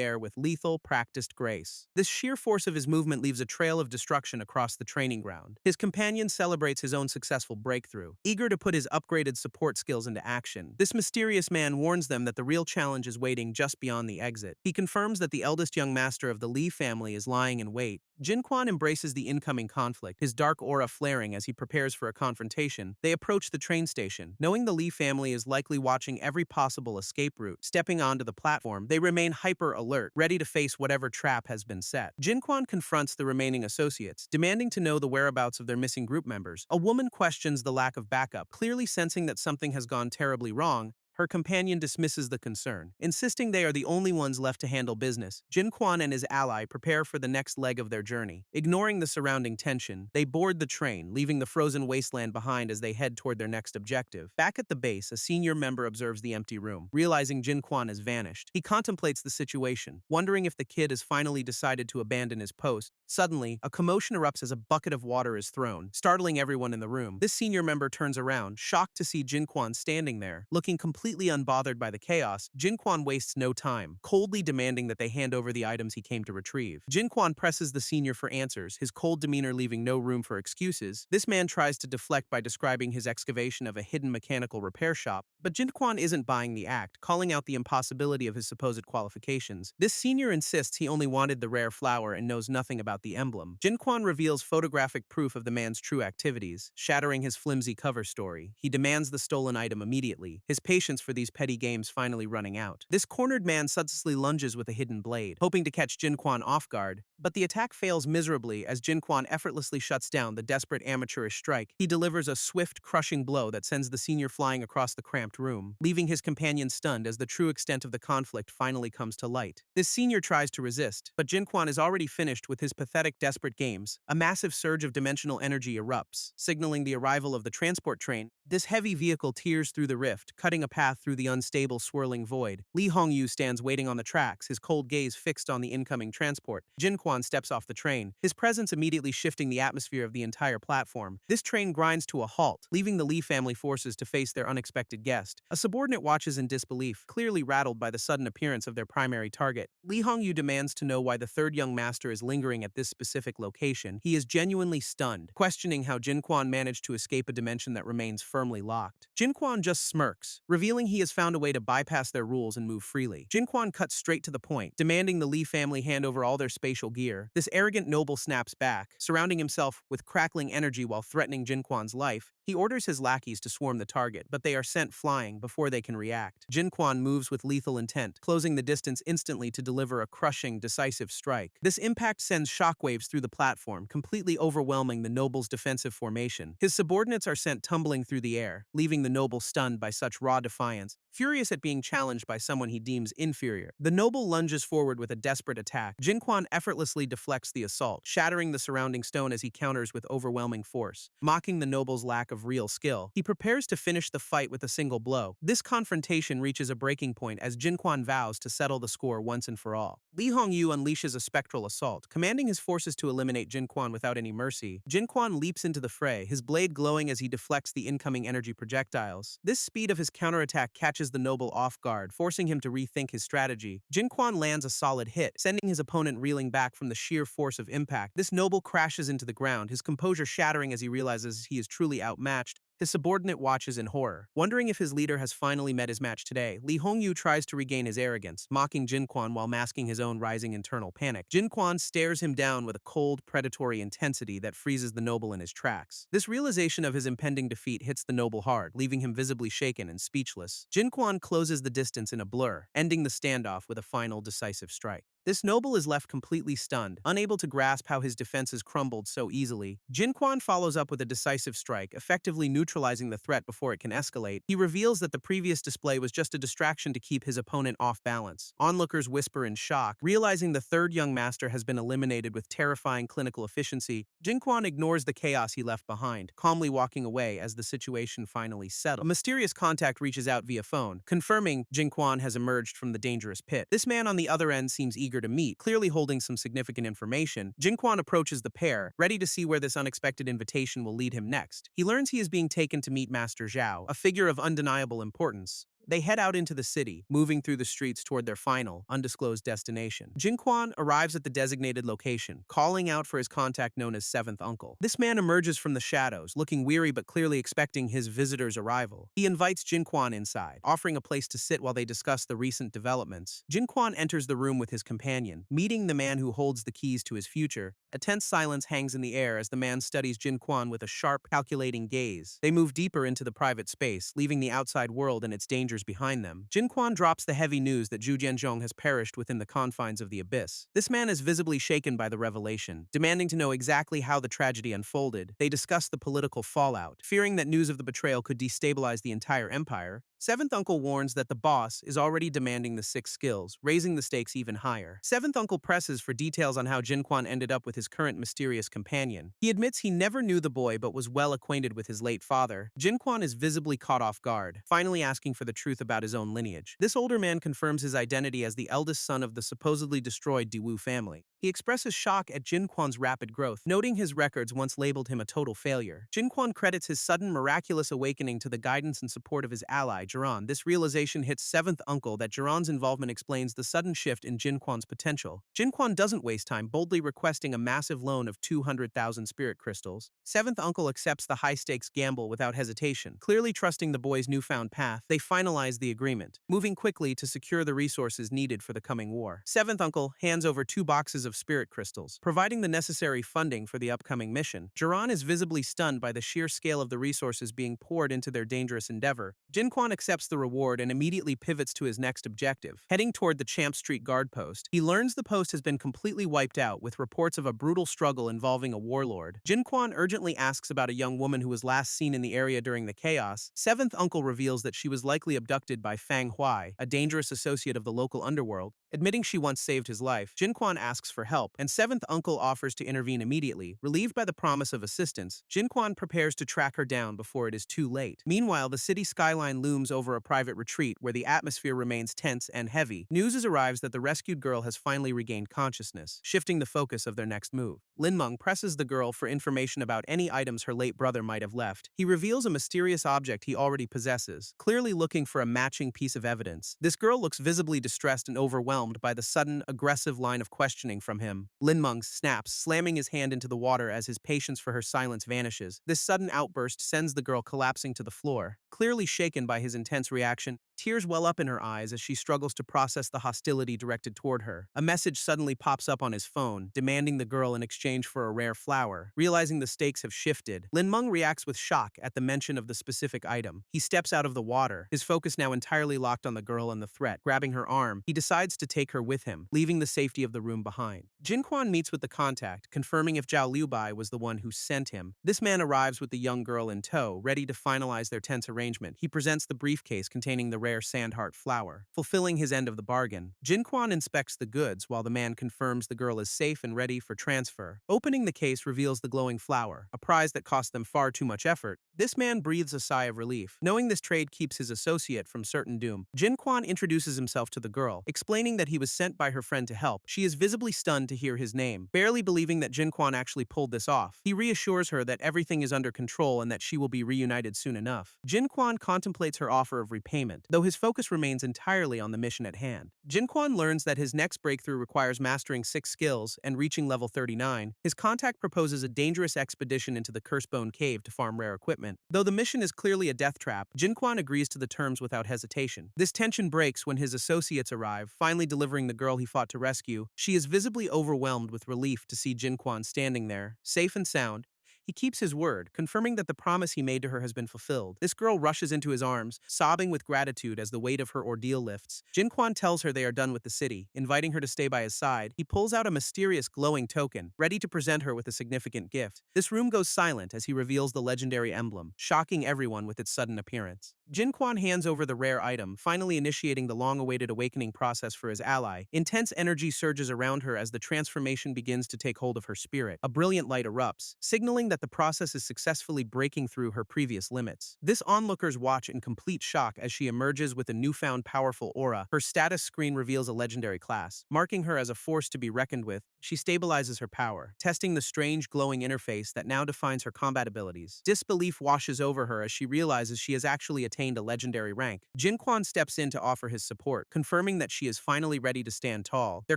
air with lethal, practiced grace. This sheer force of his movement leaves a trail of destruction across the training ground. His companion celebrates his own successful breakthrough, eager to put his upgraded support skills into action. This mysterious man warns them that the real challenge is waiting just beyond the exit. He confirms that the eldest young master of the Li family is lying in wait. Jinquan embraces the incoming conflict, his dark aura flaring as he prepares for a confrontation. They approach the train station. Knowing the Li family is likely watching every possible escape route, stepping onto the platform, they remain hyper-alert, ready to face whatever trap has been set. Jinquan confronts the remaining associates, demanding to know the whereabouts of their missing group members. A woman questions the lack of backup, clearly sensing that something has gone terribly wrong. Her companion dismisses the concern, insisting they are the only ones left to handle business. Jinquan and his ally prepare for the next leg of their journey. Ignoring the surrounding tension, they board the train, leaving the frozen wasteland behind as they head toward their next objective. Back at the base, a senior member observes the empty room. Realizing Jinquan has vanished, he contemplates the situation, wondering if the kid has finally decided to abandon his post. Suddenly, a commotion erupts as a bucket of water is thrown, startling everyone in the room. This senior member turns around, shocked to see Jinquan standing there, looking completely unbothered by the chaos. Jinquan wastes no time, coldly demanding that they hand over the items he came to retrieve. Jinquan presses the senior for answers, his cold demeanor leaving no room for excuses. This man tries to deflect by describing his excavation of a hidden mechanical repair shop, but Jinquan isn't buying the act, calling out the impossibility of his supposed qualifications. This senior insists he only wanted the rare flower and knows nothing about the emblem. Jinquan reveals photographic proof of the man's true activities, shattering his flimsy cover story. He demands the stolen item immediately, his patience for these petty games finally running out. This cornered man subtlely lunges with a hidden blade, hoping to catch Jinquan off guard, but the attack fails miserably as Jinquan effortlessly shuts down the desperate amateurish strike. He delivers a swift, crushing blow that sends the senior flying across the cramped room, leaving his companion stunned as the true extent of the conflict finally comes to light. This senior tries to resist, but Jinquan is already finished with his pathetic, desperate games. A massive surge of dimensional energy erupts, signaling the arrival of the transport train. This heavy vehicle tears through the rift, cutting a path through the unstable, swirling void. Li Hongyu stands waiting on the tracks, his cold gaze fixed on the incoming transport. Jinquan steps off the train, his presence immediately shifting the atmosphere of the entire platform. This train grinds to a halt, leaving the Li family forces to face their unexpected guest. A subordinate watches in disbelief, clearly rattled by the sudden appearance of their primary target. Li Hongyu demands to know why the third young master is lingering at this specific location. He is genuinely stunned, questioning how Jinquan managed to escape a dimension that remains firmly locked. Jinquan just smirks, revealing he has found a way to bypass their rules and move freely. Jinquan cuts straight to the point, demanding the Li family hand over all their spatial gear. This arrogant noble snaps back, surrounding himself with crackling energy while threatening Jinquan's life. He orders his lackeys to swarm the target, but they are sent flying before they can react. Jinquan moves with lethal intent, closing the distance instantly to deliver a crushing, decisive strike. This impact sends shockwaves through the platform, completely overwhelming the noble's defensive formation. His subordinates are sent tumbling through the air, leaving the noble stunned by such raw defiance. Furious at being challenged by someone he deems inferior, the noble lunges forward with a desperate attack. Jinquan effortlessly deflects the assault, shattering the surrounding stone as he counters with overwhelming force. Mocking the noble's lack of real skill, he prepares to finish the fight with a single blow. This confrontation reaches a breaking point as Jinquan vows to settle the score once and for all. Li Hongyu unleashes a spectral assault, commanding his forces to eliminate Jinquan without any mercy. Jinquan leaps into the fray, his blade glowing as he deflects the incoming energy projectiles. This speed of his counterattack catches the noble off guard, forcing him to rethink his strategy. Jinquan lands a solid hit, sending his opponent reeling back from the sheer force of impact. This noble crashes into the ground, his composure shattering as he realizes he is truly outmatched. His subordinate watches in horror. Wondering if his leader has finally met his match today, Li Hongyu tries to regain his arrogance, mocking Jinquan while masking his own rising internal panic. Jinquan stares him down with a cold, predatory intensity that freezes the noble in his tracks. This realization of his impending defeat hits the noble hard, leaving him visibly shaken and speechless. Jinquan closes the distance in a blur, ending the standoff with a final decisive strike. This noble is left completely stunned, unable to grasp how his defenses crumbled so easily. Jinquan follows up with a decisive strike, effectively neutralizing the threat before it can escalate. He reveals that the previous display was just a distraction to keep his opponent off balance. Onlookers whisper in shock, realizing the third young master has been eliminated with terrifying clinical efficiency. Jinquan ignores the chaos he left behind, calmly walking away as the situation finally settles. A mysterious contact reaches out via phone, confirming Jinquan has emerged from the dangerous pit. This man on the other end seems eager to meet, clearly holding some significant information. Jinquan approaches the pair, ready to see where this unexpected invitation will lead him next. He learns he is being taken to meet Master Zhao, a figure of undeniable importance. They head out into the city, moving through the streets toward their final, undisclosed destination. Jinquan arrives at the designated location, calling out for his contact known as Seventh Uncle. This man emerges from the shadows, looking weary but clearly expecting his visitor's arrival. He invites Jinquan inside, offering a place to sit while they discuss the recent developments. Jinquan enters the room with his companion, meeting the man who holds the keys to his future. A tense silence hangs in the air as the man studies Jinquan with a sharp, calculating gaze. They move deeper into the private space, leaving the outside world and its dangers behind them. Jinquan drops the heavy news that Zhu Jianzhong has perished within the confines of the abyss. This man is visibly shaken by the revelation, demanding to know exactly how the tragedy unfolded. They discuss the political fallout, fearing that news of the betrayal could destabilize the entire empire. Seventh Uncle warns that the boss is already demanding the 6 skills, raising the stakes even higher. Seventh Uncle presses for details on how Jinquan ended up with his current mysterious companion. He admits he never knew the boy but was well acquainted with his late father. Jinquan is visibly caught off guard, finally asking for the truth about his own lineage. This older man confirms his identity as the eldest son of the supposedly destroyed Diwu family. He expresses shock at Jinquan's rapid growth, noting his records once labeled him a total failure. Jinquan credits his sudden miraculous awakening to the guidance and support of his ally, Jiran. This realization hits Seventh Uncle that Jiran's involvement explains the sudden shift in Jinquan's potential. Jinquan doesn't waste time, boldly requesting a massive loan of 200,000 spirit crystals. Seventh Uncle accepts the high-stakes gamble without hesitation, clearly trusting the boy's newfound path. They finalize the agreement, moving quickly to secure the resources needed for the coming war. Seventh Uncle hands over 2 boxes of spirit crystals, providing the necessary funding for the upcoming mission. Jiran is visibly stunned by the sheer scale of the resources being poured into their dangerous endeavor. Jinquan accepts the reward and immediately pivots to his next objective. Heading toward the Champ Street guard post, he learns the post has been completely wiped out, with reports of a brutal struggle involving a warlord. Jinquan urgently asks about a young woman who was last seen in the area during the chaos. Seventh Uncle reveals that she was likely abducted by Fang Huai, a dangerous associate of the local underworld. Admitting she once saved his life, Jinquan asks for help, and Seventh Uncle offers to intervene immediately. Relieved by the promise of assistance, Jinquan prepares to track her down before it is too late. Meanwhile, the city skyline looms over a private retreat where the atmosphere remains tense and heavy. News arrives that the rescued girl has finally regained consciousness, shifting the focus of their next move. Lin Meng presses the girl for information about any items her late brother might have left. He reveals a mysterious object he already possesses, clearly looking for a matching piece of evidence. This girl looks visibly distressed and overwhelmed by the sudden, aggressive line of questioning from him. Lin Meng snaps, slamming his hand into the water as his patience for her silence vanishes. This sudden outburst sends the girl collapsing to the floor. Clearly shaken by his intense reaction, Tears well up in her eyes as she struggles to process the hostility directed toward her. A message suddenly pops up on his phone, demanding the girl in exchange for a rare flower. Realizing the stakes have shifted, Lin Meng reacts with shock at the mention of the specific item. He steps out of the water, his focus now entirely locked on the girl and the threat. Grabbing her arm, he decides to take her with him, leaving the safety of the room behind. Jinquan meets with the contact, confirming if Zhao Liubai was the one who sent him. This man arrives with the young girl in tow, ready to finalize their tense arrangement. He presents the briefcase containing the rare sandheart flower. Fulfilling his end of the bargain, Jinquan inspects the goods while the man confirms the girl is safe and ready for transfer. Opening the case reveals the glowing flower, a prize that cost them far too much effort. This man breathes a sigh of relief, knowing this trade keeps his associate from certain doom. Jinquan introduces himself to the girl, explaining that he was sent by her friend to help. She is visibly stunned to hear his name, barely believing that Jinquan actually pulled this off. He reassures her that everything is under control and that she will be reunited soon enough. Jinquan contemplates her offer of repayment, though his focus remains entirely on the mission at hand. Jinquan learns that his next breakthrough requires mastering 6 skills and reaching level 39. His contact proposes a dangerous expedition into the Cursebone Cave to farm rare equipment. Though the mission is clearly a death trap, Jinquan agrees to the terms without hesitation. This tension breaks when his associates arrive, finally delivering the girl he fought to rescue. She is visibly overwhelmed with relief to see Jinquan standing there, safe and sound. He keeps his word, confirming that the promise he made to her has been fulfilled. This girl rushes into his arms, sobbing with gratitude as the weight of her ordeal lifts. Jinquan tells her they are done with the city, inviting her to stay by his side. He pulls out a mysterious glowing token, ready to present her with a significant gift. This room goes silent as he reveals the legendary emblem, shocking everyone with its sudden appearance. Jinquan hands over the rare item, finally initiating the long-awaited awakening process for his ally. Intense energy surges around her as the transformation begins to take hold of her spirit. A brilliant light erupts, signaling that the process is successfully breaking through her previous limits. This onlookers watch in complete shock as she emerges with a newfound powerful aura. Her status screen reveals a legendary class, marking her as a force to be reckoned with. She stabilizes her power, testing the strange glowing interface that now defines her combat abilities. Disbelief washes over her as she realizes she has actually attained a legendary rank. Jinquan steps in to offer his support, confirming that she is finally ready to stand tall. Their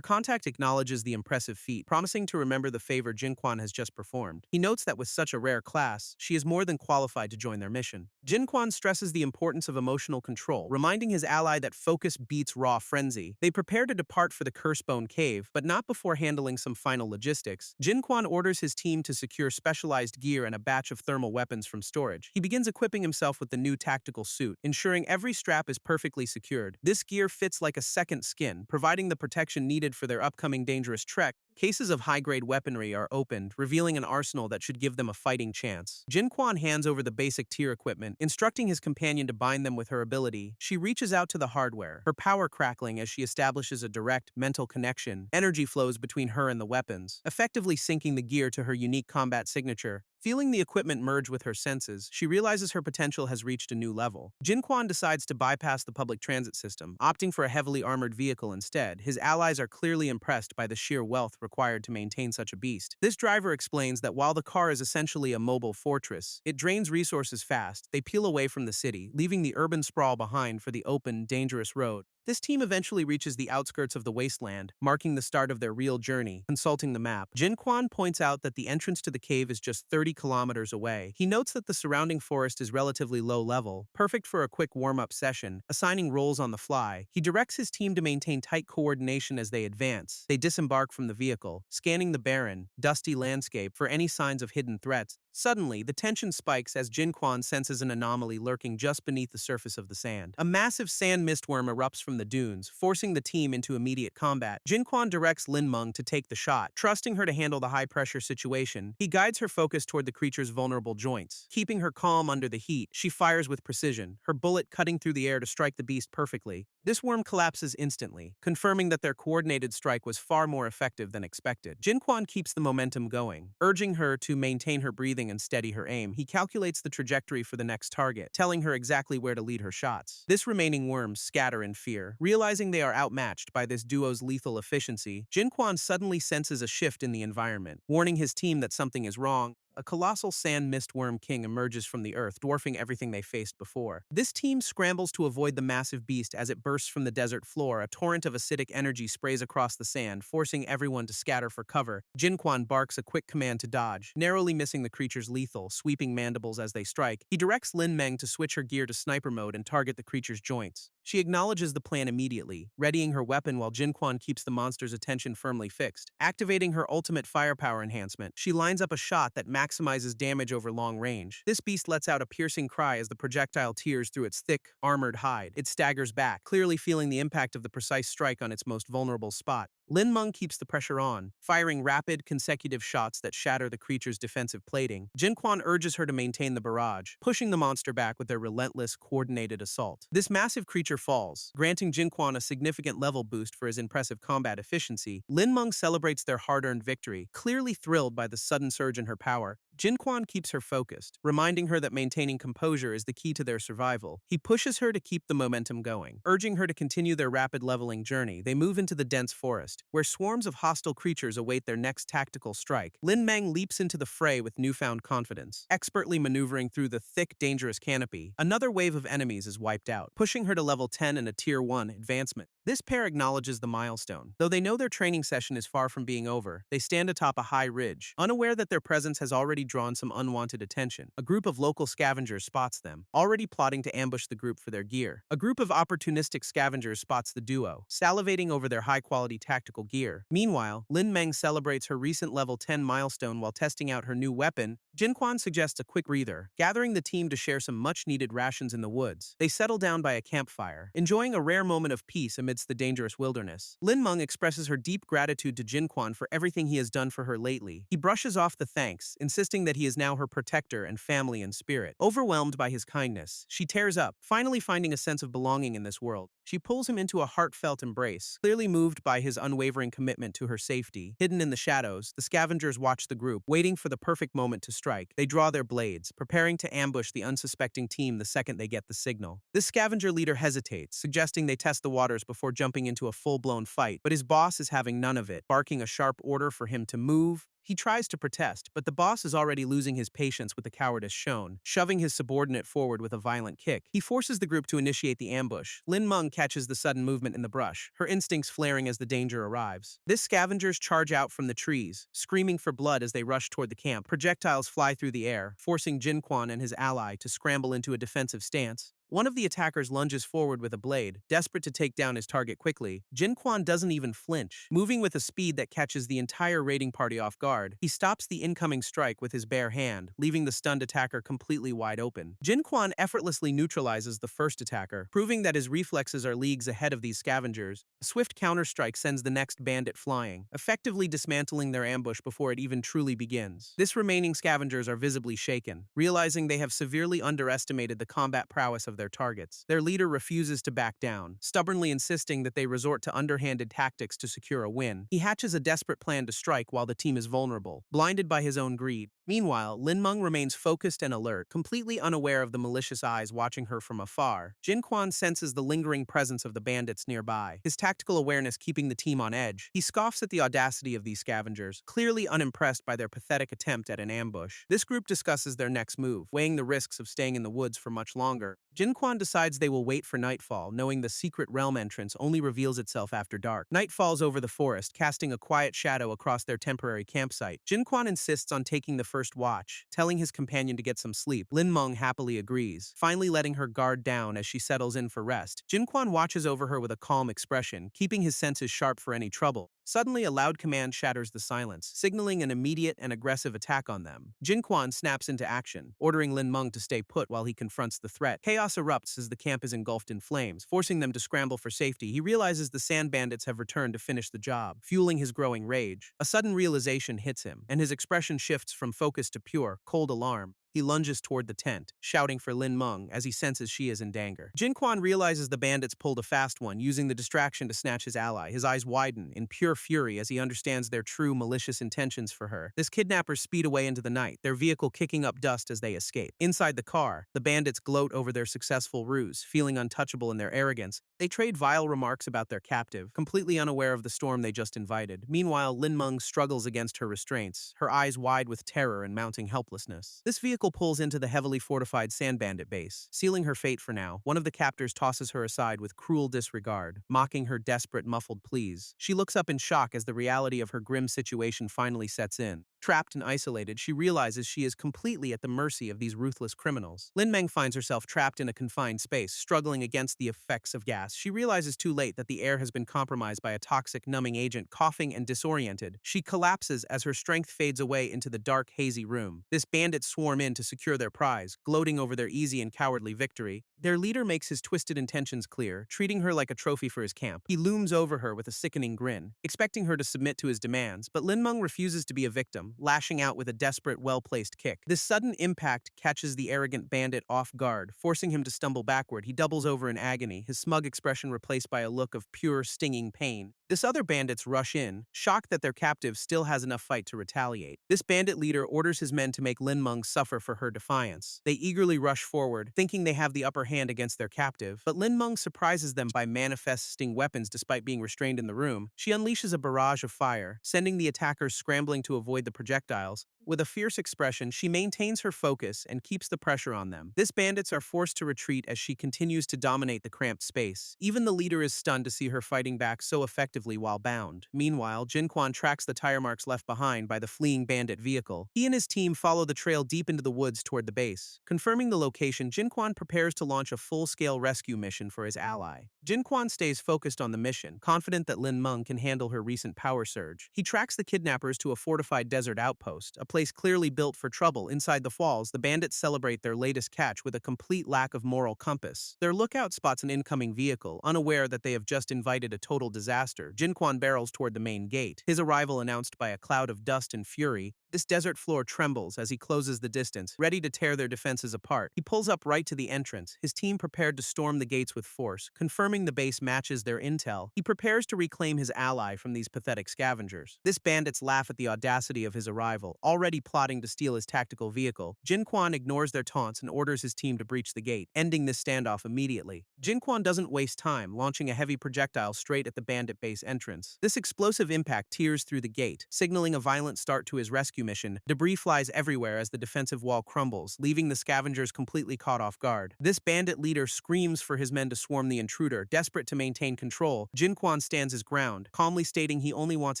contact acknowledges the impressive feat, promising to remember the favor Jinquan has just performed. He notes that with such a rare class, she is more than qualified to join their mission. Jinquan stresses the importance of emotional control, reminding his ally that focus beats raw frenzy. They prepare to depart for the Cursebone Cave, but not before handling some final logistics. Jinquan orders his team to secure specialized gear and a batch of thermal weapons from storage. He begins equipping himself with the new tactical suit, ensuring every strap is perfectly secured. This gear fits like a second skin, providing the protection needed for their upcoming dangerous trek. Cases of high-grade weaponry are opened, revealing an arsenal that should give them a fighting chance. Jinquan hands over the basic tier equipment, instructing his companion to bind them with her ability. She reaches out to the hardware, her power crackling as she establishes a direct, mental connection. Energy flows between her and the weapons, effectively syncing the gear to her unique combat signature. Feeling the equipment merge with her senses, she realizes her potential has reached a new level. Jinquan decides to bypass the public transit system, opting for a heavily armored vehicle instead. His allies are clearly impressed by the sheer wealth required to maintain such a beast. This driver explains that while the car is essentially a mobile fortress, it drains resources fast. They peel away from the city, leaving the urban sprawl behind for the open, dangerous road. This team eventually reaches the outskirts of the wasteland, marking the start of their real journey. Consulting the map, Jinquan points out that the entrance to the cave is just 30 kilometers away. He notes that the surrounding forest is relatively low level, perfect for a quick warm-up session. Assigning roles on the fly, he directs his team to maintain tight coordination as they advance. They disembark from the vehicle, scanning the barren, dusty landscape for any signs of hidden threats. Suddenly, the tension spikes as Jinquan senses an anomaly lurking just beneath the surface of the sand. A massive sand mistworm erupts from the dunes, forcing the team into immediate combat. Jinquan directs Lin Meng to take the shot, trusting her to handle the high-pressure situation. He guides her focus toward the creature's vulnerable joints. Keeping her calm under the heat, she fires with precision, her bullet cutting through the air to strike the beast perfectly. This worm collapses instantly, confirming that their coordinated strike was far more effective than expected. Jinquan keeps the momentum going, urging her to maintain her breathing and steady her aim. He calculates the trajectory for the next target, telling her exactly where to lead her shots. This remaining worms scatter in fear. Realizing they are outmatched by this duo's lethal efficiency, Jinquan suddenly senses a shift in the environment, warning his team that something is wrong. a colossal sand mist worm king emerges from the earth, dwarfing everything they faced before. This team scrambles to avoid the massive beast as it bursts from the desert floor. A torrent of acidic energy sprays across the sand, forcing everyone to scatter for cover. Jinquan barks a quick command to dodge, narrowly missing the creature's lethal, sweeping mandibles as they strike. He directs Lin Meng to switch her gear to sniper mode and target the creature's joints. She acknowledges the plan immediately, readying her weapon while Jinquan keeps the monster's attention firmly fixed. Activating her ultimate firepower enhancement, she lines up a shot that maximizes damage over long range. This beast lets out a piercing cry as the projectile tears through its thick, armored hide. It staggers back, clearly feeling the impact of the precise strike on its most vulnerable spot. Lin Meng keeps the pressure on, firing rapid, consecutive shots that shatter the creature's defensive plating. Jinquan urges her to maintain the barrage, pushing the monster back with their relentless, coordinated assault. This massive creature falls, granting Jinquan a significant level boost for his impressive combat efficiency. Lin Meng celebrates their hard-earned victory, clearly thrilled by the sudden surge in her power. Jinquan keeps her focused, reminding her that maintaining composure is the key to their survival. He pushes her to keep the momentum going, urging her to continue their rapid leveling journey. They move into the dense forest, where swarms of hostile creatures await their next tactical strike. Lin Meng leaps into the fray with newfound confidence, expertly maneuvering through the thick, dangerous canopy. Another wave of enemies is wiped out, pushing her to level 10 and a Tier 1 advancement. This pair acknowledges the milestone. Though they know their training session is far from being over, they stand atop a high ridge, unaware that their presence has already drawn some unwanted attention. A group of local scavengers spots them, already plotting to ambush the group for their gear. A group of opportunistic scavengers spots the duo, salivating over their high-quality tactical gear. Meanwhile, Lin Meng celebrates her recent level 10 milestone while testing out her new weapon. Jinquan suggests a quick breather, gathering the team to share some much-needed rations in the woods. They settle down by a campfire, enjoying a rare moment of peace amidst the dangerous wilderness. Lin Meng expresses her deep gratitude to Jinquan for everything he has done for her lately. He brushes off the thanks, insisting that he is now her protector and family in spirit. Overwhelmed by his kindness, she tears up, finally finding a sense of belonging in this world. She pulls him into a heartfelt embrace, clearly moved by his unwavering commitment to her safety. Hidden in the shadows, the scavengers watch the group, waiting for the perfect moment to strike. They draw their blades, preparing to ambush the unsuspecting team the second they get the signal. This scavenger leader hesitates, suggesting they test the waters before jumping into a full-blown fight, but his boss is having none of it, barking a sharp order for him to move. He tries to protest, but the boss is already losing his patience with the cowardice shown, shoving his subordinate forward with a violent kick. He forces the group to initiate the ambush. Lin Meng catches the sudden movement in the brush, her instincts flaring as the danger arrives. This scavengers charge out from the trees, screaming for blood as they rush toward the camp. Projectiles fly through the air, forcing Jinquan and his ally to scramble into a defensive stance. One of the attackers lunges forward with a blade, desperate to take down his target quickly. Jinquan doesn't even flinch. Moving with a speed that catches the entire raiding party off guard, he stops the incoming strike with his bare hand, leaving the stunned attacker completely wide open. Jinquan effortlessly neutralizes the first attacker, proving that his reflexes are leagues ahead of these scavengers. A swift counterstrike sends the next bandit flying, effectively dismantling their ambush before it even truly begins. This remaining scavengers are visibly shaken, realizing they have severely underestimated the combat prowess of their targets. Their leader refuses to back down, stubbornly insisting that they resort to underhanded tactics to secure a win. He hatches a desperate plan to strike while the team is vulnerable, blinded by his own greed. Meanwhile, Lin Meng remains focused and alert, completely unaware of the malicious eyes watching her from afar. Jinquan senses the lingering presence of the bandits nearby, his tactical awareness keeping the team on edge. He scoffs at the audacity of these scavengers, clearly unimpressed by their pathetic attempt at an ambush. This group discusses their next move, weighing the risks of staying in the woods for much longer. Jinquan decides they will wait for nightfall, knowing the secret realm entrance only reveals itself after dark. Night falls over the forest, casting a quiet shadow across their temporary campsite. Jinquan insists on taking the first watch, telling his companion to get some sleep. Lin Meng happily agrees, finally letting her guard down as she settles in for rest. Jinquan watches over her with a calm expression, keeping his senses sharp for any trouble. Suddenly, a loud command shatters the silence, signaling an immediate and aggressive attack on them. Jinquan snaps into action, ordering Lin Meng to stay put while he confronts the threat. Chaos erupts as the camp is engulfed in flames, forcing them to scramble for safety. He realizes the sand bandits have returned to finish the job, fueling his growing rage. A sudden realization hits him, and his expression shifts from focus to pure, cold alarm. He lunges toward the tent, shouting for Lin Meng as he senses she is in danger. Jin Quan realizes the bandits pulled a fast one, using the distraction to snatch his ally. His eyes widen in pure fury as he understands their true malicious intentions for her. This kidnappers speed away into the night, their vehicle kicking up dust as they escape. Inside the car, the bandits gloat over their successful ruse, feeling untouchable in their arrogance. They trade vile remarks about their captive, completely unaware of the storm they just invited. Meanwhile, Lin Meng struggles against her restraints, her eyes wide with terror and mounting helplessness. This vehicle pulls into the heavily fortified sand bandit base. Sealing her fate for now, one of the captors tosses her aside with cruel disregard, mocking her desperate, muffled pleas. She looks up in shock as the reality of her grim situation finally sets in. Trapped and isolated, she realizes she is completely at the mercy of these ruthless criminals. Lin Meng finds herself trapped in a confined space, struggling against the effects of gas. She realizes too late that the air has been compromised by a toxic numbing agent. Coughing and disoriented, she collapses as her strength fades away into the dark, hazy room. This bandits swarm in to secure their prize, gloating over their easy and cowardly victory. Their leader makes his twisted intentions clear, treating her like a trophy for his camp. He looms over her with a sickening grin, expecting her to submit to his demands, but Lin Meng refuses to be a victim, lashing out with a desperate, well-placed kick. This sudden impact catches the arrogant bandit off guard, forcing him to stumble backward. He doubles over in agony, his smug expression replaced by a look of pure, stinging pain. This other bandits rush in, shocked that their captive still has enough fight to retaliate. This bandit leader orders his men to make Lin Meng suffer for her defiance. They eagerly rush forward, thinking they have the upper hand against their captive, but Lin Meng surprises them by manifesting weapons despite being restrained in the room. She unleashes a barrage of fire, sending the attackers scrambling to avoid the projectiles. With a fierce expression, she maintains her focus and keeps the pressure on them. These bandits are forced to retreat as she continues to dominate the cramped space. Even the leader is stunned to see her fighting back so effectively while bound. Meanwhile, Jin Quan tracks the tire marks left behind by the fleeing bandit vehicle. He and his team follow the trail deep into the woods toward the base. Confirming the location, Jin Quan prepares to launch a full-scale rescue mission for his ally. Jin Quan stays focused on the mission, confident that Lin Meng can handle her recent power surge. He tracks the kidnappers to a fortified desert outpost, a place clearly built for trouble. Inside the walls, the bandits celebrate their latest catch with a complete lack of moral compass. Their lookout spots an incoming vehicle, unaware that they have just invited a total disaster. Jin Quan barrels toward the main gate, his arrival announced by a cloud of dust and fury. This desert floor trembles as he closes the distance, ready to tear their defenses apart. He pulls up right to the entrance, his team prepared to storm the gates with force. Confirming the base matches their intel, he prepares to reclaim his ally from these pathetic scavengers. This bandits laugh at the audacity of his arrival, already plotting to steal his tactical vehicle. Jin Quan ignores their taunts and orders his team to breach the gate, ending this standoff immediately. Jin Quan doesn't waste time, launching a heavy projectile straight at the bandit base entrance. This explosive impact tears through the gate, signaling a violent start to his rescue mission. Debris flies everywhere as the defensive wall crumbles, leaving the scavengers completely caught off guard. This bandit leader screams for his men to swarm the intruder. Desperate to maintain control, Jin Quan stands his ground, calmly stating he only wants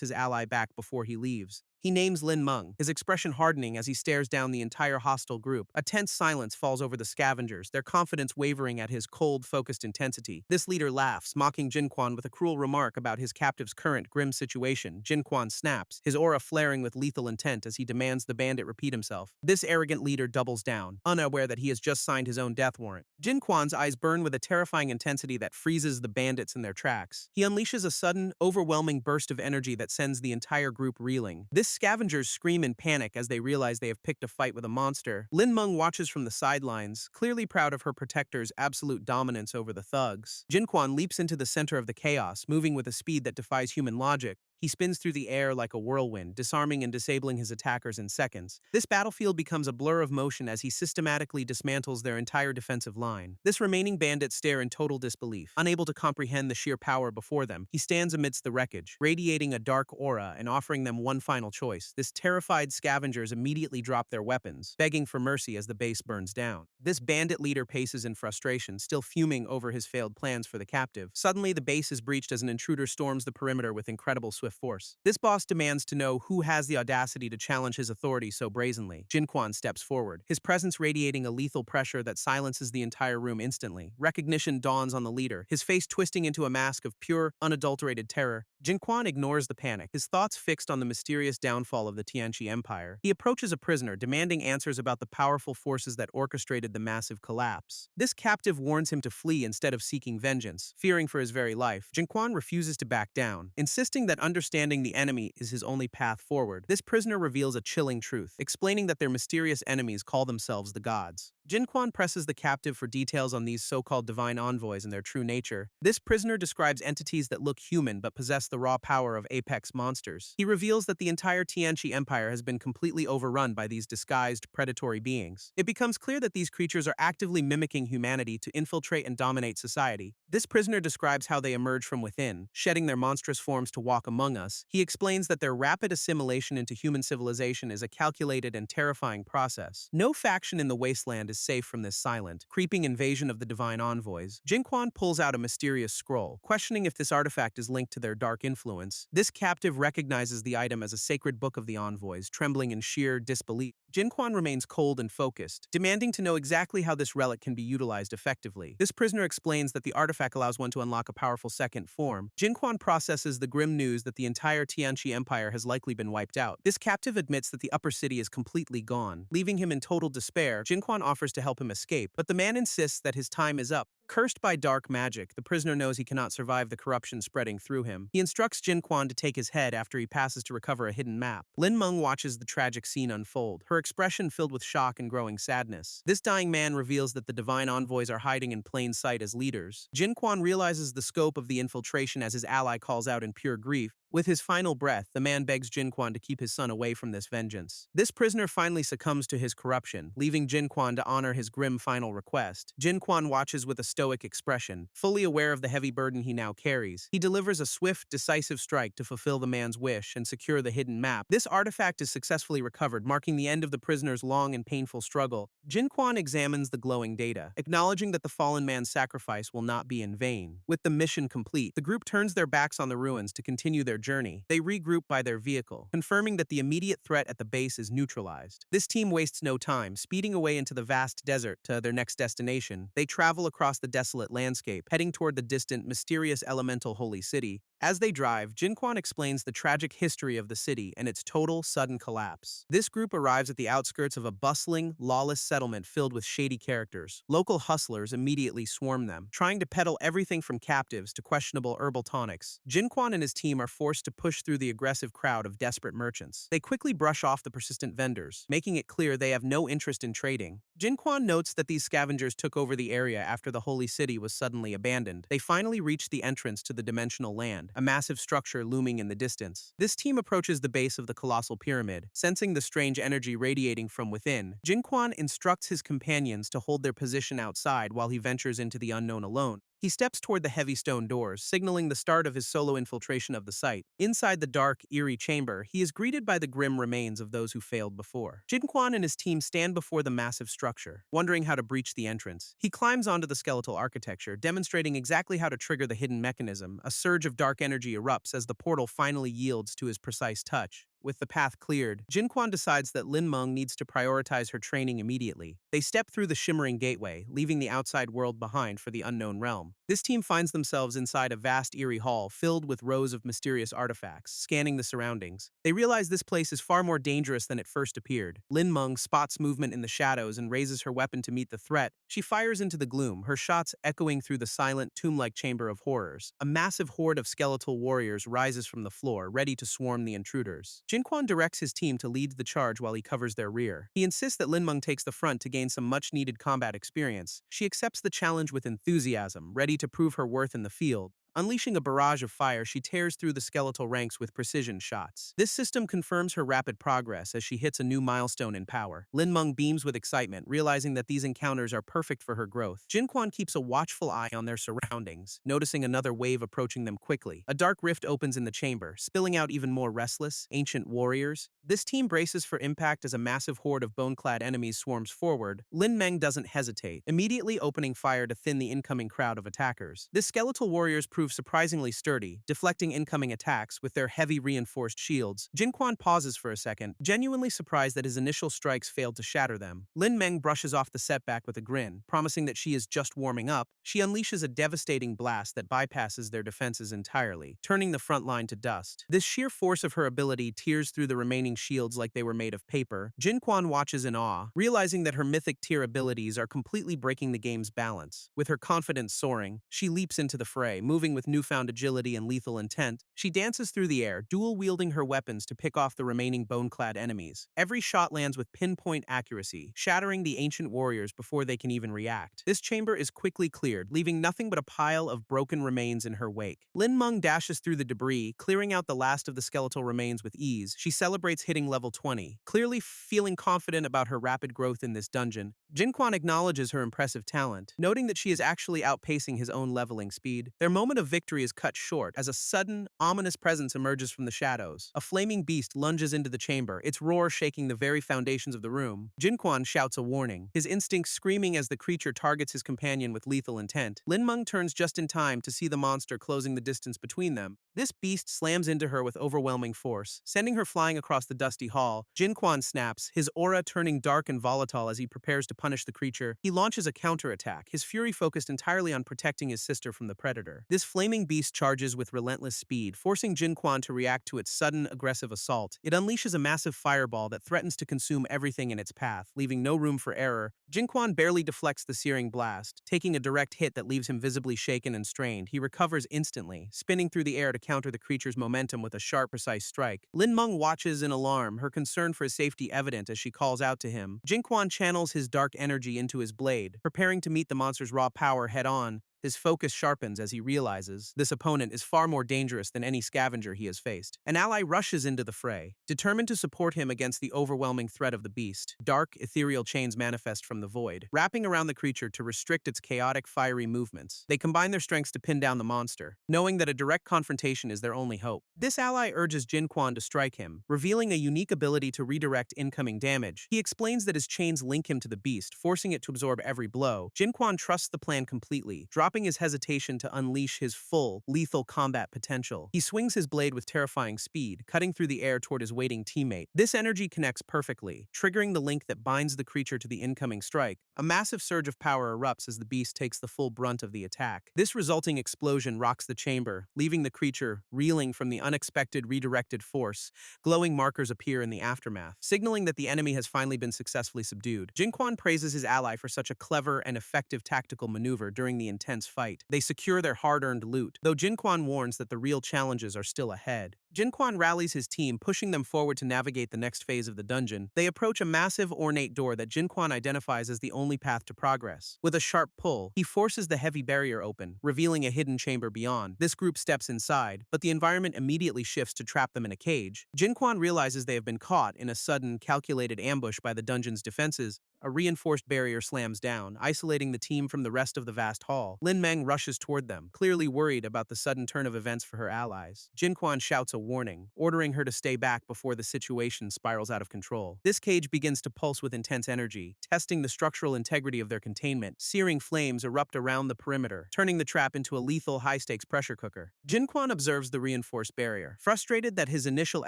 his ally back before he leaves. He names Lin Meng, his expression hardening as he stares down the entire hostile group. A tense silence falls over the scavengers, their confidence wavering at his cold, focused intensity. This leader laughs, mocking Jin Quan with a cruel remark about his captive's current grim situation. Jin Quan snaps, his aura flaring with lethal intent as he demands the bandit repeat himself. This arrogant leader doubles down, unaware that he has just signed his own death warrant. Jin Quan's eyes burn with a terrifying intensity that freezes the bandits in their tracks. He unleashes a sudden, overwhelming burst of energy that sends the entire group reeling. This scavengers scream in panic as they realize they have picked a fight with a monster. Lin Meng watches from the sidelines, clearly proud of her protector's absolute dominance over the thugs. Jin Quan leaps into the center of the chaos, moving with a speed that defies human logic. He spins through the air like a whirlwind, disarming and disabling his attackers in seconds. This battlefield becomes a blur of motion as he systematically dismantles their entire defensive line. This remaining bandit stare in total disbelief, unable to comprehend the sheer power before them. He stands amidst the wreckage, radiating a dark aura and offering them one final choice. This terrified scavengers immediately drop their weapons, begging for mercy as the base burns down. This bandit leader paces in frustration, still fuming over his failed plans for the captive. Suddenly, the base is breached as an intruder storms the perimeter with incredible swift force. This boss demands to know who has the audacity to challenge his authority so brazenly. Jin Quan steps forward, his presence radiating a lethal pressure that silences the entire room instantly. Recognition dawns on the leader, his face twisting into a mask of pure, unadulterated terror. Jin Quan ignores the panic, his thoughts fixed on the mysterious downfall of the Tianqi Empire. He approaches a prisoner, demanding answers about the powerful forces that orchestrated the massive collapse. This captive warns him to flee instead of seeking vengeance, fearing for his very life. Jin Quan refuses to back down, insisting that understanding the enemy is his only path forward. This prisoner reveals a chilling truth, explaining that their mysterious enemies call themselves the gods. Jinquan presses the captive for details on these so-called divine envoys and their true nature. This prisoner describes entities that look human but possess the raw power of apex monsters. He reveals that the entire Tianqi Empire has been completely overrun by these disguised, predatory beings. It becomes clear that these creatures are actively mimicking humanity to infiltrate and dominate society. This prisoner describes how they emerge from within, shedding their monstrous forms to walk among us. He explains that their rapid assimilation into human civilization is a calculated and terrifying process. No faction in the wasteland is safe from this silent, creeping invasion of the divine envoys. Jinquan pulls out a mysterious scroll, questioning if this artifact is linked to their dark influence. This captive recognizes the item as a sacred book of the envoys, trembling in sheer disbelief. Jinquan remains cold and focused, demanding to know exactly how this relic can be utilized effectively. This prisoner explains that the artifact allows one to unlock a powerful second form. Jinquan processes the grim news that the entire Tianqi Empire has likely been wiped out. This captive admits that the upper city is completely gone. Leaving him in total despair, Jinquan offers to help him escape, but the man insists that his time is up. Cursed by dark magic, the prisoner knows he cannot survive the corruption spreading through him. He instructs Jinquan to take his head after he passes to recover a hidden map. Lin Meng watches the tragic scene unfold, her expression filled with shock and growing sadness. This dying man reveals that the divine envoys are hiding in plain sight as leaders. Jinquan realizes the scope of the infiltration as his ally calls out in pure grief. With his final breath, the man begs Jinquan to keep his son away from this vengeance. This prisoner finally succumbs to his corruption, leaving Jinquan to honor his grim final request. Jinquan watches with a stoic expression, fully aware of the heavy burden he now carries. He delivers a swift, decisive strike to fulfill the man's wish and secure the hidden map. This artifact is successfully recovered, marking the end of the prisoner's long and painful struggle. Jinquan examines the glowing data, acknowledging that the fallen man's sacrifice will not be in vain. With the mission complete, the group turns their backs on the ruins to continue their journey. They regroup by their vehicle, confirming that the immediate threat at the base is neutralized. This team wastes no time, speeding away into the vast desert to their next destination. They travel across the desolate landscape, heading toward the distant, mysterious elemental holy city. As they drive, Jinquan explains the tragic history of the city and its total, sudden collapse. This group arrives at the outskirts of a bustling, lawless settlement filled with shady characters. Local hustlers immediately swarm them, trying to peddle everything from captives to questionable herbal tonics. Jinquan and his team are forced to push through the aggressive crowd of desperate merchants. They quickly brush off the persistent vendors, making it clear they have no interest in trading. Jinquan notes that these scavengers took over the area after the holy city was suddenly abandoned. They finally reach the entrance to the dimensional land, a massive structure looming in the distance. This team approaches the base of the colossal pyramid. Sensing the strange energy radiating from within, Jinquan instructs his companions to hold their position outside while he ventures into the unknown alone. He steps toward the heavy stone doors, signaling the start of his solo infiltration of the site. Inside the dark, eerie chamber, he is greeted by the grim remains of those who failed before. Jinquan and his team stand before the massive structure, wondering how to breach the entrance. He climbs onto the skeletal architecture, demonstrating exactly how to trigger the hidden mechanism. A surge of dark energy erupts as the portal finally yields to his precise touch. With the path cleared, Jinquan decides that Lin Meng needs to prioritize her training immediately. They step through the shimmering gateway, leaving the outside world behind for the unknown realm. This team finds themselves inside a vast eerie hall filled with rows of mysterious artifacts, scanning the surroundings. They realize this place is far more dangerous than it first appeared. Lin Meng spots movement in the shadows and raises her weapon to meet the threat. She fires into the gloom, her shots echoing through the silent, tomb-like chamber of horrors. A massive horde of skeletal warriors rises from the floor, ready to swarm the intruders. Jinquan directs his team to lead the charge while he covers their rear. He insists that Lin Meng takes the front to gain some much-needed combat experience. She accepts the challenge with enthusiasm, ready to prove her worth in the field. Unleashing a barrage of fire, she tears through the skeletal ranks with precision shots. This system confirms her rapid progress as she hits a new milestone in power. Lin Meng beams with excitement, realizing that these encounters are perfect for her growth. Jinquan keeps a watchful eye on their surroundings, noticing another wave approaching them quickly. A dark rift opens in the chamber, spilling out even more restless, ancient warriors. This team braces for impact as a massive horde of bone-clad enemies swarms forward. Lin Meng doesn't hesitate, immediately opening fire to thin the incoming crowd of attackers. This skeletal warriors prove surprisingly sturdy, deflecting incoming attacks with their heavy reinforced shields. Jinquan pauses for a second, genuinely surprised that his initial strikes failed to shatter them. Lin Meng brushes off the setback with a grin, promising that she is just warming up. She unleashes a devastating blast that bypasses their defenses entirely, turning the front line to dust. This sheer force of her ability tears through the remaining shields like they were made of paper. Jinquan watches in awe, realizing that her mythic tier abilities are completely breaking the game's balance. With her confidence soaring, she leaps into the fray, moving with newfound agility and lethal intent, she dances through the air, dual-wielding her weapons to pick off the remaining bone-clad enemies. Every shot lands with pinpoint accuracy, shattering the ancient warriors before they can even react. This chamber is quickly cleared, leaving nothing but a pile of broken remains in her wake. Lin Meng dashes through the debris, clearing out the last of the skeletal remains with ease. She celebrates hitting level 20. Clearly feeling confident about her rapid growth in this dungeon, Jinquan acknowledges her impressive talent, noting that she is actually outpacing his own leveling speed. Their moment of victory is cut short as a sudden, ominous presence emerges from the shadows. A flaming beast lunges into the chamber, its roar shaking the very foundations of the room. Jinquan shouts a warning, his instincts screaming as the creature targets his companion with lethal intent. Lin Meng turns just in time to see the monster closing the distance between them. This beast slams into her with overwhelming force, sending her flying across the dusty hall. Jinquan snaps, his aura turning dark and volatile as he prepares to punish the creature. He launches a counterattack, his fury focused entirely on protecting his sister from the predator. This flaming beast charges with relentless speed, forcing Jinquan to react to its sudden, aggressive assault. It unleashes a massive fireball that threatens to consume everything in its path, leaving no room for error. Jinquan barely deflects the searing blast, taking a direct hit that leaves him visibly shaken and strained. He recovers instantly, spinning through the air to counter the creature's momentum with a sharp, precise strike. Lin Meng watches in alarm, her concern for his safety evident as she calls out to him. Jinquan channels his dark energy into his blade, preparing to meet the monster's raw power head-on. His focus sharpens as he realizes this opponent is far more dangerous than any scavenger he has faced. An ally rushes into the fray, determined to support him against the overwhelming threat of the beast. Dark, ethereal chains manifest from the void, wrapping around the creature to restrict its chaotic, fiery movements. They combine their strengths to pin down the monster, knowing that a direct confrontation is their only hope. This ally urges Jinquan to strike him, revealing a unique ability to redirect incoming damage. He explains that his chains link him to the beast, forcing it to absorb every blow. Jinquan trusts the plan completely, dropping his hesitation to unleash his full, lethal combat potential. He swings his blade with terrifying speed, cutting through the air toward his waiting teammate. This energy connects perfectly, triggering the link that binds the creature to the incoming strike. A massive surge of power erupts as the beast takes the full brunt of the attack. This resulting explosion rocks the chamber, leaving the creature reeling from the unexpected redirected force. Glowing markers appear in the aftermath, signaling that the enemy has finally been successfully subdued. Jinquan praises his ally for such a clever and effective tactical maneuver during the intense fight. They secure their hard-earned loot, though Jinquan warns that the real challenges are still ahead. Jinquan rallies his team, pushing them forward to navigate the next phase of the dungeon. They approach a massive, ornate door that Jinquan identifies as the only path to progress. With a sharp pull, he forces the heavy barrier open, revealing a hidden chamber beyond. This group steps inside, but the environment immediately shifts to trap them in a cage. Jinquan realizes they have been caught in a sudden, calculated ambush by the dungeon's defenses. A reinforced barrier slams down, isolating the team from the rest of the vast hall. Lin Meng rushes toward them, clearly worried about the sudden turn of events for her allies. Jinquan shouts a warning, ordering her to stay back before the situation spirals out of control. This cage begins to pulse with intense energy, testing the structural integrity of their containment. Searing flames erupt around the perimeter, turning the trap into a lethal, high-stakes pressure cooker. Jinquan observes the reinforced barrier. Frustrated that his initial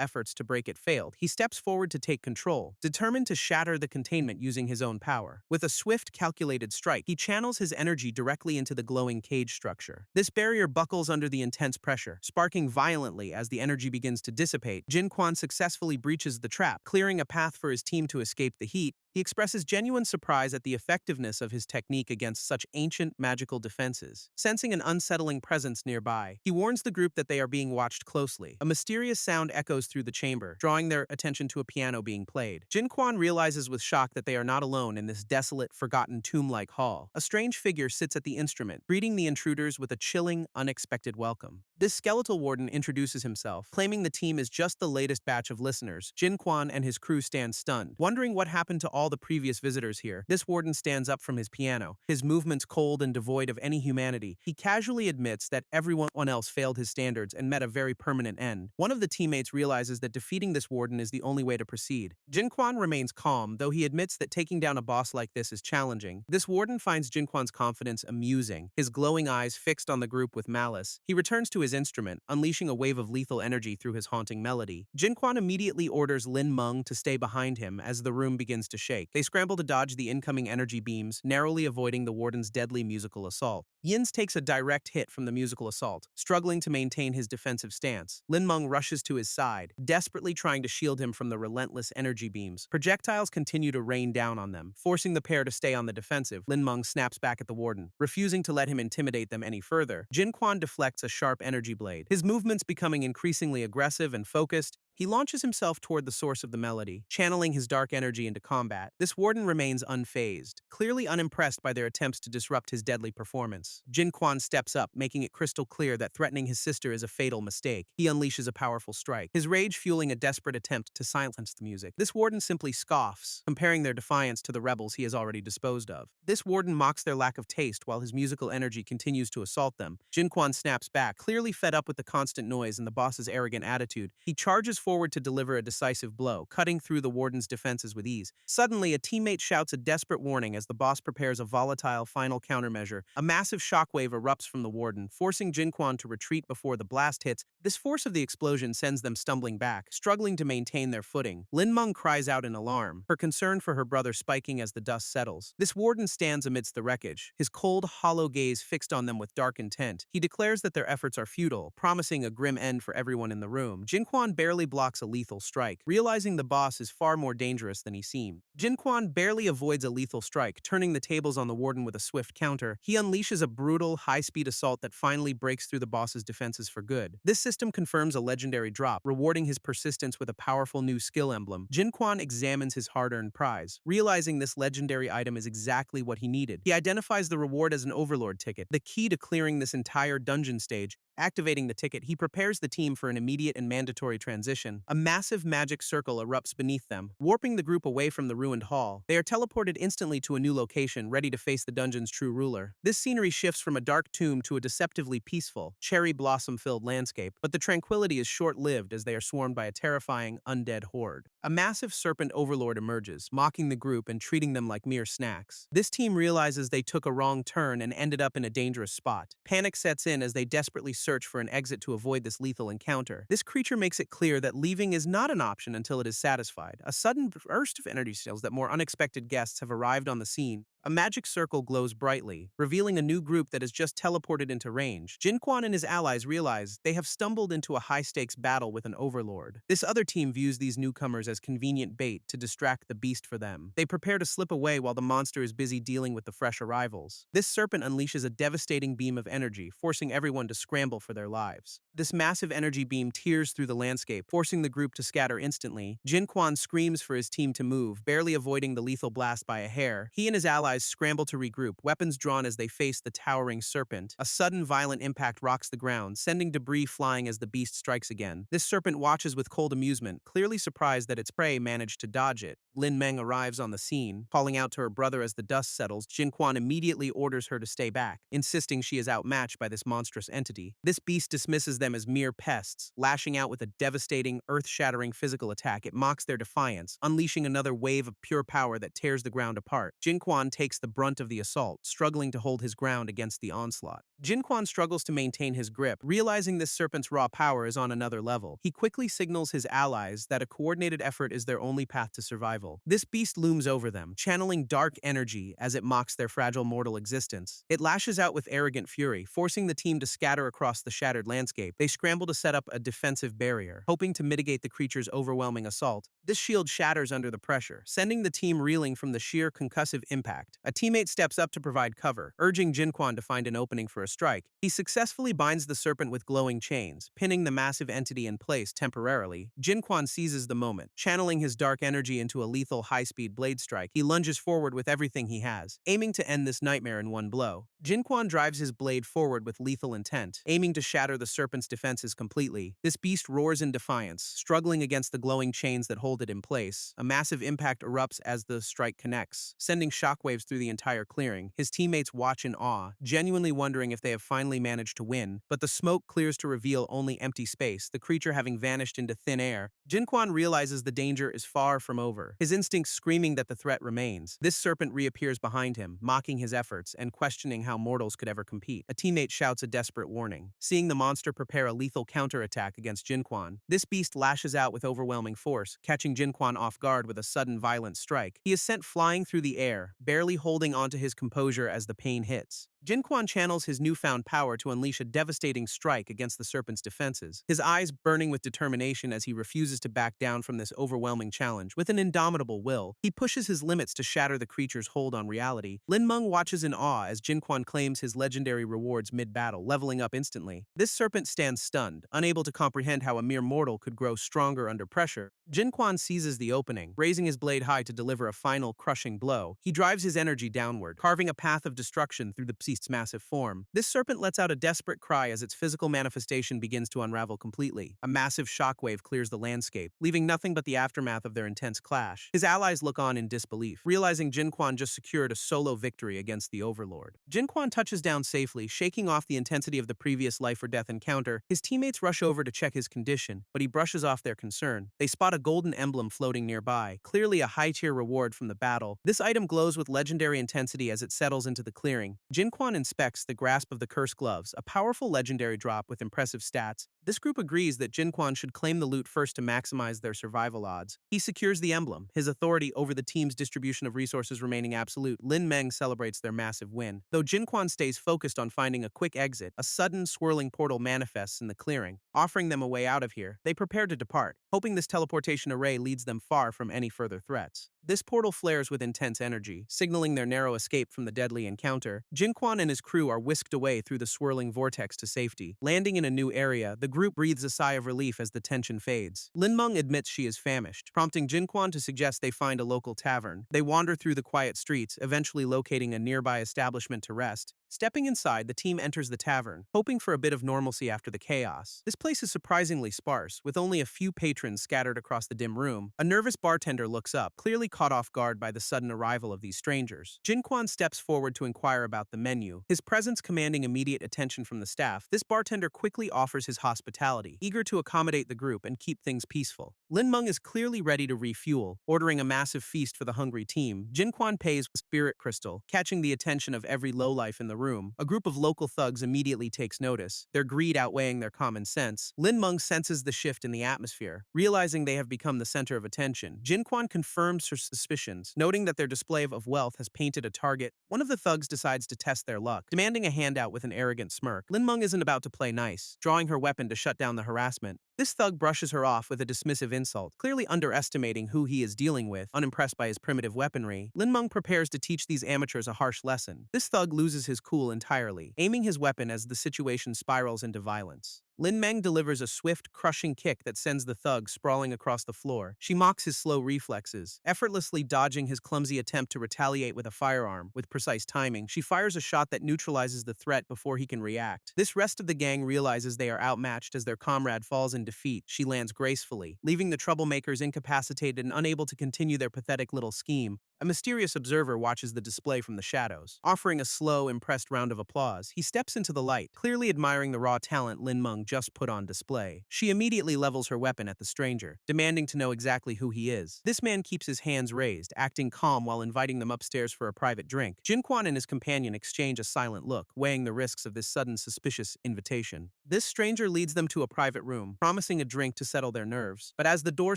efforts to break it failed, he steps forward to take control, determined to shatter the containment using his own power. With a swift, calculated strike, he channels his energy directly into the glowing cage structure. This barrier buckles under the intense pressure, sparking violently as the energy begins to dissipate. Jinquan successfully breaches the trap, clearing a path for his team to escape the heat. He expresses genuine surprise at the effectiveness of his technique against such ancient, magical defenses. Sensing an unsettling presence nearby, he warns the group that they are being watched closely. A mysterious sound echoes through the chamber, drawing their attention to a piano being played. Jinquan realizes with shock that they are not alone in this desolate, forgotten tomb-like hall. A strange figure sits at the instrument, greeting the intruders with a chilling, unexpected welcome. This skeletal warden introduces himself, claiming the team is just the latest batch of listeners. Jinquan and his crew stand stunned, wondering what happened to all the previous visitors here. This warden stands up from his piano, his movements cold and devoid of any humanity. He casually admits that everyone else failed his standards and met a very permanent end. One of the teammates realizes that defeating this warden is the only way to proceed. Jinquan remains calm, though he admits that taking down a boss like this is challenging. This warden finds Jinquan's confidence amusing, his glowing eyes fixed on the group with malice. He returns to his his instrument, unleashing a wave of lethal energy through his haunting melody. Jinquan immediately orders Lin Meng to stay behind him as the room begins to shake. They scramble to dodge the incoming energy beams, narrowly avoiding the warden's deadly musical assault. Yins takes a direct hit from the musical assault, struggling to maintain his defensive stance. Lin Meng rushes to his side, desperately trying to shield him from the relentless energy beams. Projectiles continue to rain down on them, forcing the pair to stay on the defensive. Lin Meng snaps back at the warden, refusing to let him intimidate them any further. Jin Quan deflects a sharp energy blade, his movements becoming increasingly aggressive and focused. He launches himself toward the source of the melody, channeling his dark energy into combat. This warden remains unfazed, clearly unimpressed by their attempts to disrupt his deadly performance. Jin Quan steps up, making it crystal clear that threatening his sister is a fatal mistake. He unleashes a powerful strike, his rage fueling a desperate attempt to silence the music. This warden simply scoffs, comparing their defiance to the rebels he has already disposed of. This warden mocks their lack of taste while his musical energy continues to assault them. Jin Quan snaps back, clearly fed up with the constant noise and the boss's arrogant attitude. He charges forward to deliver a decisive blow, cutting through the warden's defenses with ease. Suddenly, a teammate shouts a desperate warning as the boss prepares a volatile final countermeasure. A massive shockwave erupts from the warden, forcing Jin Quan to retreat before the blast hits. This force of the explosion sends them stumbling back, struggling to maintain their footing. Lin Meng cries out in alarm, her concern for her brother spiking as the dust settles. This warden stands amidst the wreckage, his cold, hollow gaze fixed on them with dark intent. He declares that their efforts are futile, promising a grim end for everyone in the room. Jin Quan barely blocks a lethal strike, realizing the boss is far more dangerous than he seemed. Jin Quan barely avoids a lethal strike, turning the tables on the warden with a swift counter. He unleashes a brutal, high-speed assault that finally breaks through the boss's defenses for good. This system confirms a legendary drop, rewarding his persistence with a powerful new skill emblem. Jin Quan examines his hard-earned prize, realizing this legendary item is exactly what he needed. He identifies the reward as an Overlord ticket, the key to clearing this entire dungeon stage. Activating the ticket, he prepares the team for an immediate and mandatory transition. A massive magic circle erupts beneath them, warping the group away from the ruined hall. They are teleported instantly to a new location, ready to face the dungeon's true ruler. This scenery shifts from a dark tomb to a deceptively peaceful, cherry blossom-filled landscape, but the tranquility is short-lived as they are swarmed by a terrifying, undead horde. A massive serpent overlord emerges, mocking the group and treating them like mere snacks. This team realizes they took a wrong turn and ended up in a dangerous spot. Panic sets in as they desperately search for an exit to avoid this lethal encounter. This creature makes it clear that leaving is not an option until it is satisfied. A sudden burst of energy signals that more unexpected guests have arrived on the scene. A magic circle glows brightly, revealing a new group that has just teleported into range. Jin Quan and his allies realize they have stumbled into a high-stakes battle with an overlord. This other team views these newcomers as convenient bait to distract the beast for them. They prepare to slip away while the monster is busy dealing with the fresh arrivals. This serpent unleashes a devastating beam of energy, forcing everyone to scramble for their lives. This massive energy beam tears through the landscape, forcing the group to scatter instantly. Jin Quan screams for his team to move, barely avoiding the lethal blast by a hair. He and his allies scramble to regroup, weapons drawn as they face the towering serpent. A sudden violent impact rocks the ground, sending debris flying as the beast strikes again. This serpent watches with cold amusement, clearly surprised that its prey managed to dodge it. Lin Meng arrives on the scene, calling out to her brother as the dust settles. Jin Quan immediately orders her to stay back, insisting she is outmatched by this monstrous entity. This beast dismisses them as mere pests, lashing out with a devastating, earth-shattering physical attack. It mocks their defiance, unleashing another wave of pure power that tears the ground apart. Jin Quan takes the brunt of the assault, struggling to hold his ground against the onslaught. Jin Quan struggles to maintain his grip, realizing this serpent's raw power is on another level. He quickly signals his allies that a coordinated effort is their only path to survival. This beast looms over them, channeling dark energy as it mocks their fragile mortal existence. It lashes out with arrogant fury, forcing the team to scatter across the shattered landscape. They scramble to set up a defensive barrier, hoping to mitigate the creature's overwhelming assault. This shield shatters under the pressure, sending the team reeling from the sheer concussive impact. A teammate steps up to provide cover, urging Jin Quan to find an opening for a strike. He successfully binds the serpent with glowing chains, pinning the massive entity in place temporarily. Jin Quan seizes the moment, channeling his dark energy into a lethal high-speed blade strike. He lunges forward with everything he has, aiming to end this nightmare in one blow. Jin Quan drives his blade forward with lethal intent, aiming to shatter the serpent's defenses completely. This beast roars in defiance, struggling against the glowing chains that hold hold it in place. A massive impact erupts as the strike connects, sending shockwaves through the entire clearing. His teammates watch in awe, genuinely wondering if they have finally managed to win, but the smoke clears to reveal only empty space, the creature having vanished into thin air. Jinquan realizes the danger is far from over, his instincts screaming that the threat remains. This serpent reappears behind him, mocking his efforts and questioning how mortals could ever compete. A teammate shouts a desperate warning. Seeing the monster prepare a lethal counterattack against Jinquan, this beast lashes out with overwhelming force, catching Jinquan off guard with a sudden violent strike. He is sent flying through the air, barely holding onto his composure as the pain hits. Jinquan channels his newfound power to unleash a devastating strike against the serpent's defenses, his eyes burning with determination as he refuses to back down from this overwhelming challenge. With an indomitable will, he pushes his limits to shatter the creature's hold on reality. Lin Meng watches in awe as Jinquan claims his legendary rewards mid-battle, leveling up instantly. This serpent stands stunned, unable to comprehend how a mere mortal could grow stronger under pressure. Jinquan seizes the opening, raising his blade high to deliver a final crushing blow. He drives his energy downward, carving a path of destruction through the beast's massive form. This serpent lets out a desperate cry as its physical manifestation begins to unravel completely. A massive shockwave clears the landscape, leaving nothing but the aftermath of their intense clash. His allies look on in disbelief, realizing Jinquan just secured a solo victory against the Overlord. Jinquan touches down safely, shaking off the intensity of the previous life-or-death encounter. His teammates rush over to check his condition, but he brushes off their concern. They spot a golden emblem floating nearby, clearly a high-tier reward from the battle. This item glows with legendary intensity as it settles into the clearing. Jinquan inspects the grasp of the cursed gloves, a powerful legendary drop with impressive stats. This group agrees that Jinquan should claim the loot first to maximize their survival odds. He secures the emblem, his authority over the team's distribution of resources remaining absolute. Lin Meng celebrates their massive win. Though Jinquan stays focused on finding a quick exit, a sudden swirling portal manifests in the clearing, offering them a way out of here. They prepare to depart, hoping this teleportation array leads them far from any further threats. This portal flares with intense energy, signaling their narrow escape from the deadly encounter. Jinquan and his crew are whisked away through the swirling vortex to safety. Landing in a new area, the group breathes a sigh of relief as the tension fades. Lin Meng admits she is famished, prompting Jinquan to suggest they find a local tavern. They wander through the quiet streets, eventually locating a nearby establishment to rest. Stepping inside, the team enters the tavern, hoping for a bit of normalcy after the chaos. This place is surprisingly sparse, with only a few patrons scattered across the dim room. A nervous bartender looks up, clearly caught off guard by the sudden arrival of these strangers. Jinquan steps forward to inquire about the menu, his presence commanding immediate attention from the staff. This bartender quickly offers his hospitality, eager to accommodate the group and keep things peaceful. Lin Meng is clearly ready to refuel, ordering a massive feast for the hungry team. Jinquan pays with spirit crystal, catching the attention of every lowlife in the room. A group of local thugs immediately takes notice, their greed outweighing their common sense. Lin Meng senses the shift in the atmosphere, realizing they have become the center of attention. Jinquan confirms her suspicions, noting that their display of wealth has painted a target. One of the thugs decides to test their luck, demanding a handout with an arrogant smirk. Lin Meng isn't about to play nice, drawing her weapon to shut down the harassment. This thug brushes her off with a dismissive insult, clearly underestimating who he is dealing with. Unimpressed by his primitive weaponry, Lin Meng prepares to teach these amateurs a harsh lesson. This thug loses his cool entirely, aiming his weapon as the situation spirals into violence. Lin Meng delivers a swift, crushing kick that sends the thug sprawling across the floor. She mocks his slow reflexes, effortlessly dodging his clumsy attempt to retaliate with a firearm. With precise timing, she fires a shot that neutralizes the threat before he can react. This rest of the gang realizes they are outmatched as their comrade falls in defeat. She lands gracefully, leaving the troublemakers incapacitated and unable to continue their pathetic little scheme. A mysterious observer watches the display from the shadows, offering a slow, impressed round of applause. He steps into the light, clearly admiring the raw talent Lin Meng just put on display. She immediately levels her weapon at the stranger, demanding to know exactly who he is. This man keeps his hands raised, acting calm while inviting them upstairs for a private drink. Jinquan and his companion exchange a silent look, weighing the risks of this sudden suspicious invitation. This stranger leads them to a private room, promising a drink to settle their nerves. But as the door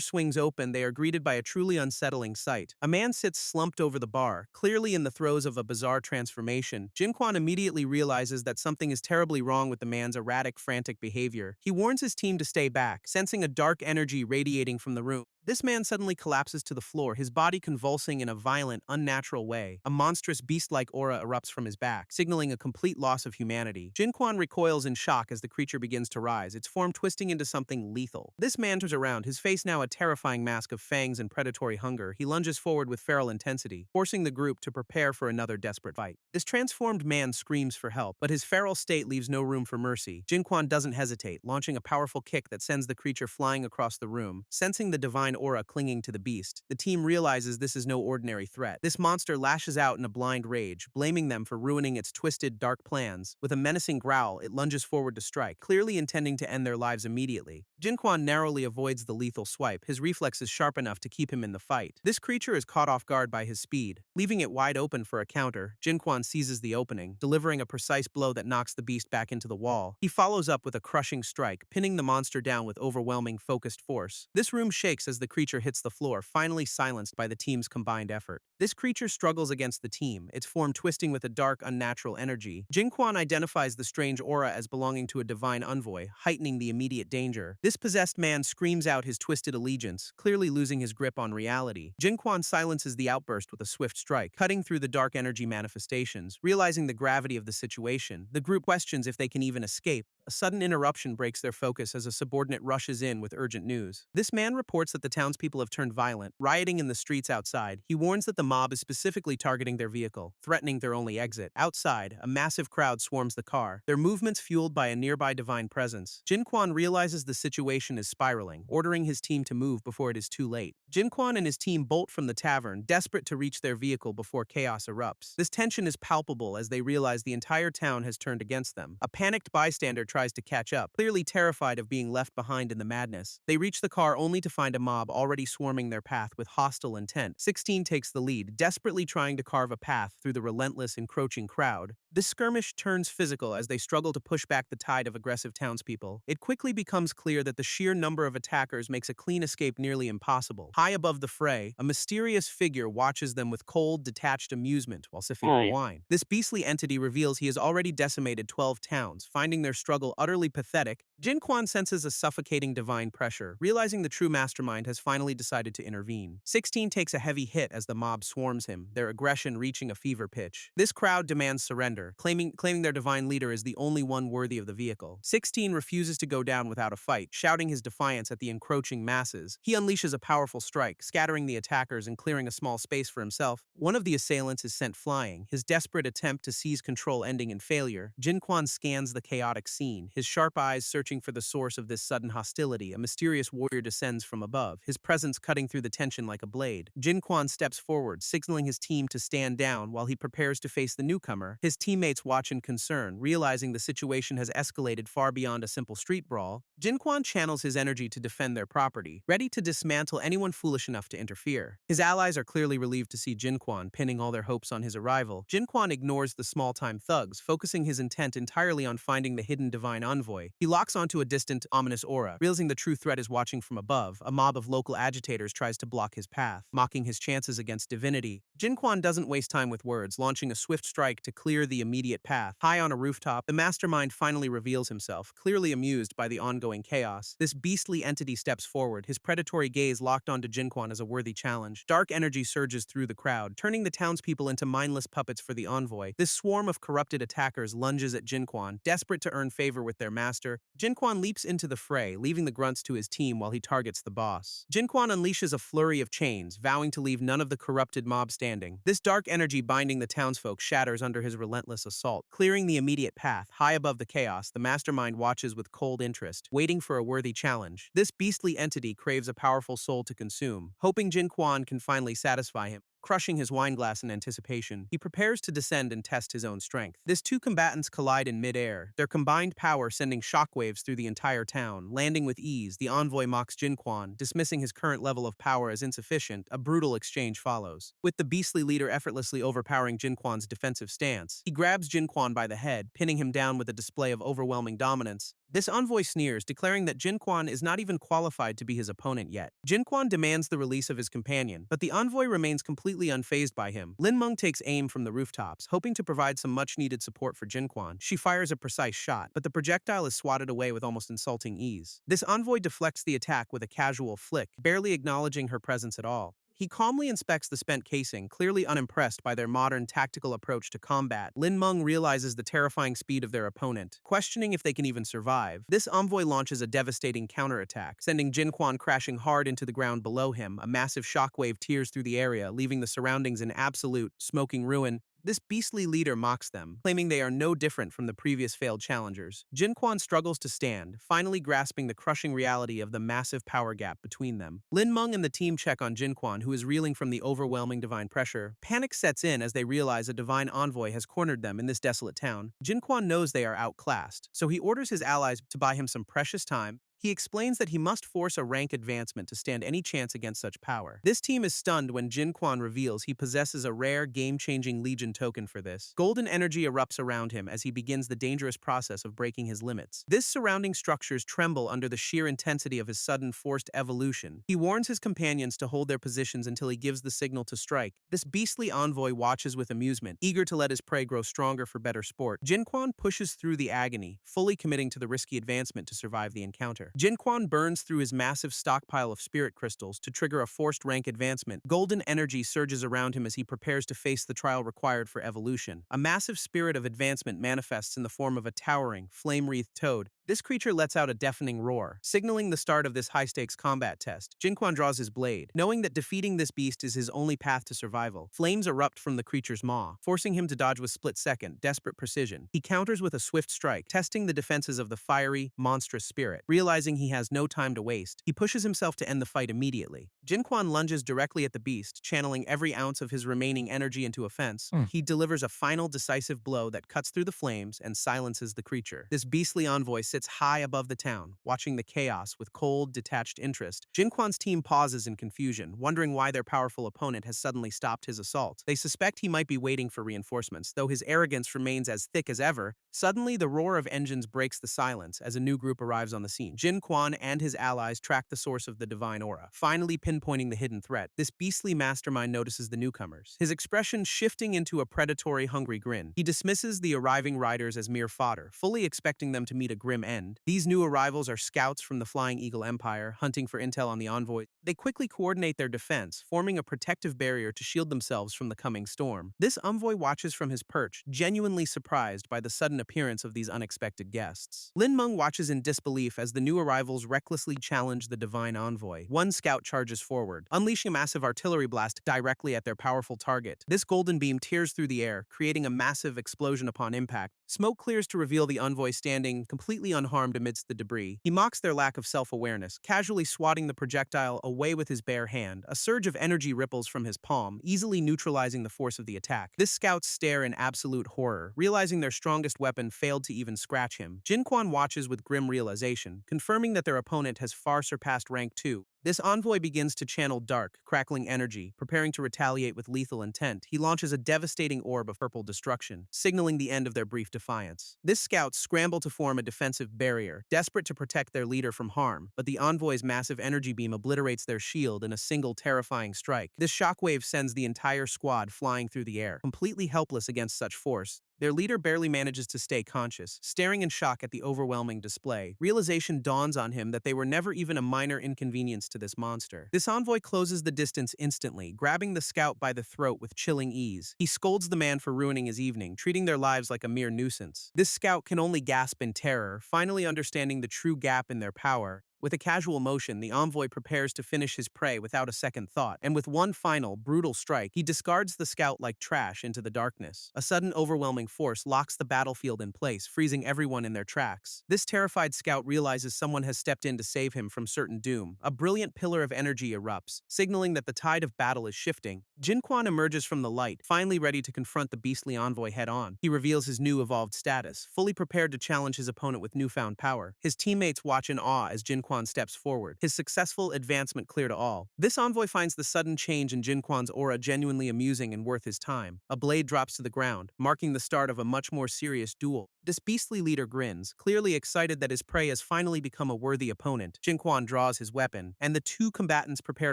swings open, they are greeted by a truly unsettling sight. A man sits slumped over the bar, clearly in the throes of a bizarre transformation. Jinquan immediately realizes that something is terribly wrong with the man's erratic, frantic behavior. He warns his team to stay back, sensing a dark energy radiating from the room. This man suddenly collapses to the floor, his body convulsing in a violent, unnatural way. A monstrous beast-like aura erupts from his back, signaling a complete loss of humanity. Jinquan recoils in shock as the creature begins to rise, its form twisting into something lethal. This man turns around, his face now a terrifying mask of fangs and predatory hunger. He lunges forward with feral intensity, forcing the group to prepare for another desperate fight. This transformed man screams for help, but his feral state leaves no room for mercy. Jinquan doesn't hesitate, launching a powerful kick that sends the creature flying across the room. Sensing the divine divine aura clinging to the beast. The team realizes this is no ordinary threat. This monster lashes out in a blind rage, blaming them for ruining its twisted, dark plans. With a menacing growl, it lunges forward to strike, clearly intending to end their lives immediately. Jinquan narrowly avoids the lethal swipe, his reflex is sharp enough to keep him in the fight. This creature is caught off guard by his speed. Leaving it wide open for a counter, Jinquan seizes the opening, delivering a precise blow that knocks the beast back into the wall. He follows up with a crushing strike, pinning the monster down with overwhelming, focused force. This room shakes as the creature hits the floor, finally silenced by the team's combined effort. This creature struggles against the team, its form twisting with a dark, unnatural energy. Jinquan identifies the strange aura as belonging to a divine envoy, heightening the immediate danger. This possessed man screams out his twisted allegiance, clearly losing his grip on reality. Jinquan silences the outburst with a swift strike, cutting through the dark energy manifestations. Realizing the gravity of the situation, the group questions if they can even escape. A sudden interruption breaks their focus as a subordinate rushes in with urgent news. This man reports that the townspeople have turned violent, rioting in the streets outside. He warns that the mob is specifically targeting their vehicle, threatening their only exit. Outside, a massive crowd swarms the car, their movements fueled by a nearby divine presence. Jinquan realizes the situation is spiraling, ordering his team to move before it is too late. Jinquan and his team bolt from the tavern, desperate to reach their vehicle before chaos erupts. This tension is palpable as they realize the entire town has turned against them. A panicked bystander tries to catch up, clearly terrified of being left behind in the madness. They reach the car only to find a mob already swarming their path with hostile intent. 16 takes the lead, desperately trying to carve a path through the relentless, encroaching crowd. This skirmish turns physical as they struggle to push back the tide of aggressive townspeople. It quickly becomes clear that the sheer number of attackers makes a clean escape nearly impossible. High above the fray, a mysterious figure watches them with cold, detached amusement while sipping wine. This beastly entity reveals he has already decimated 12 towns, finding their struggle utterly pathetic. Jinquan senses a suffocating divine pressure, realizing the true mastermind has finally decided to intervene. 16 takes a heavy hit as the mob swarms him, their aggression reaching a fever pitch. This crowd demands surrender, claiming their divine leader is the only one worthy of the vehicle. 16 refuses to go down without a fight, shouting his defiance at the encroaching masses. He unleashes a powerful strike, scattering the attackers and clearing a small space for himself. One of the assailants is sent flying, his desperate attempt to seize control ending in failure. Jinquan scans the chaotic scene, his sharp eyes searching for the source of this sudden hostility. A mysterious warrior descends from above, his presence cutting through the tension like a blade. Jinquan steps forward, signaling his team to stand down while he prepares to face the newcomer. His teammates watch in concern, realizing the situation has escalated far beyond a simple street brawl. Jinquan channels his energy to defend their property, ready to dismantle anyone foolish enough to interfere. His allies are clearly relieved to see Jinquan, pinning all their hopes on his arrival. Jinquan ignores the small-time thugs, focusing his intent entirely on finding the hidden divine envoy. He locks onto a distant, ominous aura, realizing the true threat is watching from above. A mob of local agitators tries to block his path, mocking his chances against divinity. Jinquan doesn't waste time with words, launching a swift strike to clear the immediate path. High on a rooftop, the mastermind finally reveals himself, clearly amused by the ongoing chaos. This beastly entity steps forward, his predatory gaze locked onto Jinquan as a worthy challenge. Dark energy surges through the crowd, turning the townspeople into mindless puppets for the envoy. This swarm of corrupted attackers lunges at Jinquan, desperate to earn favor with their master. Jinquan leaps into the fray, leaving the grunts to his team while he targets the boss. Jinquan unleashes a flurry of chains, vowing to leave none of the corrupted mob standing. This dark energy binding the townsfolk shatters under his relentless assault, clearing the immediate path. High above the chaos, the mastermind watches with cold interest, waiting for a worthy challenge. This beastly entity craves a powerful soul to consume, hoping Jinquan can finally satisfy him. Crushing his wineglass in anticipation, he prepares to descend and test his own strength. These two combatants collide in midair, their combined power sending shockwaves through the entire town. Landing with ease, the envoy mocks Jinquan, dismissing his current level of power as insufficient. A brutal exchange follows, with the beastly leader effortlessly overpowering Jinquan's defensive stance. He grabs Jinquan by the head, pinning him down with a display of overwhelming dominance. This envoy sneers, declaring that Jinquan is not even qualified to be his opponent yet. Jinquan demands the release of his companion, but the envoy remains completely unfazed by him. Lin Meng takes aim from the rooftops, hoping to provide some much-needed support for Jinquan. She fires a precise shot, but the projectile is swatted away with almost insulting ease. This envoy deflects the attack with a casual flick, barely acknowledging her presence at all. He calmly inspects the spent casing, clearly unimpressed by their modern tactical approach to combat. Lin Meng realizes the terrifying speed of their opponent, questioning if they can even survive. This envoy launches a devastating counterattack, sending Jinquan crashing hard into the ground below him. A massive shockwave tears through the area, leaving the surroundings in absolute, smoking ruin. This beastly leader mocks them, claiming they are no different from the previous failed challengers. Jinquan struggles to stand, finally grasping the crushing reality of the massive power gap between them. Lin Meng and the team check on Jinquan, who is reeling from the overwhelming divine pressure. Panic sets in as they realize a divine envoy has cornered them in this desolate town. Jinquan knows they are outclassed, so he orders his allies to buy him some precious time. He explains that he must force a rank advancement to stand any chance against such power. This team is stunned when Jin Quan reveals he possesses a rare, game-changing Legion token for this. Golden energy erupts around him as he begins the dangerous process of breaking his limits. This surrounding structures tremble under the sheer intensity of his sudden forced evolution. He warns his companions to hold their positions until he gives the signal to strike. This beastly envoy watches with amusement, eager to let his prey grow stronger for better sport. Jin Quan pushes through the agony, fully committing to the risky advancement to survive the encounter. Jin Quan burns through his massive stockpile of spirit crystals to trigger a forced rank advancement. Golden energy surges around him as he prepares to face the trial required for evolution. A massive spirit of advancement manifests in the form of a towering, flame-wreathed toad. This creature lets out a deafening roar, signaling the start of this high-stakes combat test. Jin Quan draws his blade, knowing that defeating this beast is his only path to survival. Flames erupt from the creature's maw, forcing him to dodge with split-second, desperate precision. He counters with a swift strike, testing the defenses of the fiery, monstrous spirit. Realizing he has no time to waste, he pushes himself to end the fight immediately. Jin Quan lunges directly at the beast, channeling every ounce of his remaining energy into offense. He delivers a final decisive blow that cuts through the flames and silences the creature. This beastly envoy sits high above the town, watching the chaos with cold, detached interest. Jin Quan's team pauses in confusion, wondering why their powerful opponent has suddenly stopped his assault. They suspect he might be waiting for reinforcements, though his arrogance remains as thick as ever. Suddenly, the roar of engines breaks the silence as a new group arrives on the scene. Jin Quan and his allies track the source of the divine aura, finally pinpointing the hidden threat. This beastly mastermind notices the newcomers, his expression shifting into a predatory, hungry grin. He dismisses the arriving riders as mere fodder, fully expecting them to meet a grim end. These new arrivals are scouts from the Flying Eagle Empire, hunting for intel on the envoy. They quickly coordinate their defense, forming a protective barrier to shield themselves from the coming storm. This envoy watches from his perch, genuinely surprised by the sudden appearance of these unexpected guests. Lin Meng watches in disbelief as the new arrivals recklessly challenge the divine envoy. One scout charges forward, unleashing a massive artillery blast directly at their powerful target. This golden beam tears through the air, creating a massive explosion upon impact. Smoke clears to reveal the envoy standing completely unharmed amidst the debris. He mocks their lack of self-awareness, casually swatting the projectile away with his bare hand. A surge of energy ripples from his palm, easily neutralizing the force of the attack. This scouts stare in absolute horror, realizing their strongest weapon failed to even scratch him. Jin Quan watches with grim realization, confirming that their opponent has far surpassed rank 2. This envoy begins to channel dark, crackling energy, preparing to retaliate with lethal intent. He launches a devastating orb of purple destruction, signaling the end of their brief defiance. This scouts scramble to form a defensive barrier, desperate to protect their leader from harm, but the envoy's massive energy beam obliterates their shield in a single terrifying strike. This shockwave sends the entire squad flying through the air, completely helpless against such force. Their leader barely manages to stay conscious, staring in shock at the overwhelming display. Realization dawns on him that they were never even a minor inconvenience to this monster. This envoy closes the distance instantly, grabbing the scout by the throat with chilling ease. He scolds the man for ruining his evening, treating their lives like a mere nuisance. This scout can only gasp in terror, finally understanding the true gap in their power. With a casual motion, the envoy prepares to finish his prey without a second thought, and with one final, brutal strike, he discards the scout like trash into the darkness. A sudden, overwhelming force locks the battlefield in place, freezing everyone in their tracks. This terrified scout realizes someone has stepped in to save him from certain doom. A brilliant pillar of energy erupts, signaling that the tide of battle is shifting. Jin Quan emerges from the light, finally ready to confront the beastly envoy head-on. He reveals his new evolved status, fully prepared to challenge his opponent with newfound power. His teammates watch in awe as Jin Quan steps forward, his successful advancement clear to all. This envoy finds the sudden change in Jin Quan's aura genuinely amusing and worth his time. A blade drops to the ground, marking the start of a much more serious duel. This beastly leader grins, clearly excited that his prey has finally become a worthy opponent. Jin Quan draws his weapon, and the two combatants prepare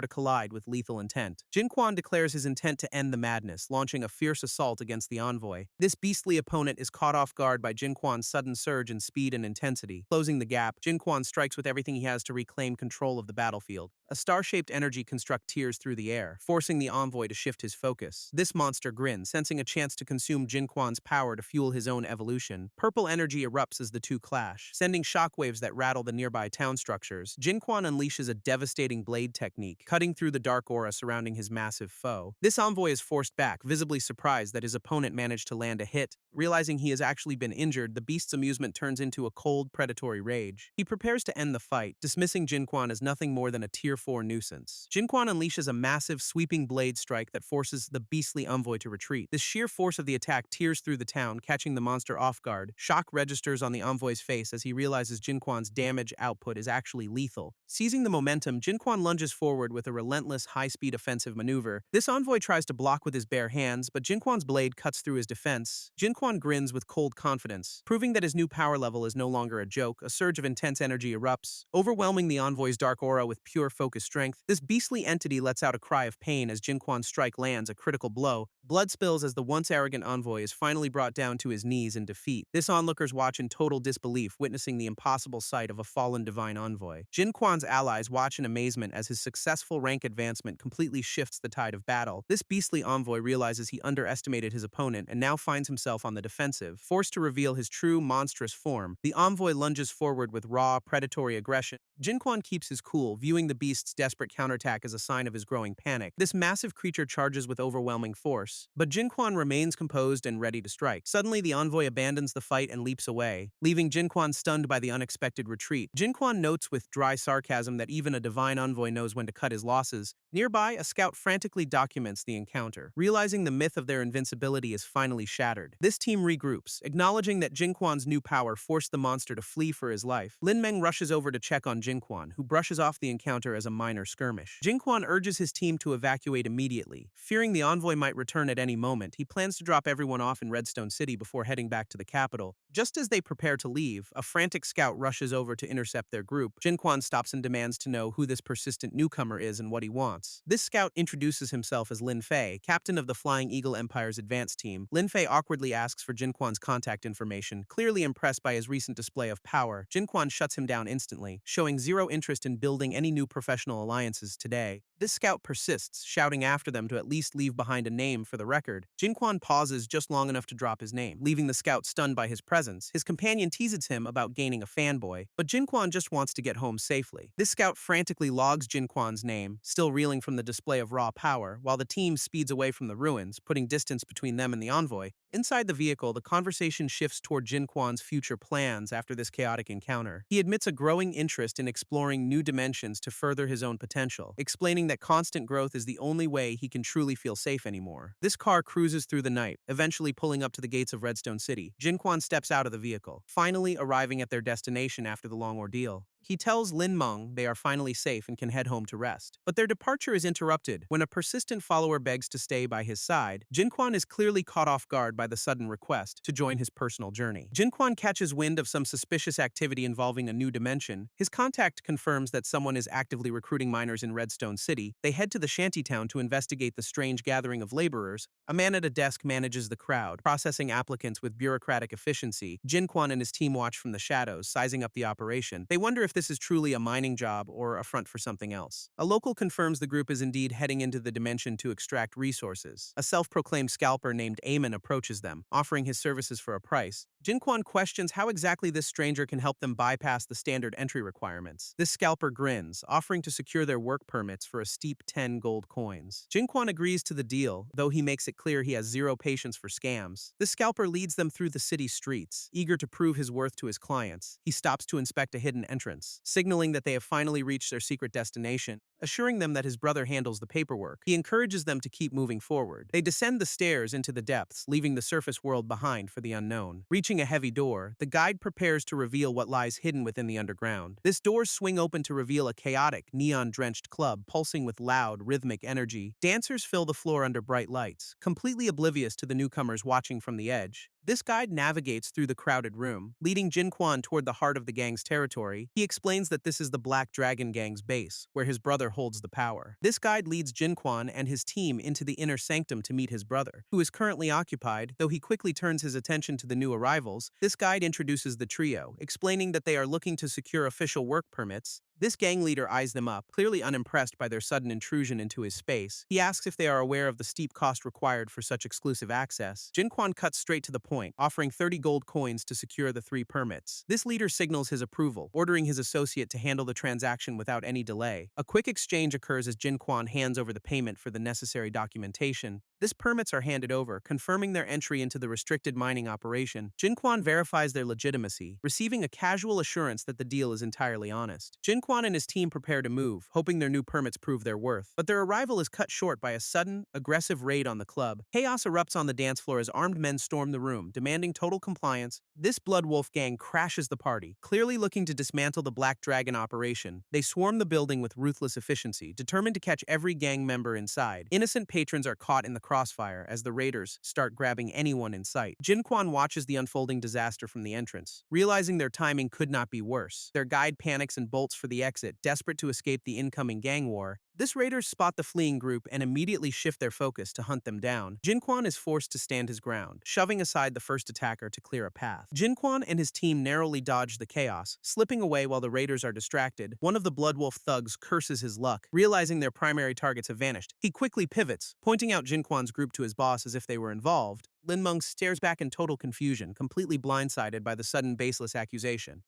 to collide with lethal intent. Jin Quan declares his intent to end the madness, launching a fierce assault against the envoy. This beastly opponent is caught off guard by Jin Quan's sudden surge in speed and intensity. Closing the gap, Jin Quan strikes with everything he has to reclaim control of the battlefield. A star-shaped energy construct tears through the air, forcing the envoy to shift his focus. This monster grins, sensing a chance to consume Jin Quan's power to fuel his own evolution. Purple energy erupts as the two clash, sending shockwaves that rattle the nearby town structures. Jinquan unleashes a devastating blade technique, cutting through the dark aura surrounding his massive foe. This envoy is forced back, visibly surprised that his opponent managed to land a hit. Realizing he has actually been injured, the beast's amusement turns into a cold, predatory rage. He prepares to end the fight, dismissing Jinquan as nothing more than a Tier 4 nuisance. Jinquan unleashes a massive, sweeping blade strike that forces the beastly envoy to retreat. The sheer force of the attack tears through the town, catching the monster off guard. Shock registers on the envoy's face as he realizes Jinquan's damage output is actually lethal. Seizing the momentum, Jinquan lunges forward with a relentless, high-speed offensive maneuver. This envoy tries to block with his bare hands, but Jinquan's blade cuts through his defense. Jinquan grins with cold confidence, proving that his new power level is no longer a joke. A surge of intense energy erupts, overwhelming the envoy's dark aura with pure focus strength. This beastly entity lets out a cry of pain as Jinquan's strike lands a critical blow. Blood spills as the once arrogant envoy is finally brought down to his knees in defeat. This onlookers watch in total disbelief, witnessing the impossible sight of a fallen divine envoy. Jinquan's allies watch in amazement as his successful rank advancement completely shifts the tide of battle. This beastly envoy realizes he underestimated his opponent and now finds himself on the defensive. Forced to reveal his true, monstrous form, the envoy lunges forward with raw, predatory aggression. Jinquan keeps his cool, viewing the beast's desperate counterattack as a sign of his growing panic. This massive creature charges with overwhelming force, but Jinquan remains composed and ready to strike. Suddenly, the envoy abandons the fight and leaps away, leaving Jinquan stunned by the unexpected retreat. Jinquan notes with dry sarcasm that even a divine envoy knows when to cut his losses. Nearby, a scout frantically documents the encounter, realizing the myth of their invincibility is finally shattered. This team regroups, acknowledging that Jinquan's new power forced the monster to flee for his life. Lin Meng rushes over to check on Jinquan, who brushes off the encounter as a minor skirmish. Jinquan urges his team to evacuate immediately. Fearing the envoy might return at any moment, he plans to drop everyone off in Redstone City before heading back to the capital. Just as they prepare to leave, a frantic scout rushes over to intercept their group. Jinquan stops and demands to know who this persistent newcomer is and what he wants. This scout introduces himself as Lin Fei, captain of the Flying Eagle Empire's advance team. Lin Fei awkwardly asks for Jinquan's contact information, clearly impressed by his recent display of power. Jinquan shuts him down instantly, showing zero interest in building any new professional alliances today. This scout persists, shouting after them to at least leave behind a name for the record. Jinquan pauses just long enough to drop his name, leaving the scout stunned by his presence. His companion teases him about gaining a fanboy, but Jinquan just wants to get home safely. This scout frantically logs Jinquan's name, still reeling from the display of raw power, while the team speeds away from the ruins, putting distance between them and the envoy. Inside the vehicle, the conversation shifts toward Jinquan's future plans after this chaotic encounter. He admits a growing interest in exploring new dimensions to further his own potential, explaining that constant growth is the only way he can truly feel safe anymore. This car cruises through the night, eventually pulling up to the gates of Redstone City. Jinquan steps out of the vehicle, finally arriving at their destination after the long ordeal. He tells Lin Meng they are finally safe and can head home to rest. But their departure is interrupted when a persistent follower begs to stay by his side. Jinquan is clearly caught off guard by the sudden request to join his personal journey. Jinquan catches wind of some suspicious activity involving a new dimension. His contact confirms that someone is actively recruiting miners in Redstone City. They head to the shantytown to investigate the strange gathering of laborers. A man at a desk manages the crowd, processing applicants with bureaucratic efficiency. Jinquan and his team watch from the shadows, sizing up the operation. They wonder if this is truly a mining job or a front for something else. A local confirms the group is indeed heading into the dimension to extract resources. A self-proclaimed scalper named Eamon approaches them, offering his services for a price. Jinquan questions how exactly this stranger can help them bypass the standard entry requirements. This scalper grins, offering to secure their work permits for a steep 10 gold coins. Jinquan agrees to the deal, though he makes it clear he has zero patience for scams. The scalper leads them through the city streets, eager to prove his worth to his clients. He stops to inspect a hidden entrance, signaling that they have finally reached their secret destination. Assuring them that his brother handles the paperwork, he encourages them to keep moving forward. They descend the stairs into the depths, leaving the surface world behind for the unknown. Reaching a heavy door, the guide prepares to reveal what lies hidden within the underground. This door swing open to reveal a chaotic, neon-drenched club pulsing with loud, rhythmic energy. Dancers fill the floor under bright lights, completely oblivious to the newcomers watching from the edge. This guide navigates through the crowded room, leading Jinquan toward the heart of the gang's territory. He explains that this is the Black Dragon Gang's base, where his brother holds the power. This guide leads Jinquan and his team into the inner sanctum to meet his brother, who is currently occupied, though he quickly turns his attention to the new arrivals. This guide introduces the trio, explaining that they are looking to secure official work permits. This gang leader eyes them up, clearly unimpressed by their sudden intrusion into his space. He asks if they are aware of the steep cost required for such exclusive access. Jinquan cuts straight to the point, offering 30 gold coins to secure the 3 permits. This leader signals his approval, ordering his associate to handle the transaction without any delay. A quick exchange occurs as Jinquan hands over the payment for the necessary documentation. These permits are handed over, confirming their entry into the restricted mining operation. Jinquan verifies their legitimacy, receiving a casual assurance that the deal is entirely honest. Jinquan and his team prepare to move, hoping their new permits prove their worth. But their arrival is cut short by a sudden, aggressive raid on the club. Chaos erupts on the dance floor as armed men storm the room, demanding total compliance. This Blood Wolf gang crashes the party, clearly looking to dismantle the Black Dragon operation. They swarm the building with ruthless efficiency, determined to catch every gang member inside. Innocent patrons are caught in the crossfire as the raiders start grabbing anyone in sight. Jinquan watches the unfolding disaster from the entrance, realizing their timing could not be worse. Their guide panics and bolts for the exit, desperate to escape the incoming gang war. This raiders spot the fleeing group and immediately shift their focus to hunt them down. Jinquan is forced to stand his ground, shoving aside the first attacker to clear a path. Jinquan and his team narrowly dodge the chaos, slipping away while the raiders are distracted. One of the Bloodwolf thugs curses his luck, realizing their primary targets have vanished. He quickly pivots, pointing out Jinquan's group to his boss as if they were involved. Lin Meng stares back in total confusion, completely blindsided by the sudden baseless accusation.